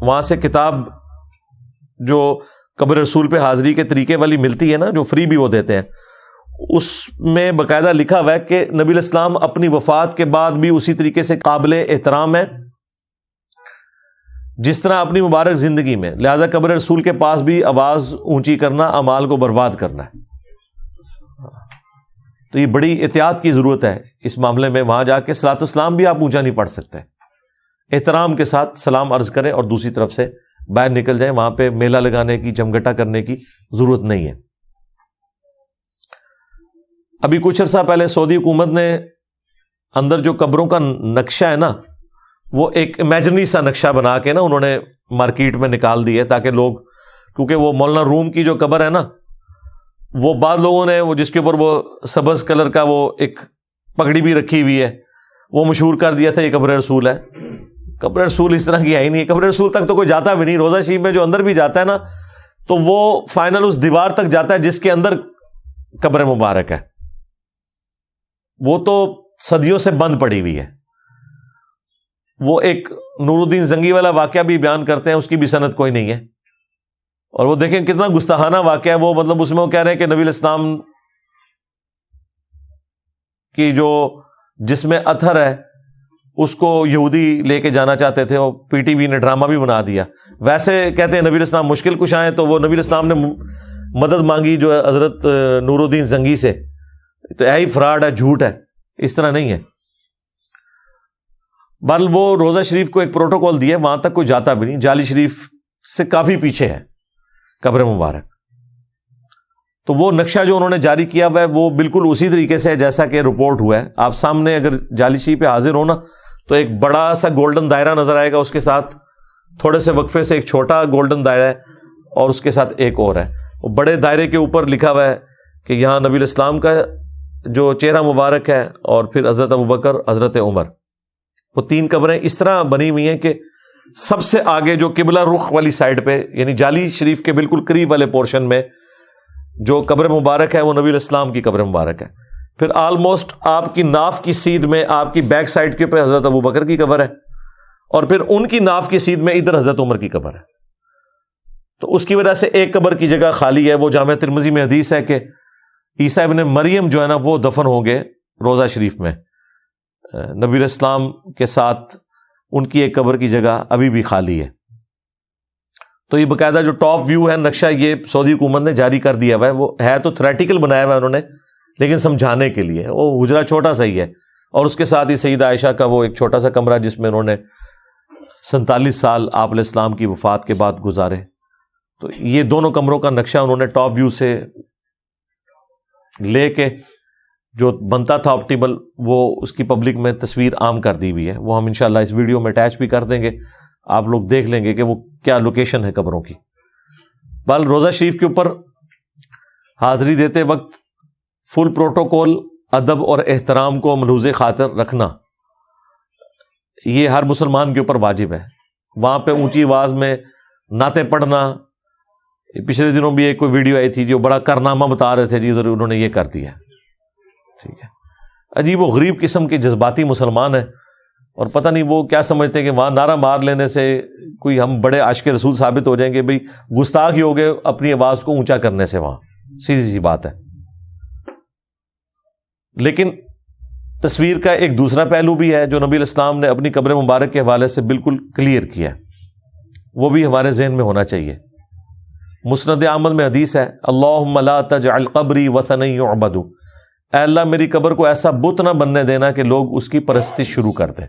وہاں سے کتاب جو قبر رسول پہ حاضری کے طریقے والی ملتی ہے نا، جو فری بھی وہ دیتے ہیں، اس میں باقاعدہ لکھا ہوا ہے کہ نبی الاسلام اپنی وفات کے بعد بھی اسی طریقے سے قابل احترام ہے جس طرح اپنی مبارک زندگی میں. لہذا قبر رسول کے پاس بھی آواز اونچی کرنا اعمال کو برباد کرنا ہے. تو یہ بڑی احتیاط کی ضرورت ہے اس معاملے میں. وہاں جا کے صلاۃ والسلام بھی آپ اونچا نہیں پڑھ سکتے. احترام کے ساتھ سلام عرض کریں اور دوسری طرف سے باہر نکل جائیں. وہاں پہ میلہ لگانے کی، جمگٹا کرنے کی ضرورت نہیں ہے. ابھی کچھ عرصہ پہلے سعودی حکومت نے اندر جو قبروں کا نقشہ ہے نا، وہ ایک امیجنری سا نقشہ بنا کے نا انہوں نے مارکیٹ میں نکال دی ہے، تاکہ لوگ، کیونکہ وہ مولانا روم کی جو قبر ہے نا، وہ بعض لوگوں نے وہ جس کے اوپر وہ سبز کلر کا وہ ایک پگڑی بھی رکھی ہوئی ہے، وہ مشہور کر دیا تھا یہ قبر رسول ہے. قبر رسول اس طرح کی ہے ہی نہیں. قبر رسول تک تو کوئی جاتا بھی نہیں. روضہ شریف میں جو اندر بھی جاتا ہے نا، تو وہ فائنل اس دیوار تک جاتا ہے جس کے اندر قبر مبارک ہے. وہ تو صدیوں سے بند پڑی ہوئی ہے. وہ ایک نور الدین زنگی والا واقعہ بھی بیان کرتے ہیں، اس کی بھی سند کوئی نہیں ہے. اور وہ دیکھیں کتنا گستاخانہ واقعہ ہے. وہ مطلب اس میں وہ کہہ رہے ہیں کہ نبی الاسلام کی جو جس میں اتھر ہے اس کو یہودی لے کے جانا چاہتے تھے، وہ پی ٹی وی نے ڈرامہ بھی بنا دیا. ویسے کہتے ہیں نبی الاسلام مشکل کشا ہیں، تو وہ نبی الاسلام نے مدد مانگی جو ہے حضرت نور الدین زنگی سے. تو ہی فراڈ ہے، جھوٹ ہے، اس طرح نہیں ہے. بل وہ روضہ شریف کو ایک پروٹوکول دیا، وہاں تک کوئی جاتا بھی نہیں. جالی شریف سے کافی پیچھے ہے قبر مبارک. تو وہ نقشہ جو انہوں نے جاری کیا ہوا ہے وہ بالکل اسی طریقے سے ہے جیسا کہ رپورٹ ہوا ہے. آپ سامنے اگر جالی شریف پہ حاضر ہو نا، تو ایک بڑا سا گولڈن دائرہ نظر آئے گا، اس کے ساتھ تھوڑے سے وقفے سے ایک چھوٹا گولڈن دائرہ ہے اور اس کے ساتھ ایک اور ہے. وہ بڑے دائرے کے اوپر لکھا ہوا ہے کہ یہاں نبی الاسلام کا جو چہرہ مبارک ہے، اور پھر حضرت ابوبکر، حضرت عمر. وہ 3 قبریں اس طرح بنی ہوئی ہیں کہ سب سے آگے جو قبلہ رخ والی سائڈ پہ، یعنی جالی شریف کے بالکل قریب والے پورشن میں جو قبر مبارک ہے وہ نبی الاسلام کی قبر مبارک ہے. پھر آلموسٹ آپ کی ناف کی سیدھ میں آپ کی بیک سائڈ کے اوپر حضرت ابوبکر کی قبر ہے، اور پھر ان کی ناف کی سیدھ میں ادھر حضرت عمر کی قبر ہے. تو اس کی وجہ سے ایک قبر کی جگہ خالی ہے. وہ جامع ترمذی میں حدیث ہے کہ عیسیٰ ابن مریم جو ہے نا وہ دفن ہوں گے روضہ شریف میں. نبی علیہ السلام کے ساتھ ان کی ایک قبر کی جگہ ابھی بھی خالی ہے. تو یہ باقاعدہ جو ٹاپ ویو ہے نقشہ یہ سعودی حکومت نے جاری کر دیا ہوا ہے. وہ ہے تو تھریٹیکل بنایا ہوا ہے انہوں نے, لیکن سمجھانے کے لیے. وہ حجرہ چھوٹا سا ہی ہے, اور اس کے ساتھ ہی سیدہ عائشہ کا وہ ایک چھوٹا سا کمرہ جس میں انہوں نے 47 سال آپ علیہ السلام کی وفات کے بعد گزارے. تو یہ دونوں کمروں کا نقشہ انہوں نے ٹاپ ویو سے لے کے جو بنتا تھا آپٹیمل, وہ اس کی پبلک میں تصویر عام کر دی ہوئی ہے. وہ ہم انشاءاللہ اس ویڈیو میں اٹیچ بھی کر دیں گے, آپ لوگ دیکھ لیں گے کہ وہ کیا لوکیشن ہے قبروں کی. بل روزہ شریف کے اوپر حاضری دیتے وقت فل پروٹوکول, ادب اور احترام کو ملحوظ خاطر رکھنا یہ ہر مسلمان کے اوپر واجب ہے. وہاں پہ اونچی آواز میں نعتیں پڑھنا, پچھلے دنوں بھی ایک کوئی ویڈیو آئی تھی جو بڑا کارنامہ بتا رہے تھے جی ادھر انہوں نے یہ کر دیا. ٹھیک ہے, عجیب و غریب قسم کے جذباتی مسلمان ہیں, اور پتہ نہیں وہ کیا سمجھتے ہیں کہ وہاں نعرہ مار لینے سے کوئی ہم بڑے عاشق رسول ثابت ہو جائیں گے. بھئی گستاخ ہی ہو گئے اپنی آواز کو اونچا کرنے سے, وہاں سیدھی سی بات ہے. لیکن تصویر کا ایک دوسرا پہلو بھی ہے جو نبی علیہ السلام نے اپنی قبر مبارک کے حوالے سے بالکل کلیئر کیا, وہ بھی ہمارے ذہن میں ہونا چاہیے. مسند احمد میں حدیث ہے, اللہم لا تجعل قبری وثنا یعبد, اے اللہ میری قبر کو ایسا بت نہ بننے دینا کہ لوگ اس کی پرستش شروع کر دیں.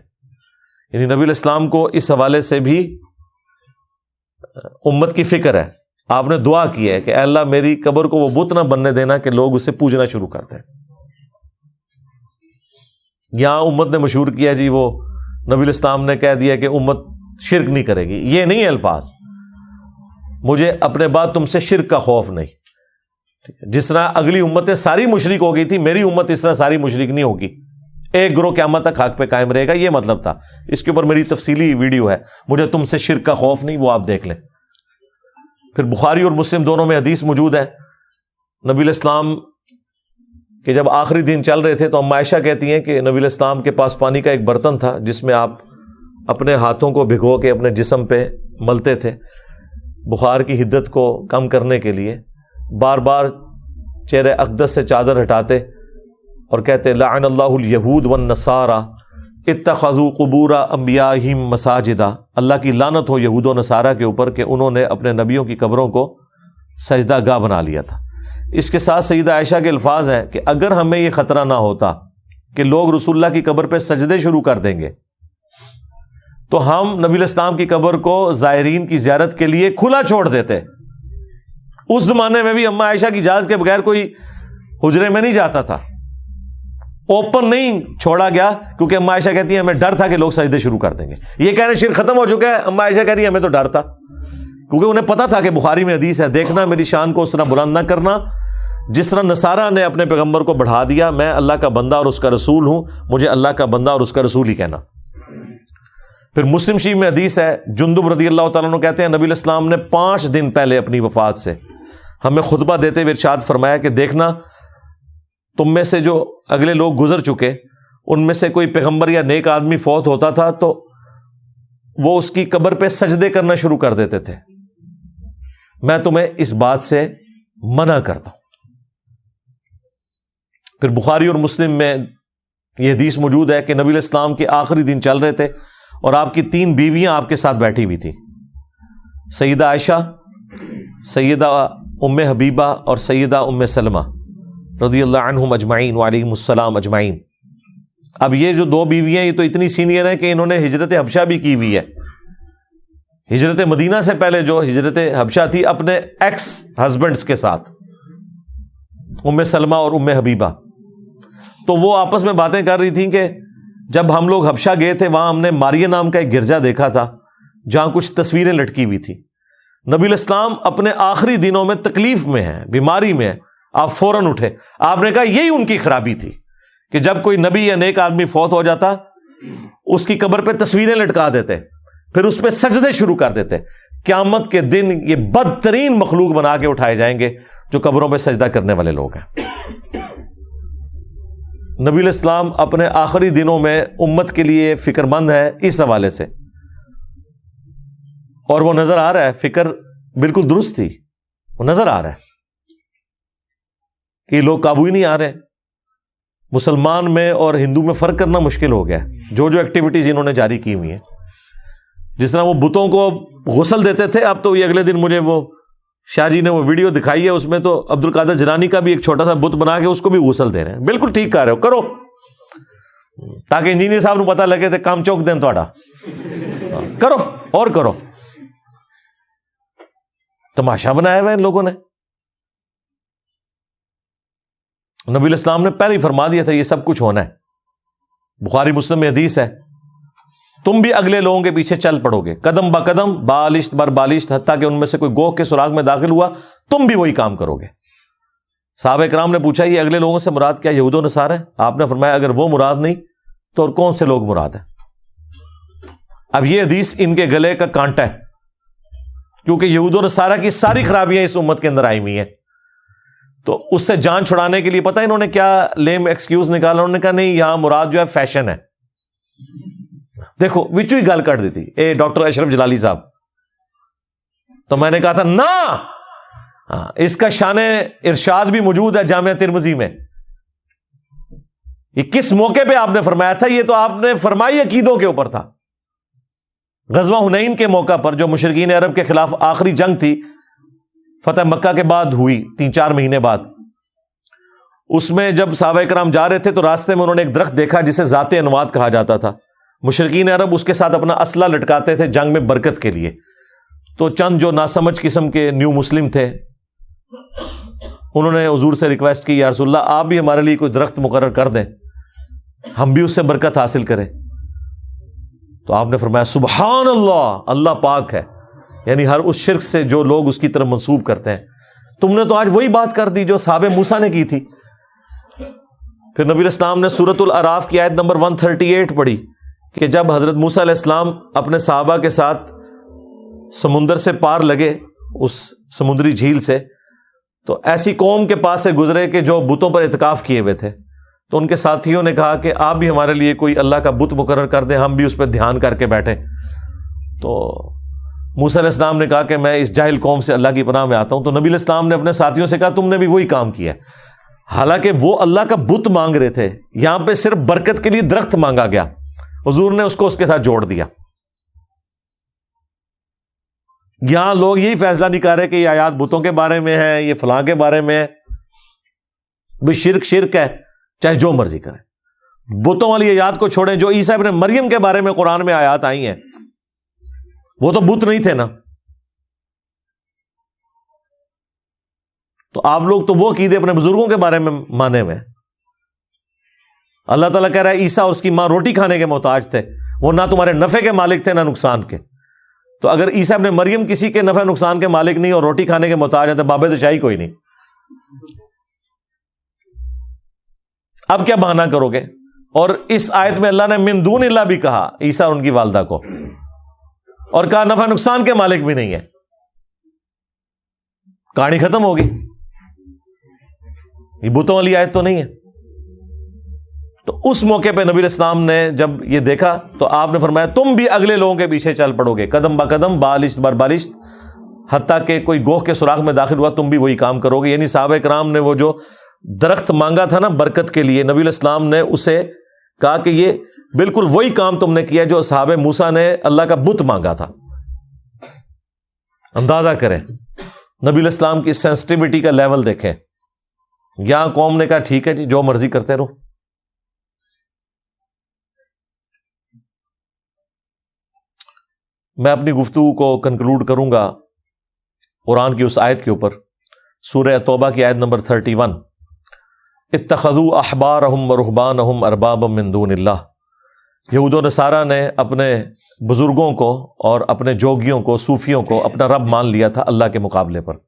یعنی نبی علیہ السلام کو اس حوالے سے بھی امت کی فکر ہے. آپ نے دعا کی ہے کہ اے اللہ میری قبر کو وہ بت نہ بننے دینا کہ لوگ اسے پوجنا شروع کر دیں. یہاں امت نے مشہور کیا جی وہ نبی علیہ السلام نے کہہ دیا کہ امت شرک نہیں کرے گی. یہ نہیں ہے الفاظ, مجھے اپنے بعد تم سے شرک کا خوف نہیں. جس طرح اگلی امتیں ساری مشرک ہو گئی تھی, میری امت اس طرح ساری مشرک نہیں ہوگی, ایک گروہ قیامت تک حق پہ قائم رہے گا, یہ مطلب تھا. اس کے اوپر میری تفصیلی ویڈیو ہے, مجھے تم سے شرک کا خوف نہیں, وہ آپ دیکھ لیں. پھر بخاری اور مسلم دونوں میں حدیث موجود ہے, نبی علیہ السلام کہ جب آخری دن چل رہے تھے تو ام عائشہ کہتی ہیں کہ نبی علیہ السلام کے پاس پانی کا ایک برتن تھا جس میں آپ اپنے ہاتھوں کو بھگو کے اپنے جسم پہ ملتے تھے بخار کی حدت کو کم کرنے کے لیے. بار بار چہرے اقدس سے چادر ہٹاتے اور کہتے لعن اللہ الیہود والنصارى اتخذوا قبور انبیائہم مساجدا, اللہ کی لعنت ہو یہود و نصارہ کے اوپر کہ انہوں نے اپنے نبیوں کی قبروں کو سجدہ گاہ بنا لیا تھا. اس کے ساتھ سیدہ عائشہ کے الفاظ ہیں کہ اگر ہمیں یہ خطرہ نہ ہوتا کہ لوگ رسول اللہ کی قبر پہ سجدے شروع کر دیں گے تو ہم نبی علیہ السلام کی قبر کو زائرین کی زیارت کے لیے کھلا چھوڑ دیتے. اس زمانے میں بھی اما عائشہ کی اجازت کے بغیر کوئی حجرے میں نہیں جاتا تھا, اوپن نہیں چھوڑا گیا, کیونکہ اما عائشہ کہتی ہیں ہمیں ڈر تھا کہ لوگ سجدے شروع کر دیں گے. یہ کہنے شرک ختم ہو چکا ہے, اما عائشہ کہہ رہی ہے ہمیں تو ڈر تھا, کیونکہ انہیں پتا تھا کہ بخاری میں حدیث ہے, دیکھنا میری شان کو اس طرح بلند نہ کرنا جس طرح نصارہ نے اپنے پیغمبر کو بڑھا دیا. میں اللہ کا بندہ اور اس کا رسول ہوں, مجھے اللہ کا بندہ اور اس کا رسول ہی کہنا. پھر مسلم شریف میں حدیث ہے, جندب رضی اللہ تعالیٰ عنہ کہتے ہیں نبی علیہ السلام نے 5 دن پہلے اپنی وفات سے ہمیں خطبہ دیتے ہوئے ارشاد فرمایا کہ دیکھنا تم میں سے جو اگلے لوگ گزر چکے ان میں سے کوئی پیغمبر یا نیک آدمی فوت ہوتا تھا تو وہ اس کی قبر پہ سجدے کرنا شروع کر دیتے تھے, میں تمہیں اس بات سے منع کرتا ہوں. پھر بخاری اور مسلم میں یہ حدیث موجود ہے کہ نبی علیہ السلام کے آخری دن چل رہے تھے اور آپ کی 3 بیویاں آپ کے ساتھ بیٹھی ہوئی تھی, سیدہ عائشہ, سیدہ ام حبیبہ اور سیدہ ام سلمہ رضی اللہ عنہم اجمعین وعلیہم السلام اجمعین. اب یہ جو 2 بیویاں یہ تو اتنی سینئر ہیں کہ انہوں نے ہجرت حبشہ بھی کی ہوئی ہے. ہجرت مدینہ سے پہلے جو ہجرت حبشہ تھی اپنے ایکس ہسبینڈز کے ساتھ, ام سلمہ اور ام حبیبہ. تو وہ آپس میں باتیں کر رہی تھیں کہ جب ہم لوگ حبشہ گئے تھے وہاں ہم نے ماریہ نام کا ایک گرجا دیکھا تھا جہاں کچھ تصویریں لٹکی ہوئی تھی. نبی علیہ السلام اپنے آخری دنوں میں تکلیف میں ہیں, بیماری میں ہیں, آپ فوراً اٹھے. آپ نے کہا یہی ان کی خرابی تھی کہ جب کوئی نبی یا نیک آدمی فوت ہو جاتا اس کی قبر پہ تصویریں لٹکا دیتے, پھر اس پہ سجدے شروع کر دیتے. قیامت کے دن یہ بدترین مخلوق بنا کے اٹھائے جائیں گے جو قبروں پہ سجدہ کرنے والے لوگ ہیں. نبی علیہ السلام اپنے آخری دنوں میں امت کے لیے فکر مند ہے اس حوالے سے, اور وہ نظر آ رہا ہے, فکر بالکل درست تھی, وہ نظر آ رہا ہے کہ لوگ قابو ہی نہیں آ رہے. مسلمان میں اور ہندو میں فرق کرنا مشکل ہو گیا ہے. جو ایکٹیویٹیز انہوں نے جاری کی ہوئی ہیں, جس طرح وہ بتوں کو غسل دیتے تھے, اب تو یہ اگلے دن مجھے وہ شاہ جی نے وہ ویڈیو دکھائی ہے, اس میں تو عبد القادر جیلانی کا بھی ایک چھوٹا سا بت بنا کے اس کو بھی غسل دے رہے ہیں. بالکل ٹھیک کہہ رہے ہو, کرو, تاکہ انجینئر صاحب کو پتہ لگے تو کام چوک دیں تھوڑا, کرو اور کرو. تماشا بنایا ہوا ان لوگوں نے. نبی الاسلام نے پہلے ہی فرما دیا تھا یہ سب کچھ ہونا ہے. بخاری مسلم میں حدیث ہے, تم بھی اگلے لوگوں کے پیچھے چل پڑو گے, قدم با قدم, بالشت بر بالشت, حتیٰ کہ ان میں سے کوئی گوہ کے سراغ میں داخل ہوا تم بھی وہی کام کرو گے. صحابہ کرام نے پوچھا یہ اگلے لوگوں سے مراد کیا یہود و نصارہ ہے؟ آپ نے فرمایا اگر وہ مراد نہیں تو اور کون سے لوگ مراد ہیں؟ اب یہ حدیث ان کے گلے کا کانٹا ہے, کیونکہ یہود و نصارہ کی ساری خرابیاں اس امت کے اندر آئی ہوئی ہیں. تو اس سے جان چھڑانے کے لیے پتہ انہوں نے کیا لیم ایکسکیوز نکالا, انہوں نے کہا نہیں یہاں مراد جو ہے فیشن ہے. دیکھو وچو ہی گل کر دیتی اے ڈاکٹر اشرف جلالی صاحب. تو میں نے کہا تھا نا, اس کا شان ارشاد بھی موجود ہے جامعہ ترمذی میں. یہ کس موقع پہ آپ نے فرمایا تھا؟ یہ تو آپ نے فرمائی عقیدوں کے اوپر تھا. غزوہ حنین کے موقع پر جو مشرکین عرب کے خلاف آخری جنگ تھی, فتح مکہ کے بعد ہوئی 3-4 مہینے بعد, اس میں جب صحابہ کرام جا رہے تھے تو راستے میں انہوں نے ایک درخت دیکھا جسے ذات انواد کہا جاتا تھا. مشرکین عرب اس کے ساتھ اپنا اسلحہ لٹکاتے تھے جنگ میں برکت کے لیے. تو چند جو ناسمجھ قسم کے نیو مسلم تھے انہوں نے حضور سے ریکویسٹ کی یا رسول اللہ آپ بھی ہمارے لیے کوئی درخت مقرر کر دیں, ہم بھی اس سے برکت حاصل کریں. تو آپ نے فرمایا سبحان اللہ, اللہ پاک ہے, یعنی ہر اس شرک سے جو لوگ اس کی طرف منسوب کرتے ہیں. تم نے تو آج وہی بات کر دی جو صحابہ موسیٰ نے کی تھی. پھر نبی الاسلام نے سورۃ الاعراف کی آیت نمبر 138 پڑھی کہ جب حضرت موسیٰ علیہ السلام اپنے صحابہ کے ساتھ سمندر سے پار لگے, اس سمندری جھیل سے, تو ایسی قوم کے پاس سے گزرے کہ جو بتوں پر اعتکاف کیے ہوئے تھے. تو ان کے ساتھیوں نے کہا کہ آپ بھی ہمارے لیے کوئی اللہ کا بت مقرر کر دیں, ہم بھی اس پہ دھیان کر کے بیٹھیں. تو موسیٰ علیہ السلام نے کہا کہ میں اس جاہل قوم سے اللہ کی پناہ میں آتا ہوں. تو نبی علیہ السلام نے اپنے ساتھیوں سے کہا تم نے بھی وہی کام کیا. حالانکہ وہ اللہ کا بت مانگ رہے تھے, یہاں پہ صرف برکت کے لیے درخت مانگا گیا, حضور نے اس کو اس کے ساتھ جوڑ دیا. یہاں لوگ یہی فیصلہ نہیں کر رہے کہ یہ آیات بتوں کے بارے میں ہے, یہ فلاں کے بارے میں ہے. بھی شرک شرک ہے, چاہے جو مرضی کریں. بتوں والی آیات کو چھوڑیں. جو عیسیٰ ابن مریم کے بارے میں قرآن میں آیات آئی ہیں وہ تو بت نہیں تھے نا. تو آپ لوگ تو وہ عقیدے اپنے بزرگوں کے بارے میں مانے ہوئے. اللہ تعالیٰ کہہ رہا ہے عیسیٰ اور اس کی ماں روٹی کھانے کے محتاج تھے, وہ نہ تمہارے نفع کے مالک تھے نہ نقصان کے. تو اگر عیسیٰ ابن مریم کسی کے نفع نقصان کے مالک نہیں اور روٹی کھانے کے محتاج ہیں تو باب شاہی کوئی نہیں. اب کیا بہانہ کرو گے؟ اور اس آیت میں اللہ نے من دون اللہ بھی کہا عیسیٰ اور ان کی والدہ کو, اور کہا نفع نقصان کے مالک بھی نہیں ہے. کہانی ختم ہوگی. یہ بتوں والی آیت تو نہیں ہے. تو اس موقع پہ نبی الاسلام نے جب یہ دیکھا تو آپ نے فرمایا تم بھی اگلے لوگوں کے پیچھے چل پڑو گے, قدم با قدم, بالشت بر بالشت, حتیٰ کہ کوئی گوہ کے سوراخ میں داخل ہوا تم بھی وہی کام کرو گے. یعنی صحابہ کرام نے وہ جو درخت مانگا تھا نا برکت کے لیے, نبی الاسلام نے اسے کہا کہ یہ بالکل وہی کام تم نے کیا جو صحابہ موسیٰ نے اللہ کا بت مانگا تھا. اندازہ کریں نبی الاسلام کی سینسٹیوٹی کا لیول دیکھیں. یہاں قوم نے کہا ٹھیک ہے جی جو مرضی کرتے رہو. میں اپنی گفتگو کو کنکلوڈ کروں گا قرآن کی اس آیت کے اوپر, سورہ توبہ کی آیت نمبر 31. اتخذوا احبارهم ورهبانهم اربابا من دون اللہ. یہود و نصارہ نے اپنے بزرگوں کو اور اپنے جوگیوں کو, صوفیوں کو اپنا رب مان لیا تھا اللہ کے مقابلے پر.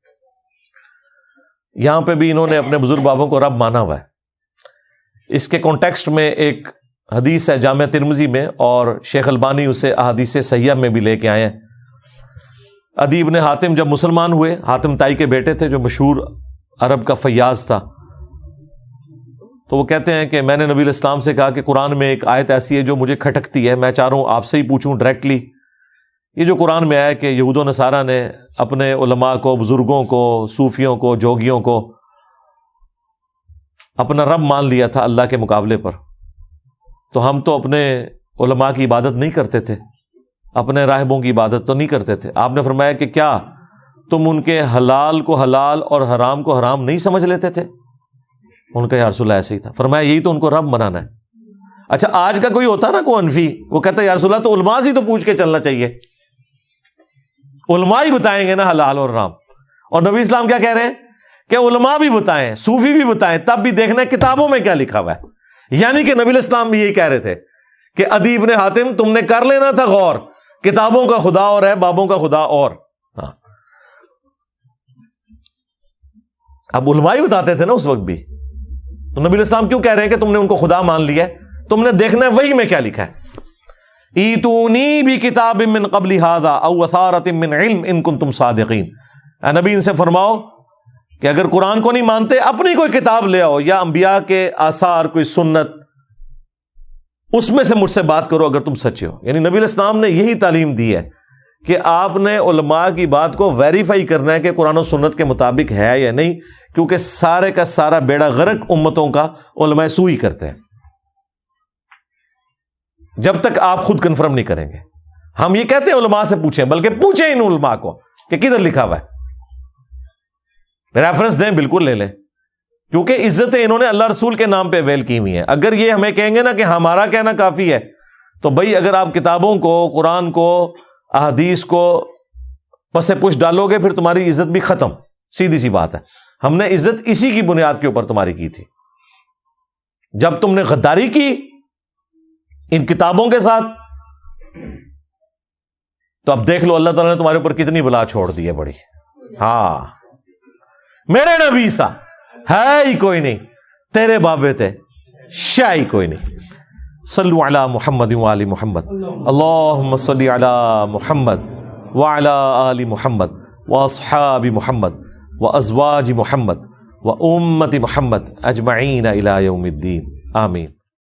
یہاں پہ بھی انہوں نے اپنے بزرگ بابوں کو رب مانا ہوا ہے. اس کے کانٹیکسٹ میں ایک حدیث ہے جامعہ ترمذی میں, اور شیخ البانی اسے احادیث صحیحہ میں بھی لے کے آئے ہیں. عدی بن حاتم جب مسلمان ہوئے, حاتم تائی کے بیٹے تھے جو مشہور عرب کا فیاض تھا, تو وہ کہتے ہیں کہ میں نے نبی الاسلام سے کہا کہ قرآن میں ایک آیت ایسی ہے جو مجھے کھٹکتی ہے, میں چاہ رہا ہوں آپ سے ہی پوچھوں ڈائریکٹلی. یہ جو قرآن میں آیا کہ یہود و نصارہ نے اپنے علماء کو, بزرگوں کو, صوفیوں کو, جوگیوں کو اپنا رب مان لیا تھا اللہ کے مقابلے پر، تو ہم تو اپنے علماء کی عبادت نہیں کرتے تھے، اپنے راہبوں کی عبادت تو نہیں کرتے تھے۔ آپ نے فرمایا کہ کیا تم ان کے حلال کو حلال اور حرام کو حرام نہیں سمجھ لیتے تھے؟ ان کا یا رسول اللہ ایسے ہی تھا۔ فرمایا یہی تو ان کو رب بنانا ہے۔ اچھا آج کا کوئی ہوتا نا کوئی انفی، وہ کہتا ہے یا رسول اللہ تو علماء سے تو پوچھ کے چلنا چاہیے، علماء ہی بتائیں گے نا حلال اور حرام۔ اور نبی اسلام کیا کہہ رہے ہیں کہ علماء بھی بتائیں، صوفی بھی بتائیں، تب بھی دیکھنا ہے کتابوں میں کیا لکھا ہوا ہے۔ یعنی کہ نبی اسلام بھی یہی کہہ رہے تھے کہ عدی بن حاتم تم نے کر لینا تھا غور، کتابوں کا خدا اور ہے، بابوں کا خدا اور۔ ہاں اب علماء ہی بتاتے تھے نا اس وقت بھی، تو نبی اسلام کیوں کہہ رہے ہیں کہ تم نے ان کو خدا مان لیا ہے؟ تم نے دیکھنا ہے وہی میں کیا لکھا ہے۔ ایتونی بکتاب من قبل ھذا او اثارۃ من علم ان کنتم صادقین۔ اے نبی ان سے فرماؤ کہ اگر قرآن کو نہیں مانتے اپنی کوئی کتاب لے آؤ، یا انبیاء کے آثار، کوئی سنت، اس میں سے مجھ سے بات کرو اگر تم سچے ہو۔ یعنی نبی الاسلام نے یہی تعلیم دی ہے کہ آپ نے علماء کی بات کو ویریفائی کرنا ہے کہ قرآن و سنت کے مطابق ہے یا نہیں، کیونکہ سارے کا سارا بیڑا غرق امتوں کا علماء سوئی کرتے ہیں جب تک آپ خود کنفرم نہیں کریں گے۔ ہم یہ کہتے ہیں علماء سے پوچھیں، بلکہ پوچھیں ان علماء کو کہ کدھر لکھا ہوا ہے، ریفرنس دیں، بالکل لے لیں، کیونکہ عزتیں انہوں نے اللہ رسول کے نام پہ ویل کی ہوئی ہیں۔ اگر یہ ہمیں کہیں گے نا کہ ہمارا کہنا کافی ہے، تو بھائی اگر آپ کتابوں کو، قرآن کو، احادیث کو پس پش ڈالو گے پھر تمہاری عزت بھی ختم، سیدھی سی بات ہے۔ ہم نے عزت اسی کی بنیاد کے اوپر تمہاری کی تھی۔ جب تم نے غداری کی ان کتابوں کے ساتھ، تو اب دیکھ لو اللہ تعالیٰ نے تمہارے اوپر کتنی بلا چھوڑ دی ہے بڑی۔ ہاں میرے نبی سا ہے ہی کوئی نہیں، تیرے بابے تھے شاہ ہی کوئی نہیں۔ صلو علی محمد وآل محمد، اللہم صلی علی محمد وعلی آل محمد واصحاب محمد وازواج محمد وامت محمد اجمعین الی یوم الدین، آمین۔